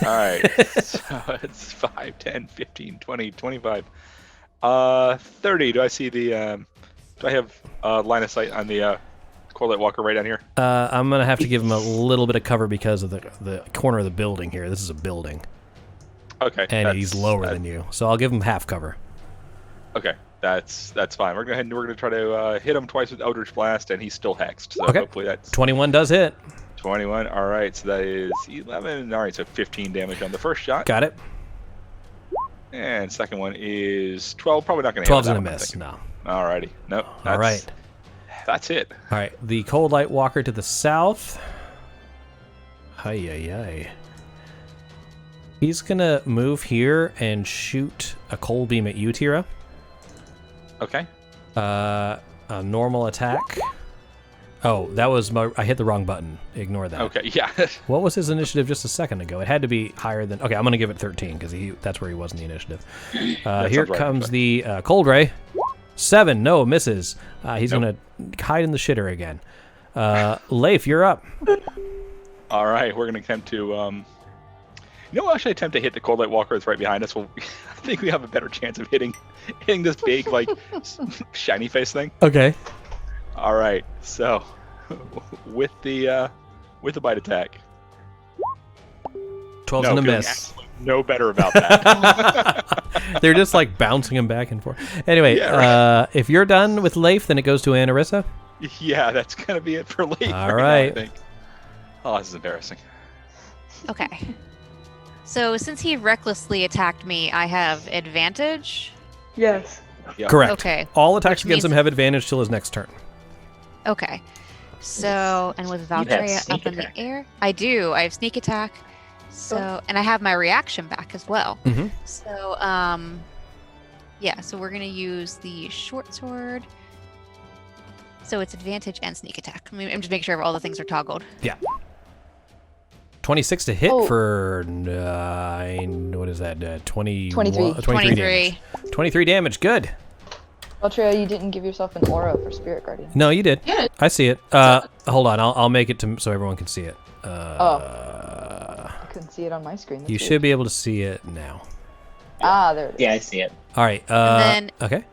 All right. So it's 5, 10, 15, 20, 25. 30. Do I see the... do I have line of sight on the Corlight Walker right down here? I'm going to have to give him a little bit of cover because of the corner of the building here. This is a building. Okay. And he's lower than you. So I'll give him half cover. Okay. That's fine. We're going to try to hit him twice with Eldritch Blast, and he's still hexed. So Okay. hopefully that's... 21 does hit. 21. All right. So that is 11. All right. So 15 damage on the first shot. Got it. And second one is 12. Probably not going to hit. 12's going to miss. No. All righty. Nope. All right. That's it. All right. The Cold Light Walker to the south. Hi. He's going to move here and shoot a cold beam at you, Tira. Okay. A normal attack. Oh, that was I hit the wrong button. Ignore that. Okay, yeah. What was his initiative just a second ago? It had to be higher than... Okay, I'm going to give it 13 because that's where he was in the initiative. Here right, comes actually. the Cold Ray. 7. No, misses. He's going to hide in the shitter again. Leif, you're up. All right, we're going to attempt to... we'll actually attempt to hit the Cold Light Walker that's right behind us. I think we have a better chance of hitting this big, shiny face thing. Okay. All right, so with the bite attack. 12's going to miss. Absolutely no better about that. They're just bouncing him back and forth. Anyway, Yeah, if you're done with Leif, then it goes to Anarissa. Yeah, that's going to be it for Leif. All now, right. I think. Oh, this is embarrassing. Okay. So since he recklessly attacked me, I have advantage. Yes. Yeah. Correct. Okay. All attacks Which against him means- have advantage till his next turn. Okay. So, and with have Valkyria up sneak in attack. the air, I do. I have sneak attack. So, and I have my reaction back as well. Mm-hmm. So, yeah. So we're gonna use the short sword. So it's advantage and sneak attack. I'm just making sure all the things are toggled. Yeah. 26 to hit Oh. for 9. What is that? 23 23. damage. 23 damage. Good. Ultra, you didn't give yourself an aura for Spirit Guardian. No, you did. Yeah. I see it. Hold on. I'll make it so everyone can see it. I couldn't see it on my screen. You should be able to see it now. There it is. Yeah, I see it. All right. And okay.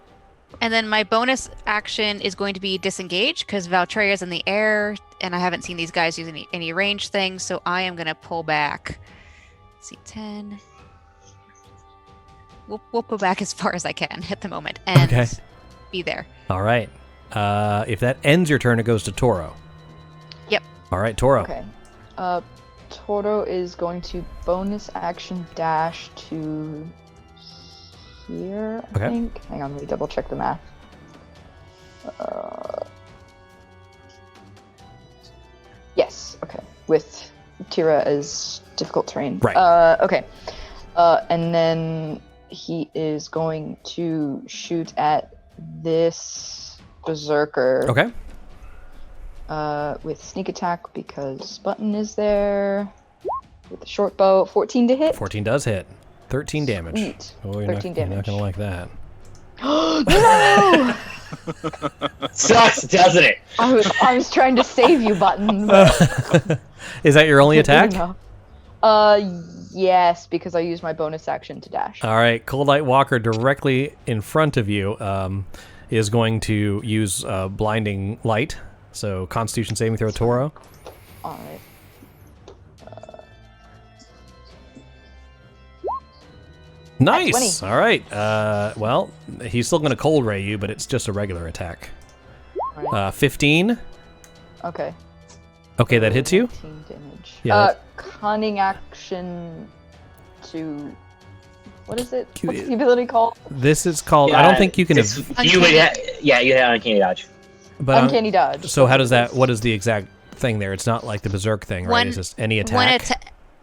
And then my bonus action is going to be disengage because Valtreya's in the air, and I haven't seen these guys use any range things, so I am going to pull back. Let's see, 10. We'll pull back as far as I can at the moment and Okay. be there. All right. If that ends your turn, it goes to Toro. Yep. All right, Toro. Okay. Toro is going to bonus action dash to here, I Okay. think. Hang on, let me double check the math. with Tira as difficult terrain. Right. Okay. And then he is going to shoot at this berserker. Okay. With sneak attack because Button is there. With the short bow, 14 to hit. 14 does hit. 13 damage. Sweet. Oh, you're 13 not, You're not damage. gonna like that. No! Sucks, doesn't it? I was trying to save you, Button. But Is that your only attack? Yes, because I used my bonus action to dash. All right, Cold Light Walker directly in front of you is going to use blinding light. So Constitution saving throw, Toro. All right. Nice. All right. Well, he's still going to cold ray you, but it's just a regular attack. 15. Okay. Okay, that hits you. 15 damage. Yeah. Cunning action to. What is it? What's the ability called? This is called. I don't think you can. You would have uncanny dodge. But uncanny dodge. So how does that? What is the exact thing there? It's not like the berserk thing, right? It's just any attack.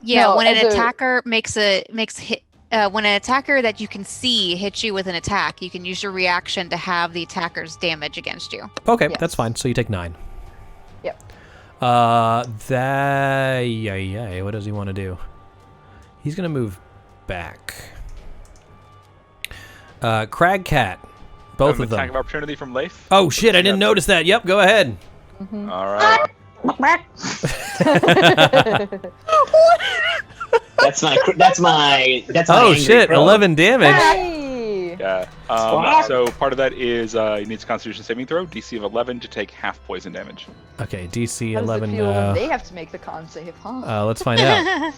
When an attacker makes hit. When an attacker that you can see hits you with an attack, you can use your reaction to have the attacker's damage against you. Okay, that's fine. So you take 9. Yep. What does he want to do? He's gonna move back. Crag Cat, both of them. Attack of opportunity from Leif. Oh shit! I didn't notice that. Yep, go ahead. Mm-hmm. All right. That's my. Oh shit! Crow. 11 damage. Hey! Yeah. So part of that is he needs a Constitution saving throw, DC of 11 to take half poison damage. Okay, DC How does 11. it feel when they have to make the con save, huh? Let's find out.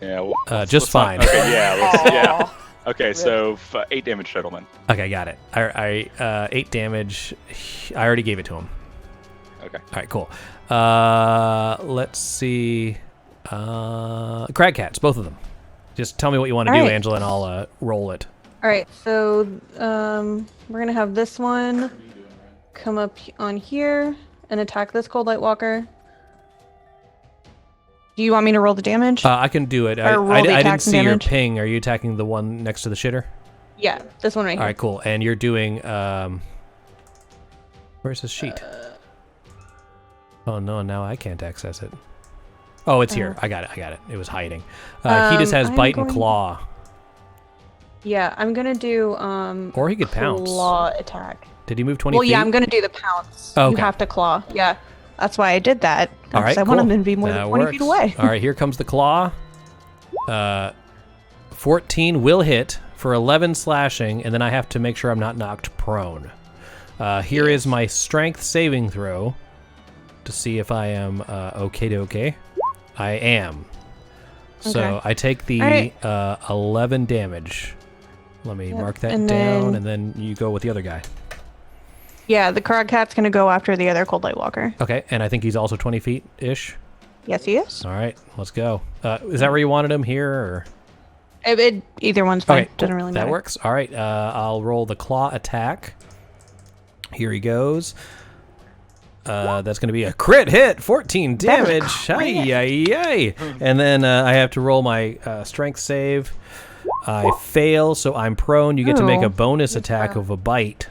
Yeah. Just fine. Okay. Yeah. Okay. So 8 damage total then. Okay, got it. I 8 damage. I already gave it to him. Okay. All right, cool. Let's see. Crag Cats, both of them. Just tell me what you want to do, right. Angela, and I'll roll it. All right, so we're gonna have this one come up on here and attack this Cold Light Walker. Do you want me to roll the damage? I can do it. I didn't see your ping. Are you attacking the one next to the shitter? Yeah, this one right here. All right, cool. And you're doing. Where's his sheet? Oh no! Now I can't access it. Oh, it's here. I got it. It was hiding. He just has bite and claw. Yeah, I'm gonna do Or he could pounce. Claw attack. Did he move 20 Well, feet? yeah, I'm gonna do the pounce. Oh, You okay. have to claw. Yeah, that's why I did that. All right, I cool. want him to be more than 20 feet away. All right, here comes the claw. 14 will hit for 11 slashing, and then I have to make sure I'm not knocked prone. Here is my strength saving throw to see if I am okay. I am. So Okay. I take the 11 damage. Let me mark that and down, then- and then you go with the other guy. Yeah, the Krog Cat's gonna go after the other Cold Light Walker. Okay, and I think he's also 20 feet-ish. Yes, he is. All right, let's go. Is that where you wanted him, here, or...? Either one's fine. Okay, Doesn't really matter. that works. All right, I'll roll the claw attack. Here he goes. That's going to be a crit hit, 14 damage. Ay. And then I have to roll my strength save. I fail, so I'm prone. You get to make a bonus attack of a bite.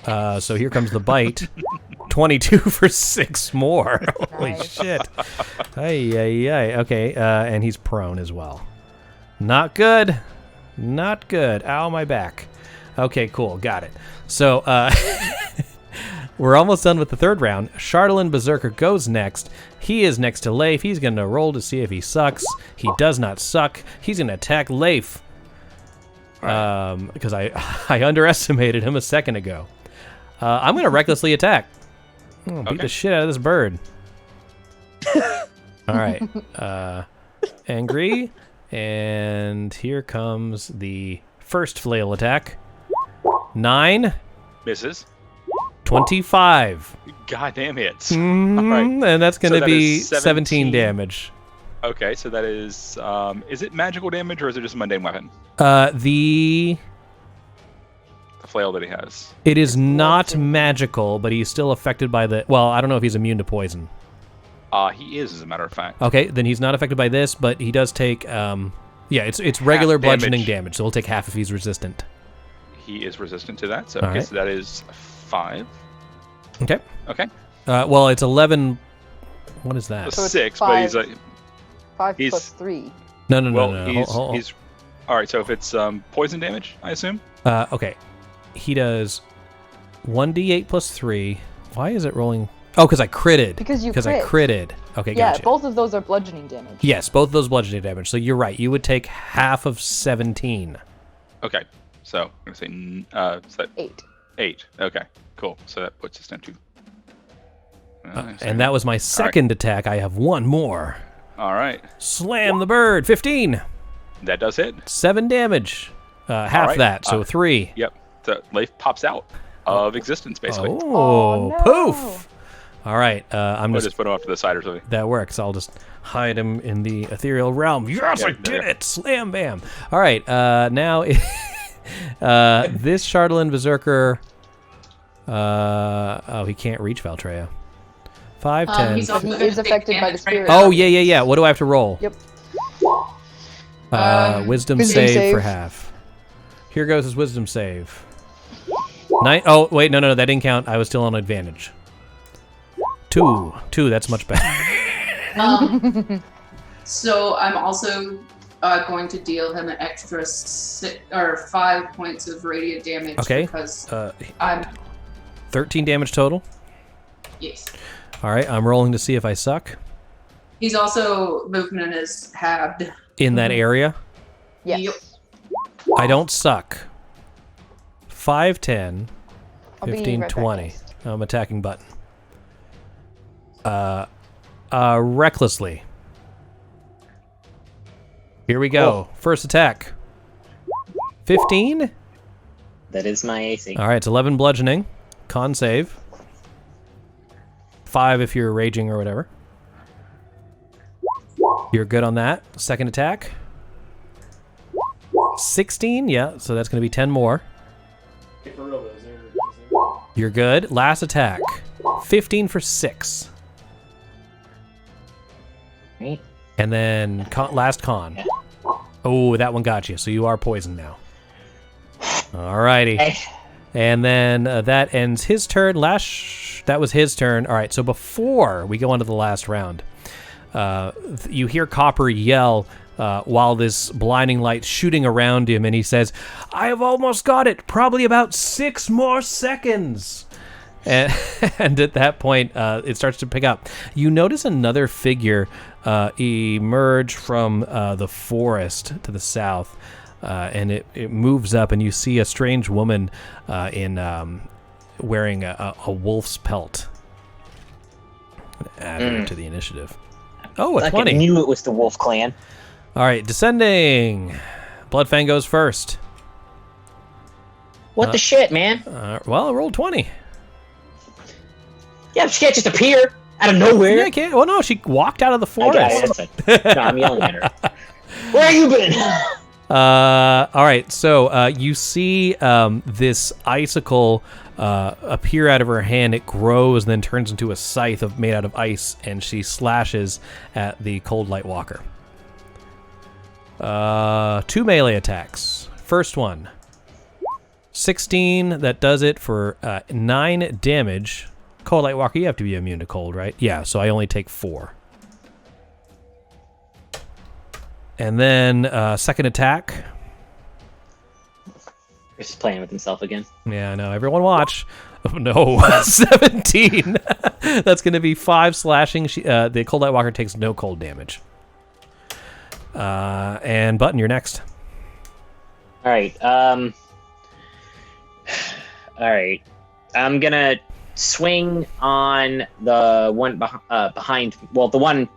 So here comes the bite. 22 for 6 more. Holy shit. Ay. Okay, and he's prone as well. Not good. Ow, my back. Okay, cool. Got it. So, we're almost done with the third round. Chardalyn Berserker goes next. He is next to Leif. He's going to roll to see if he sucks. He does not suck. He's going to attack Leif. Because I underestimated him a second ago. I'm going to recklessly attack. Beat the shit out of this bird. All right. Angry. And here comes the first flail attack. 9. Misses. 25. Goddamn hits. All right. And that's going to that be is 17 damage. Okay, so that is it magical damage or is it just a mundane weapon? The flail that he has. It is not magical, but he's still affected by the... Well, I don't know if he's immune to poison. He is, as a matter of fact. Okay, then he's not affected by this, but he does take. It's regular Half bludgeoning damage. damage, so he'll take half if he's resistant. He is resistant to that, so All okay, right. so that is 5. Okay. Okay. Well, it's 11. What is that? So it's 6, but he's 5 he's- plus 3. No. he's all right. So if it's poison damage, I assume. Okay. He does 1d8 plus 3. Why is it rolling? Oh, because I critted. Because you I critted. Okay, Yeah, gotcha. both of those are bludgeoning damage. Yes, both of those bludgeoning damage. So you're right. You would take half of 17. Okay. So I'm gonna say is that 8. 8. Okay. Cool. So that puts us down to. And that was my second attack. I have one more. All right. Slam the bird. 15. That does hit. 7 damage. Half right. that, so 3. Yep. So Leif pops out of existence, basically. Oh, poof. All right. I'm We'll just put him off to the side or something. That works. I'll just hide him in the ethereal realm. Yes, Yeah, I did there. it. Slam bam. All right. Now, this Chardalyn Berserker. He can't reach Valtreya. 5, 10. He's also He gonna is take affected by the damage, right? spirit. Oh, yeah. What do I have to roll? Yep. Wisdom Wisdom save for save. half. Here goes his wisdom save. 9. Oh, wait, no, that didn't count. I was still on advantage. 2. That's much better. So I'm also going to deal him an extra 5 points of radiant damage. Okay. Because Uh, I'm 13 damage total. yes. All right, I'm rolling to see if I suck He's also movement is halved. in that area. Yes. Yep. I don't suck. 5, 10, I'll be 15, right back, 20. guys. I'm attacking button. Recklessly. Here we go. First attack. 15? That is my AC. All right, it's 11 bludgeoning. Con save. 5 if you're raging or whatever. You're good on that. Second attack. 16, yeah, so that's going to be 10 more. You're good. Last attack. 15 for 6. Right. And then last con. Oh, that one got you, so you are poisoned now. Alrighty. Okay. And then that ends his turn. That was his turn. All right, so before we go on to the last round, you hear Copper yell while this blinding light's shooting around him, and he says, "I have almost got it. Probably about 6 more seconds." And at that point, it starts to pick up. You notice another figure emerge from the forest to the south, and it moves up, and you see a strange woman wearing a wolf's pelt. Add her to the initiative. Oh, a Like 20. I knew it was the Wolf Clan. All right, descending. Bloodfang goes first. What the shit, man? Well, I rolled 20. Yeah, she can't just appear out of nowhere. Yeah, I can't. Well, no, she walked out of the I forest. got it, that's fine. No, I'm yelling at her. Where you been? All right, so you see this icicle appear out of her hand. It grows and then turns into a scythe made out of ice, and she slashes at the Cold Light Walker. 2 melee attacks. First one. 16, that does it for 9 damage. Cold Light Walker, you have to be immune to cold, right? Yeah, so I only take 4. And then second attack. Chris is playing with himself again. Yeah, I know. Everyone watch. Oh, no. 17. That's going to be 5 slashing. The Cold Light Walker takes no cold damage. And Button, you're next. All right. All right. I'm gonna swing on the one behind. Well, the one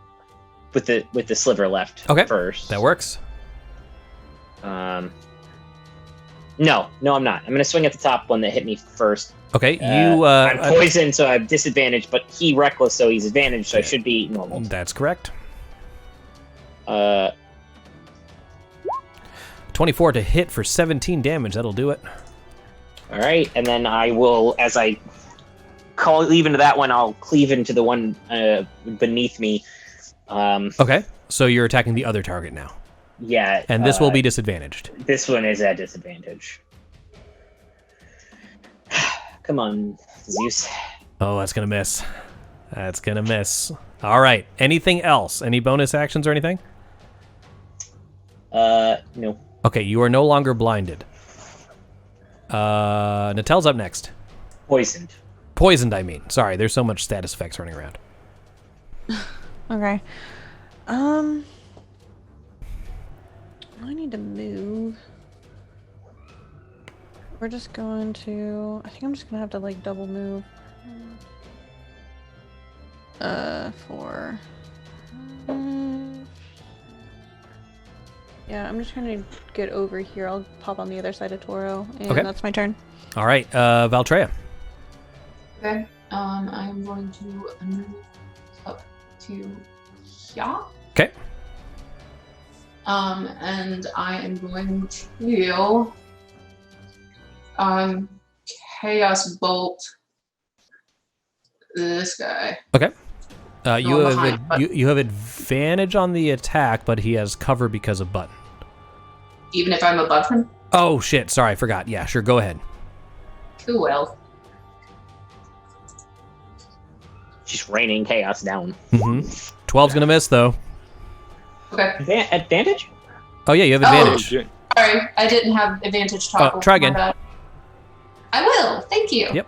with the sliver left. Okay. First. That works. No, I'm not. I'm gonna swing at the top one that hit me first. Okay, I'm poisoned, so I have disadvantage, but he reckless, so he's advantage, so I should be normal. That's correct. 24 to hit for 17 damage. That'll do it. All right, and then I will, as I cleave into that one. I'll cleave into the one beneath me. Okay, so you're attacking the other target now. Yeah. And this will be disadvantaged. This one is at disadvantage. Come on, Zeus. Oh, that's going to miss. That's going to miss. All right. Anything else? Any bonus actions or anything? No. Okay, you are no longer blinded. Natel's up next. Poisoned. Poisoned, I mean. Sorry, there's so much status effects running around. Okay. I need to move. We're just going to... I think I'm just going to have to, like, double move. For... Yeah, I'm just trying to get over here. I'll pop on the other side of Toro, and that's my turn. All right, Valtreya. Okay. I'm going to move up to here. Okay. And I am going to Chaos Bolt this guy. Okay. You I'm have behind, but- you have advantage on the attack, but he has cover because of button. Even if I'm above him? Oh shit! Sorry, I forgot. Yeah, sure. Go ahead. Cool. Just raining chaos down. 12's gonna miss though. Okay. Advantage? Oh yeah, you have advantage. Sorry, I didn't have advantage toggle. Try again. My bad. I will. Thank you. Yep.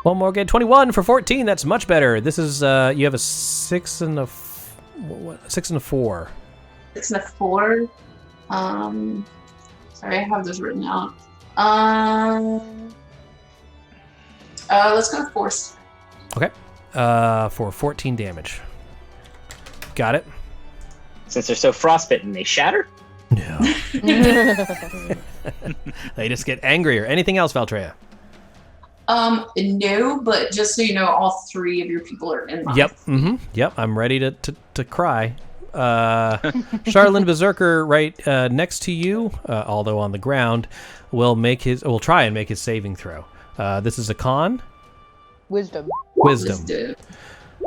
One more again. 21 for 14. That's much better. This is you have a 6 and a 4. 6 and a 4. Sorry, I have those written out. Let's go with force. Okay. For 14 damage. Got it. Since they're so frostbitten, they shatter? No. They just get angrier. Anything else, Valtreya? No, but just so you know, all 3 of your people are in line. Yep. Yep. I'm ready to cry. Charlin Berserker, right next to you, although on the ground, will try and make his saving throw. This is a con. Wisdom.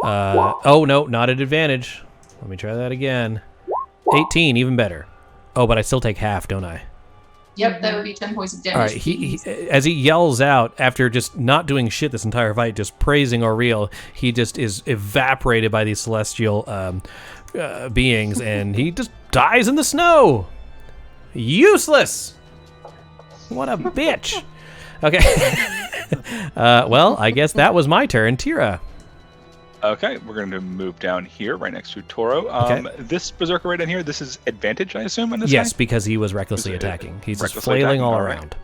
Oh no, not at advantage. Let me try that again. 18, even better. Oh, but I still take half, don't I? Yep, that would be 10 points of damage. All right, he as he yells out after just not doing shit this entire fight, just praising Auriel, he just is evaporated by these celestial beings, and he just dies in the snow. Useless. What a bitch. Okay. Well, I guess that was my turn. Tira. Okay, we're going to move down here, right next to Toro. This Berserker right in here, this is advantage, I assume, on this Yes, guy? because he was recklessly attacking. He's just Recklessly flailing attacking, all all right. around.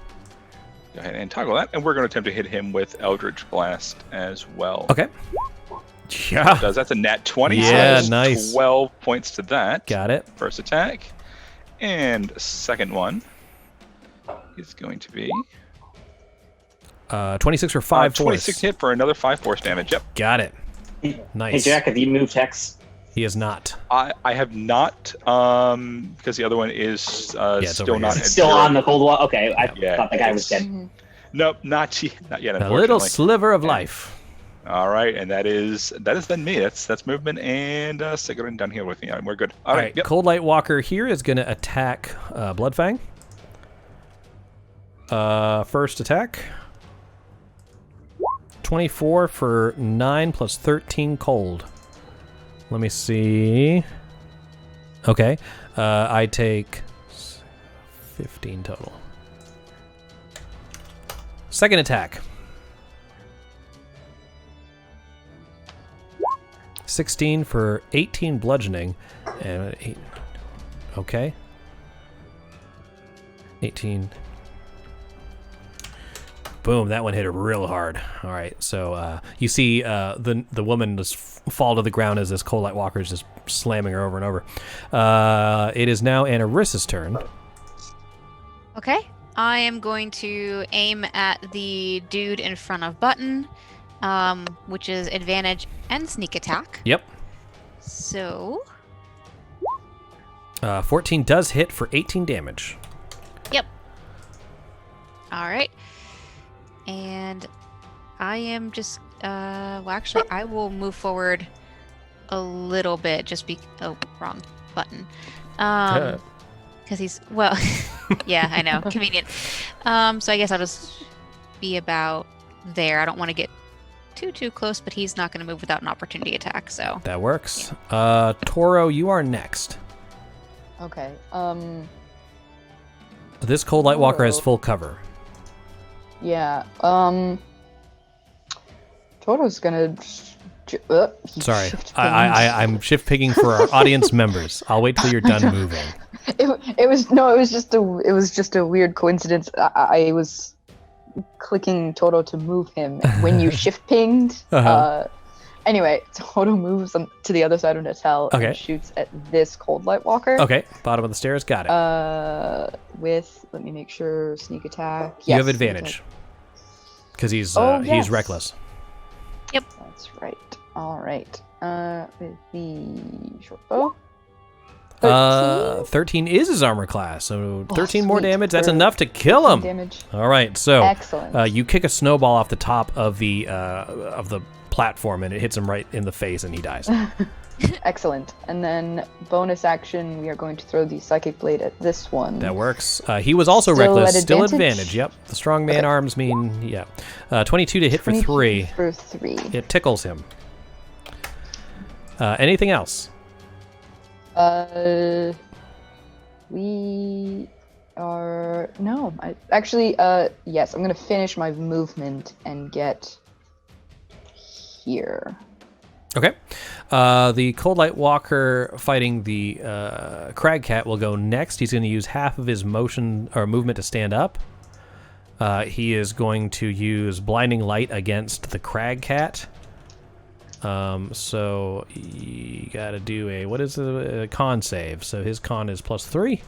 Go ahead and toggle that, and we're going to attempt to hit him with Eldritch Blast as well. Okay. Yeah. That's a nat 20, Yeah, so that's nice. 12 points to that. Got it. First attack. And second one is going to be... 26 for 5 force. 26 hit for another 5 force damage, yep. Got it. Nice. Hey, Jack, have you moved Hex? He is not. I have not, because the other one is still not... It's still on the cold wall? Okay, I thought the guy was dead. Nope, not yet, unfortunately. A little sliver of life. All right, and that is then me. That's movement and Sigrun down here with me. We're good. All right, yep. Cold Light Walker here is going to attack Bloodfang. First attack. 24 for 9 plus 13 cold. Let me see. Okay. I take 15 total. Second attack. 16 for 18 bludgeoning. And 8. Okay. 18. Boom, that one hit it real hard. All right, so you see the woman just fall to the ground as this Cold Light Walker is just slamming her over and over. It is now Anarissa's turn. Okay. I am going to aim at the dude in front of Button, which is advantage and sneak attack. Yep. So... 14 does hit for 18 damage. Yep. All right. And I am just, well, actually, I will move forward a little bit, oh, wrong button. Because he's, well, yeah, I know, convenient. So I guess I'll just be about there. I don't want to get too close, but he's not going to move without an opportunity attack, so. That works. Yeah. Toro, you are next. Okay, This Cold Light Walker has full cover. Yeah, Toro's gonna... Sorry, I'm shift picking for our audience members. I'll wait till you're done moving. It was just a weird coincidence. I was clicking Toro to move him when you shift pinged. Anyway, Toro moves to the other side of Natel and shoots at this Cold Light Walker. Okay, bottom of the stairs, got it. Let me make sure, sneak attack. Yes, you have advantage because he's reckless. Yep, that's right. All right. With the short bow. 13 is his armor class, so 13 more damage. That's enough to kill him. Damage. All right, so excellent. You kick a snowball off the top of the platform, and it hits him right in the face, and he dies. Excellent. And then bonus action, we are going to throw the Psychic Blade at this one. That works. He was also reckless. Still advantage. Yep. The strong man arms mean, 22 to hit for 3. For 3. It tickles him. Anything else? We are... No. Yes, I'm going to finish my movement and get here. Okay. The Cold Light Walker fighting the Crag Cat will go next. He's going to use half of his motion or movement to stand up. He is going to use Blinding Light against the Crag Cat. So you got to do a con save. So his con is +3.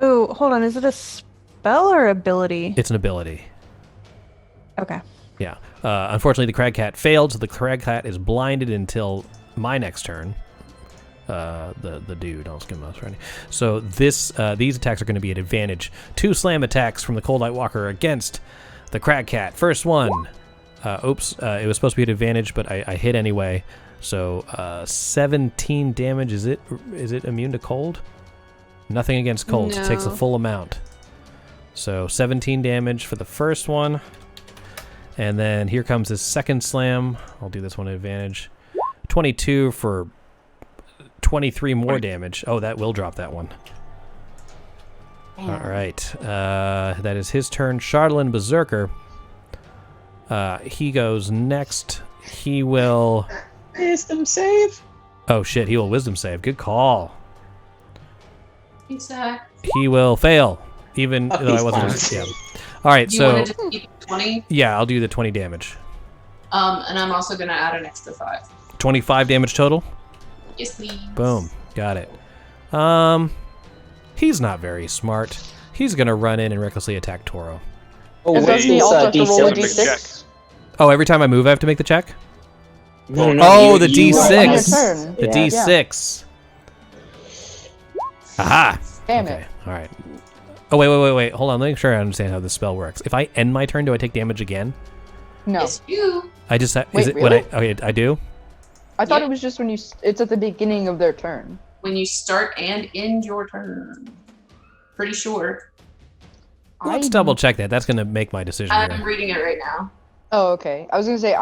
Oh, hold on. Is it a spell or ability? It's an ability. Okay. Yeah. Unfortunately, the Crag Cat failed, so the Crag Cat is blinded until my next turn. The dude, I'll skim those ready. So these attacks are going to be at advantage. 2 slam attacks from the Cold Light Walker against the Crag Cat. First one. It was supposed to be at advantage, but I hit anyway. So 17 damage. Is it immune to cold? Nothing against cold. No. It takes the full amount. So 17 damage for the first one. And then here comes his second slam. I'll do this one at advantage. 22 for 23 more damage. Oh, that will drop that one. Damn. All right. That is his turn. Charlatan Berserker. He goes next. He will... Wisdom save? Oh, shit. He will wisdom save. Good call. Exactly. He will fail. Even though I wasn't... Yeah. All right, you so... wanted to keep 20? Yeah, I'll do the 20 damage. And I'm also going to add an extra 5. 25 damage total? Yes, please. Boom. Got it. He's not very smart. He's going to run in and recklessly attack Toro. Oh, wait. D6? Oh, every time I move, I have to make the check? No, the D6. The D6. Aha. Damn okay. it. All right. Oh, wait. Hold on. Let me make sure I understand how this spell works. If I end my turn, do I take damage again? No. Yes, you. I just... Wait, is it really? I do? I thought it was just when it's at the beginning of their turn. When you start and end your turn. Pretty sure. Let's double check that. That's going to make my decision I'm here. reading it right now. Oh, okay. I was gonna say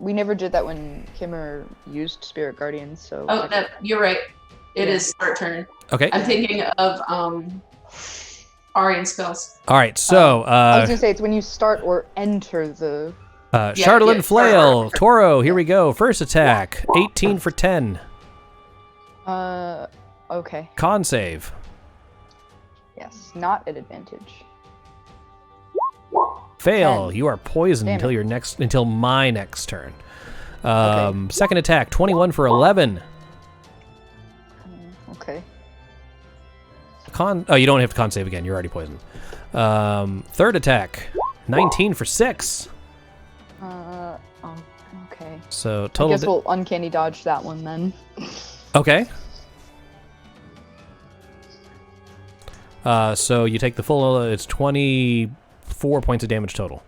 we never did that when Kimmer used Spirit Guardians. So. Oh, no, you're right. It is start turn. Okay. I'm thinking of Arian spells. All right, so I was gonna say it's when you start or enter the. Charlatan Flail, Toro. Here we go. First attack, 18 for 10. Okay. Con save. Yes, not at advantage. Fail. 10. You are poisoned until my next turn. Second attack, 21 for 11. Okay. You don't have to con save again. You're already poisoned. Third attack, 19 for 6. Okay. So total. I guess we'll uncanny dodge that one then. Okay. So you take the full. It's 24 points of damage total.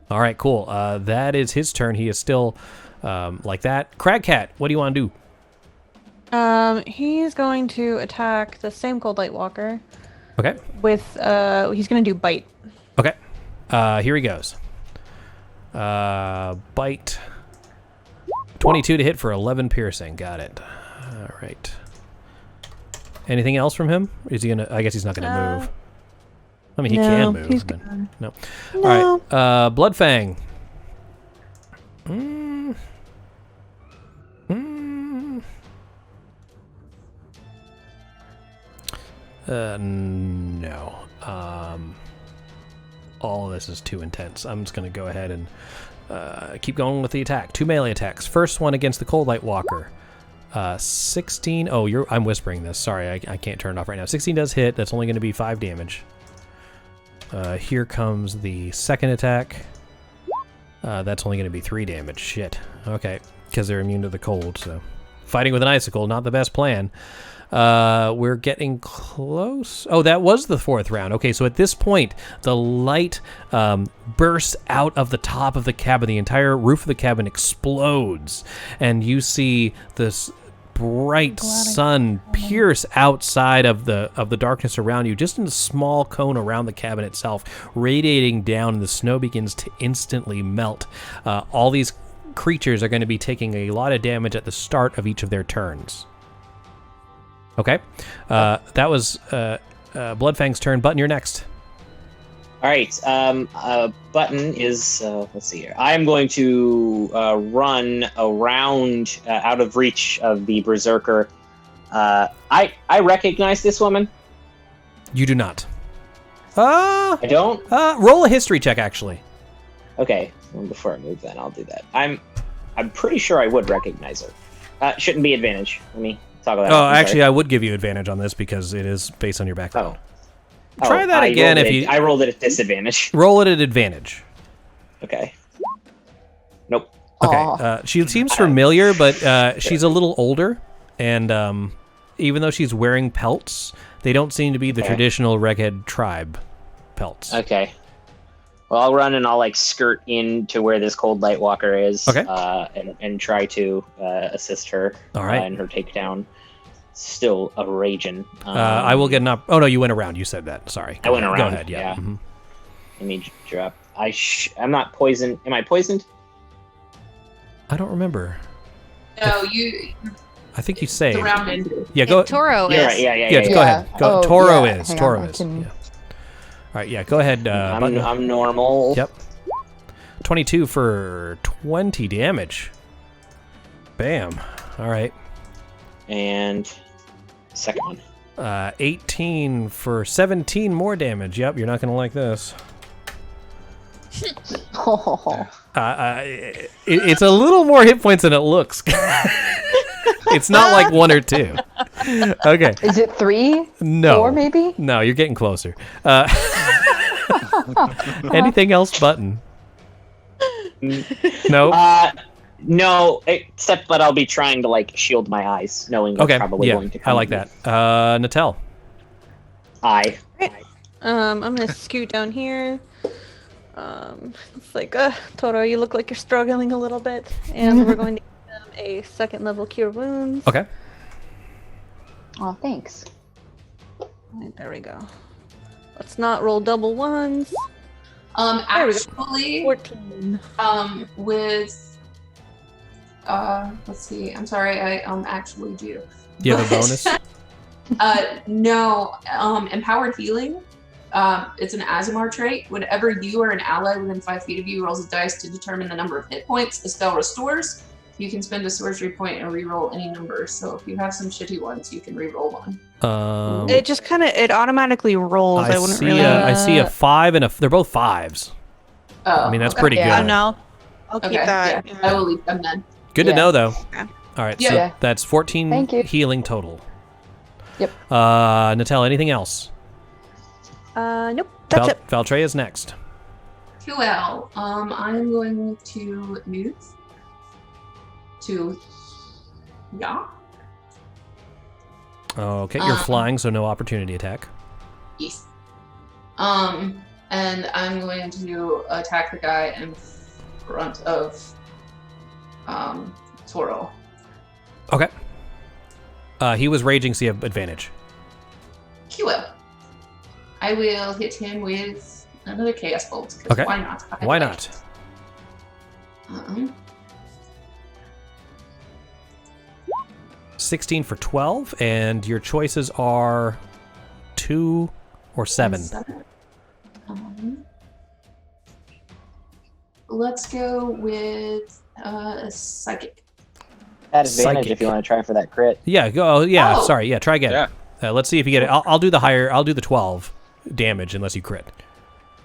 All right, cool. That is his turn. He is still like that. Cragcat, what do you want to do? He's going to attack the same Cold Light Walker. Okay. With he's going to do bite. Okay. Here he goes. Bite. 22 to hit for 11 piercing. Got it. All right. Anything else from him? Is he gonna? I guess he's not gonna move. I mean, he can move. He's but gone. no. No. All right. Bloodfang. No. All of this is too intense. I'm just going to go ahead and keep going with the attack. 2 melee attacks. First one against the Cold Light Walker. 16. Oh, I'm whispering this. Sorry, I can't turn it off right now. 16 does hit. That's only going to be 5 damage. Here comes the second attack. That's only going to be 3 damage. Shit. Okay. Because they're immune to the cold, so... Fighting with an icicle, not the best plan. We're getting close. Oh, that was the 4th round. Okay, so at this point, the light bursts out of the top of the cabin. The entire roof of the cabin explodes, and you see this bright sun pierce outside of the darkness around you, just in a small cone around the cabin itself, radiating down, and the snow begins to instantly melt. All these creatures are going to be taking a lot of damage at the start of each of their turns. Okay. That was Bloodfang's turn. Button, you're next. All right. Button is, let's see here. I'm going to run around out of reach of the Berserker. I recognize this woman. You do not. I don't? Roll a history check, actually. Okay. Well, before I move, then I'll do that. I'm pretty sure I would recognize her. Shouldn't be advantage. Let me talk about. Oh, actually, I would give you advantage on this because it is based on your background. Try that I again rolled if you. I rolled it at disadvantage. Roll it at advantage. Okay. Nope. Okay. She seems familiar, but she's a little older, and even though she's wearing pelts, they don't seem to be the traditional Reghead tribe pelts. Okay. Well, I'll run and I'll skirt into where this Cold Light Walker is. Okay. And try to assist her. All right. In her takedown. Still a raging. I will get an Oh no, you went around. You said that. Sorry. I went around. Go ahead. Yeah. Mm-hmm. Let me drop. I'm not poisoned. Am I poisoned? I don't remember. No, you. I think you saved. Surrounded. Yeah, go. Toro You're is. right. Yeah. Go ahead. Go. Oh, Toro yeah. is. Hang Toro on, is. Yeah. All right. Yeah. Go ahead. I'm normal. Yep. 22 for 20 damage. Bam. All right. And second one. 18 for 17 more damage. Yep. You're not gonna like this. It's a little more hit points than it looks. It's not like 1 or 2. Okay. Is it 3? No. 4 maybe? No, you're getting closer. Anything else, Button? No. No, except that I'll be trying to shield my eyes, knowing what's probably going to come. I like that. Natel. Aye. I'm gonna scoot down here. It's like, Toro, you look like you're struggling a little bit, and we're going to give them a 2nd level Cure Wounds. Okay. Oh, thanks. Right, there we go. Let's not roll double ones. Actually, 14. With let's see. I'm sorry. I actually do. Do you have a bonus? No. Empowered healing. It's an Azamar trait. Whenever you or an ally within 5 feet of you rolls a dice to determine the number of hit points the spell restores, you can spend a sorcery point and re-roll any number. So if you have some shitty ones, you can re-roll one. It just it automatically rolls. I wouldn't really. I see a 5 and they're both 5s. Oh, I mean, that's pretty Yeah, good. no. I'll keep that. Yeah. I will leave them then. Good to know, though. Yeah. All right, Yeah. so that's 14 Thank you. healing total. Yep. Natel, anything else? Nope. That's it. Valtreya's next. QL. I'm going to move to Okay, you're flying, so no opportunity attack. Yes. And I'm going to attack the guy in front of Toro. Okay. He was raging, so you have advantage. He will. I will hit him with another Chaos Bolt. Okay. Why not? Why not? 16 for 12, and your choices are 2 or 7. Let's go with Psychic. At advantage Psychic. if you want to try for that crit. Yeah, go. Yeah, Oh. sorry. Yeah, try again. Yeah. Let's see if you get it. I'll do the higher. I'll do the 12 damage unless you crit.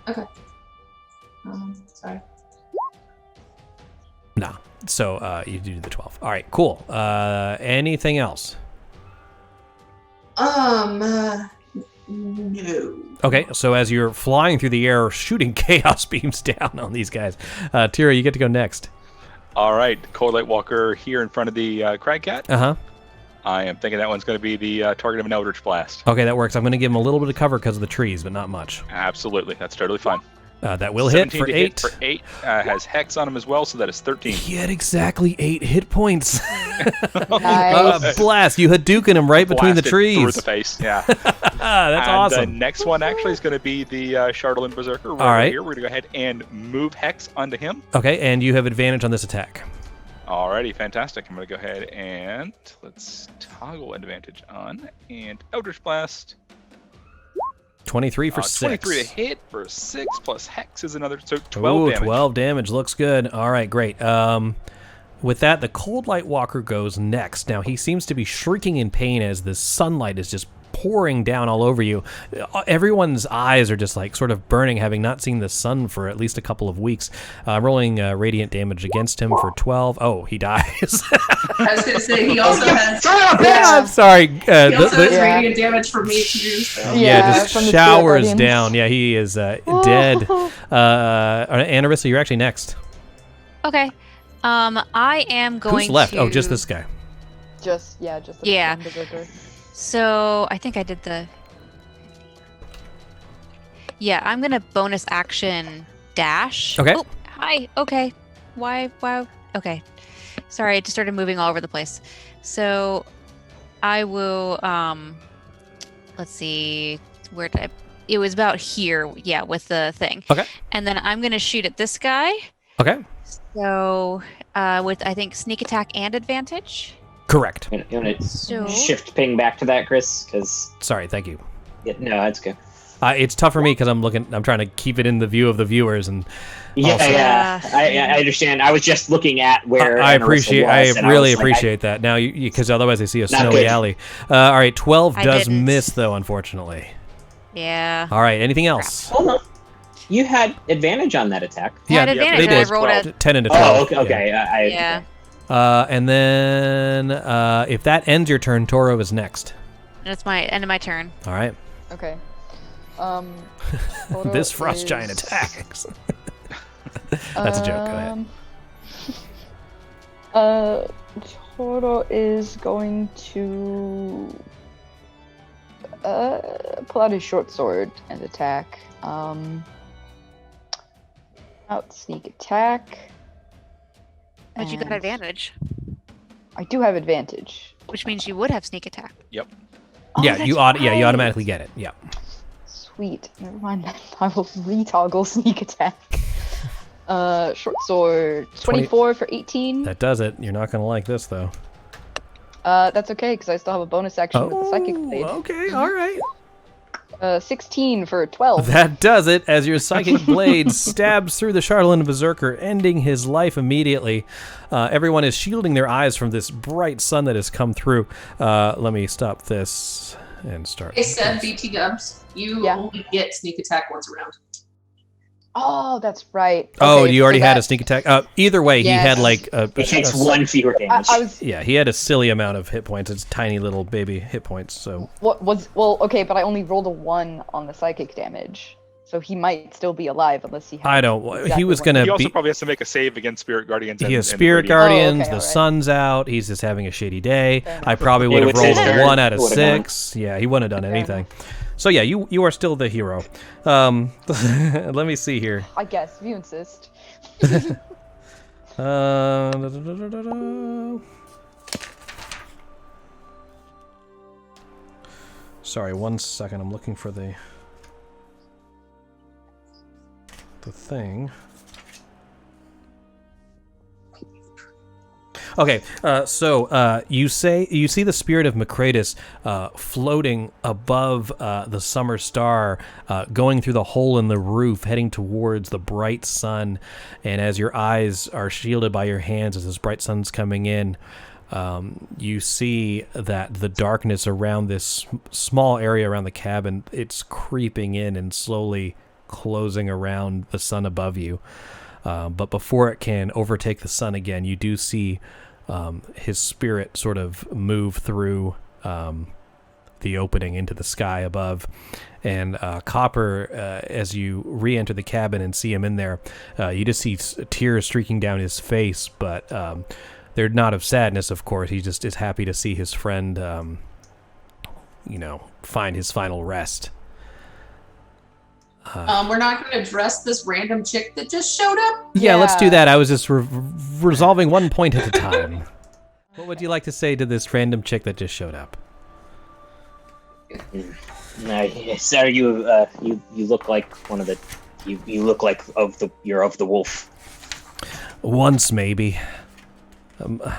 Okay. Sorry. Nah. So you do the 12. All right, cool. Anything else? No. Okay, so as you're flying through the air, shooting chaos beams down on these guys, Tira, you get to go next. All right, Cold Light Walker here in front of the Cragcat. Uh-huh. I am thinking that one's going to be the target of an Eldritch Blast. Okay, that works. I'm going to give him a little bit of cover because of the trees, but not much. Absolutely, that's totally fine. That will hit 17 for to 8. hit for 8. Has Hex on him as well, so that is 13. He had exactly 8 hit points. Nice. Blast! You Hadouken him right between the Blasted trees. through the face, yeah. That's and awesome. The next one actually is going to be the Charlatan Berserker. Right All right. here. We're going to go ahead and move Hex onto him. Okay, and you have advantage on this attack. Alrighty, fantastic. I'm going to go ahead and let's toggle advantage on. And Eldritch Blast. 23 for 6. 23 to hit for 6 plus Hex is another, so 12 Ooh, damage. 12 damage. Looks good. All right, great. With that, the Cold Light Walker goes next. Now, he seems to be shrieking in pain as the sunlight is just pouring down all over you. Everyone's eyes are just like sort of burning, having not seen the sun for at least a couple of weeks. Rolling radiant damage against him for 12. Oh, he dies. I was going to say, he also has... I'm sorry. He also has Yeah. radiant damage from me, too. So. Yeah, just from the showers Spirit down. Yeah, he is dead. Anarissa, you're actually next. Okay. I am going Who's left? to... Oh, just this guy. Just the Yeah. Berserker. So I think I did the... Yeah, I'm going to bonus action dash. Okay. Oh, hi. Okay. Why? Okay. Sorry, I just started moving all over the place. So I will, let's see, where did I... It was about here, yeah, with the thing. Okay. And then I'm going to shoot at this guy. Okay. So with, I think, sneak attack and advantage. Correct. You want to So... shift ping back to that, Chris? Because Sorry, thank you. no, that's good. It's tough for me because I'm trying to keep it in the view of the viewers, and Yeah, also- yeah. I understand. I was just looking at where I Anarissa appreciate. was, I and really was like, appreciate that. Now, because otherwise I see a Not snowy good. alley. All right, 12 I does didn't. miss though, unfortunately. Yeah. All right, anything else? Hold on. You had advantage on that attack. I had Yeah, advantage they and I did. rolled a... 10 into 12. Oh, okay. Yeah. And then if that ends your turn, Toro is next. That's my end of my turn. All right. Okay. Toro This frost giant is- attacks. That's a joke. Go ahead. Toro is going to pull out his short sword and attack. Out sneak attack. But you got And advantage, I do have advantage. which means you would have sneak attack. Yeah, Oh, you that's you right. automatically get it. Yeah. Sweet. Never mind that. I will retoggle sneak attack. Short sword. 24 for 18. That does it. You're not going to like this though. That's okay because I still have a bonus action with the psychic blade. Okay, all right. 16 for 12. That does it as your psychic blade stabs through the Charlatan Berserker, ending his life immediately. Everyone is shielding their eyes from this bright sun that has come through. Let me stop this and start. Hey, Seb, BT Dubs, you Yeah. only get sneak attack once around. Oh, that's right. Oh, Okay, you already so had a that- sneak attack? Either way, he Yes. had like a... It takes one fewer damage. I was Yeah, he had a silly amount of hit points. It's tiny little baby hit points, so... okay, but I only rolled a 1 on the psychic damage. So he might still be alive unless he has I don't... exactly he was one. going to He also be... probably has to make a save against Spirit Guardians. He and- has and Spirit Radiant. Guardians, okay, the alright. sun's out, he's just having a shitty day. Fair I enough. probably would have It was his rolled a turn. 1 out of Would've gone. 6. Yeah, he wouldn't have done Fair anything. So yeah, you are still the hero. Let me see here. I guess, if you insist. Sorry, 1 second. I'm looking for the thing. Okay, so you see the spirit of Macreadus floating above the summer star, going through the hole in the roof, heading towards the bright sun. And as your eyes are shielded by your hands as this bright sun's coming in, you see that the darkness around this small area around the cabin, it's creeping in and slowly closing around the sun above you. But before it can overtake the sun again, you do see his spirit sort of move through the opening into the sky above. And Copper, as you re-enter the cabin and see him in there, you just see tears streaking down his face, but they're not of sadness, of course. He just is happy to see his friend, find his final rest. We're not going to address this random chick that just showed up? Yeah, let's do that. I was just resolving one point at a time. What would you like to say to this random chick that just showed up? Sir, you look like one of the. You look like you're of the wolf. Once, maybe.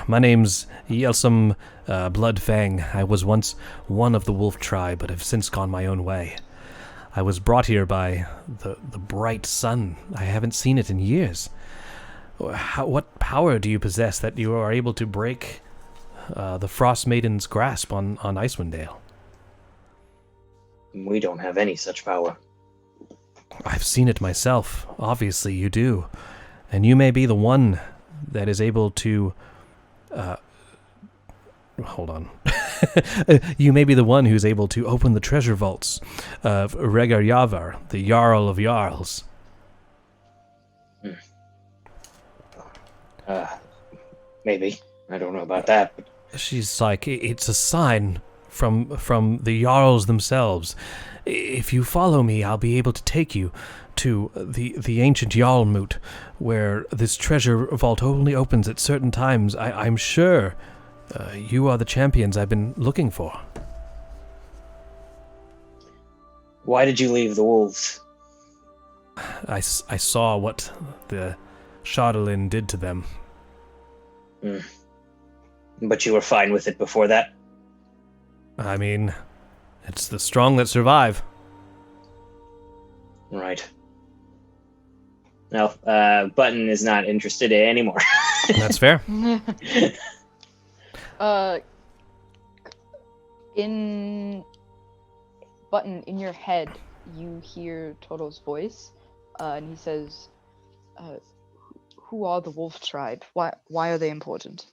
My name's Yelsum Bloodfang. I was once one of the wolf tribe, but have since gone my own way. I was brought here by the bright sun. I haven't seen it in years. What power do you possess that you are able to break the Frostmaiden's grasp on Icewind Dale? We don't have any such power. I've seen it myself. Obviously you do. And you may be the one that is able to... hold on. You may be the one who's able to open the treasure vaults of Rhaegar Yavar, the Jarl of Jarls. Maybe. I don't know about that. But... She's like, it's a sign from the Jarls themselves. If you follow me, I'll be able to take you to the ancient Jarlmoot, where this treasure vault only opens at certain times. I'm sure you are the champions I've been looking for. Why did you leave the wolves? I saw what the Shadowlin did to them. But you were fine with it before that? I mean, it's the strong that survive. Right. No, Button is not interested anymore. That's fair. In Button, in your head, you hear Toto's voice, and he says, "Who are the Wolf Tribe? Why are they important?"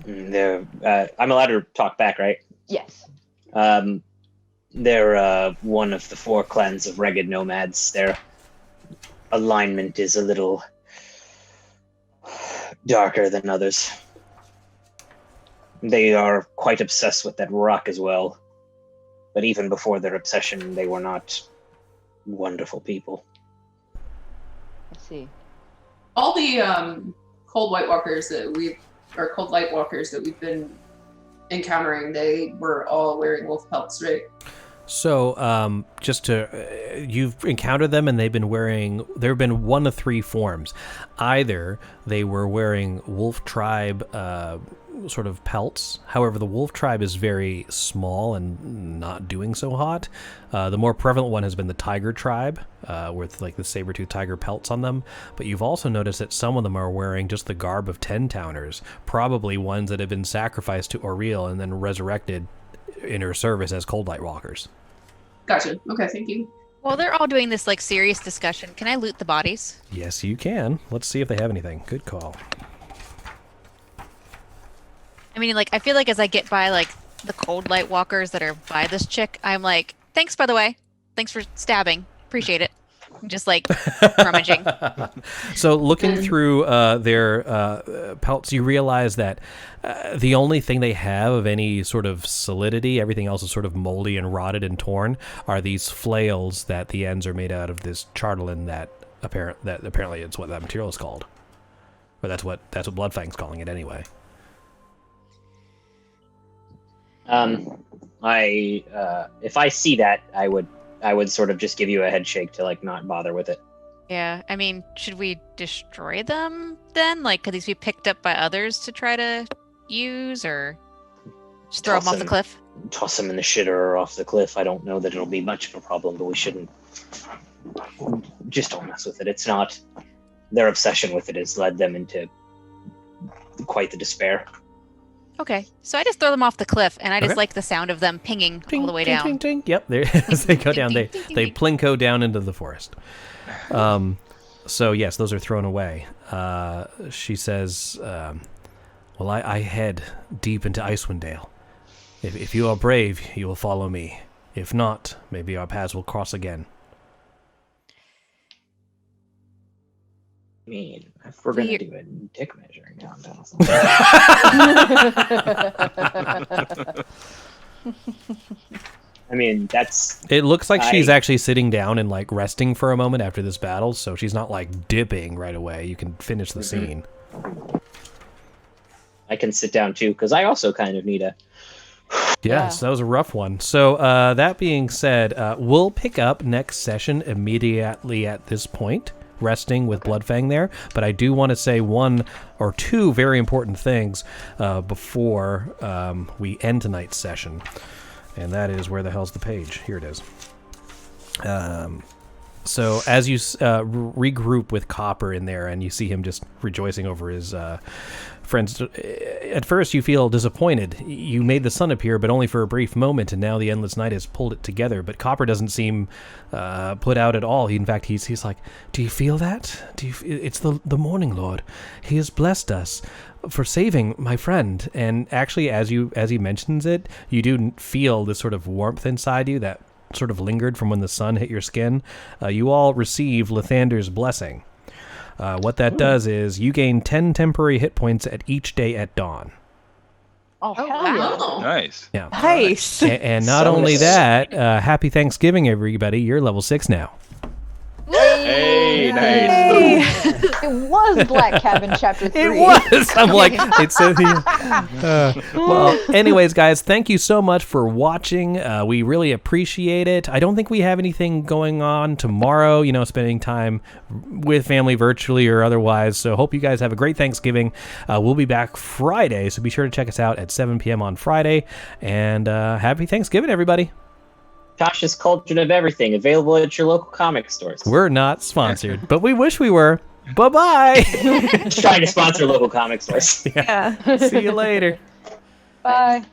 They're. I'm allowed to talk back, right? Yes. They're one of the 4 clans of Ragged Nomads. Their alignment is a little darker than others. They are quite obsessed with that rock as well. But even before their obsession, they were not wonderful people. I see. All the cold White Walkers that we've been encountering, they were all wearing wolf pelts, right? So, you've encountered them and there have been one of 3 forms. Either they were wearing wolf tribe sort of pelts. However, the wolf tribe is very small and not doing so hot. The more prevalent one has been the tiger tribe, with like the saber-toothed tiger pelts on them. But you've also noticed that some of them are wearing just the garb of 10-towners, probably ones that have been sacrificed to Auril and then resurrected in her service as Cold Light Walkers. Gotcha. Okay, thank you. While they're all doing this like serious discussion, can I loot the bodies? Yes, you can. Let's see if they have anything. Good call. I mean, like, I feel like as I get by like the Cold Light Walkers that are by this chick, I'm like, thanks, by the way. Thanks for stabbing. Appreciate it. just like rummaging. So looking through their pelts, you realize that the only thing they have of any sort of solidity, everything else is sort of moldy and rotted and torn, are these flails that the ends are made out of this charlatan that apparently it's what that material is called. Or that's what Bloodfang's calling it anyway. If I see that, I would sort of just give you a head shake to like not bother with it. Yeah, I mean, should we destroy them then? Like, could these be picked up by others to try to use, or just throw them off the cliff? Toss them in the shitter or off the cliff. I don't know that it'll be much of a problem, but we shouldn't. Just don't mess with it. It's not. Their obsession with it has led them into quite the despair. Okay, so I just throw them off the cliff, and I just like the sound of them pinging all the way down. Ting, ting. Yep, as they go down, they plinko down into the forest. So yes, those are thrown away. She says, well, I head deep into Icewind Dale. If you are brave, you will follow me. If not, maybe our paths will cross again. I mean, if we're going to do a dick measuring contest. I mean, that's... It looks like she's actually sitting down and, like, resting for a moment after this battle, so she's not, like, dipping right away. You can finish the scene. I can sit down, too, because I also kind of need a... Yes, that was a rough one. So, that being said, we'll pick up next session immediately at this point, resting with Bloodfang there, but I do want to say one or two very important things before we end tonight's session. And that is, where the hell's the page? Here it is. So as you regroup with Copper in there, and you see him just rejoicing over his friends, at first you feel disappointed. You made the sun appear, but only for a brief moment, and now the endless night has pulled it together. But Copper doesn't seem put out at all. In fact, he's like, "Do you feel that? It's the Morning Lord. He has blessed us for saving my friend." And actually, as he mentions it, you do feel this sort of warmth inside you that sort of lingered from when the sun hit your skin. You all receive Lathander's blessing. What that does is you gain 10 temporary hit points at each day at dawn. Oh, wow. Nice. Yeah. Nice. And not only that, happy Thanksgiving, everybody. You're level 6 now. Hey, nice. It was Black Cabin Chapter 3. It was. I'm like, it said here. Well, anyways, guys, thank you so much for watching. We really appreciate it. I don't think we have anything going on tomorrow, spending time with family virtually or otherwise. So hope you guys have a great Thanksgiving. We'll be back Friday, so be sure to check us out at 7 p.m. on Friday. And happy Thanksgiving, everybody. Tasha's Cultured of Everything, available at your local comic stores. We're not sponsored, but we wish we were. Bye-bye. Just trying to sponsor local comic stores. Yeah. See you later. Bye.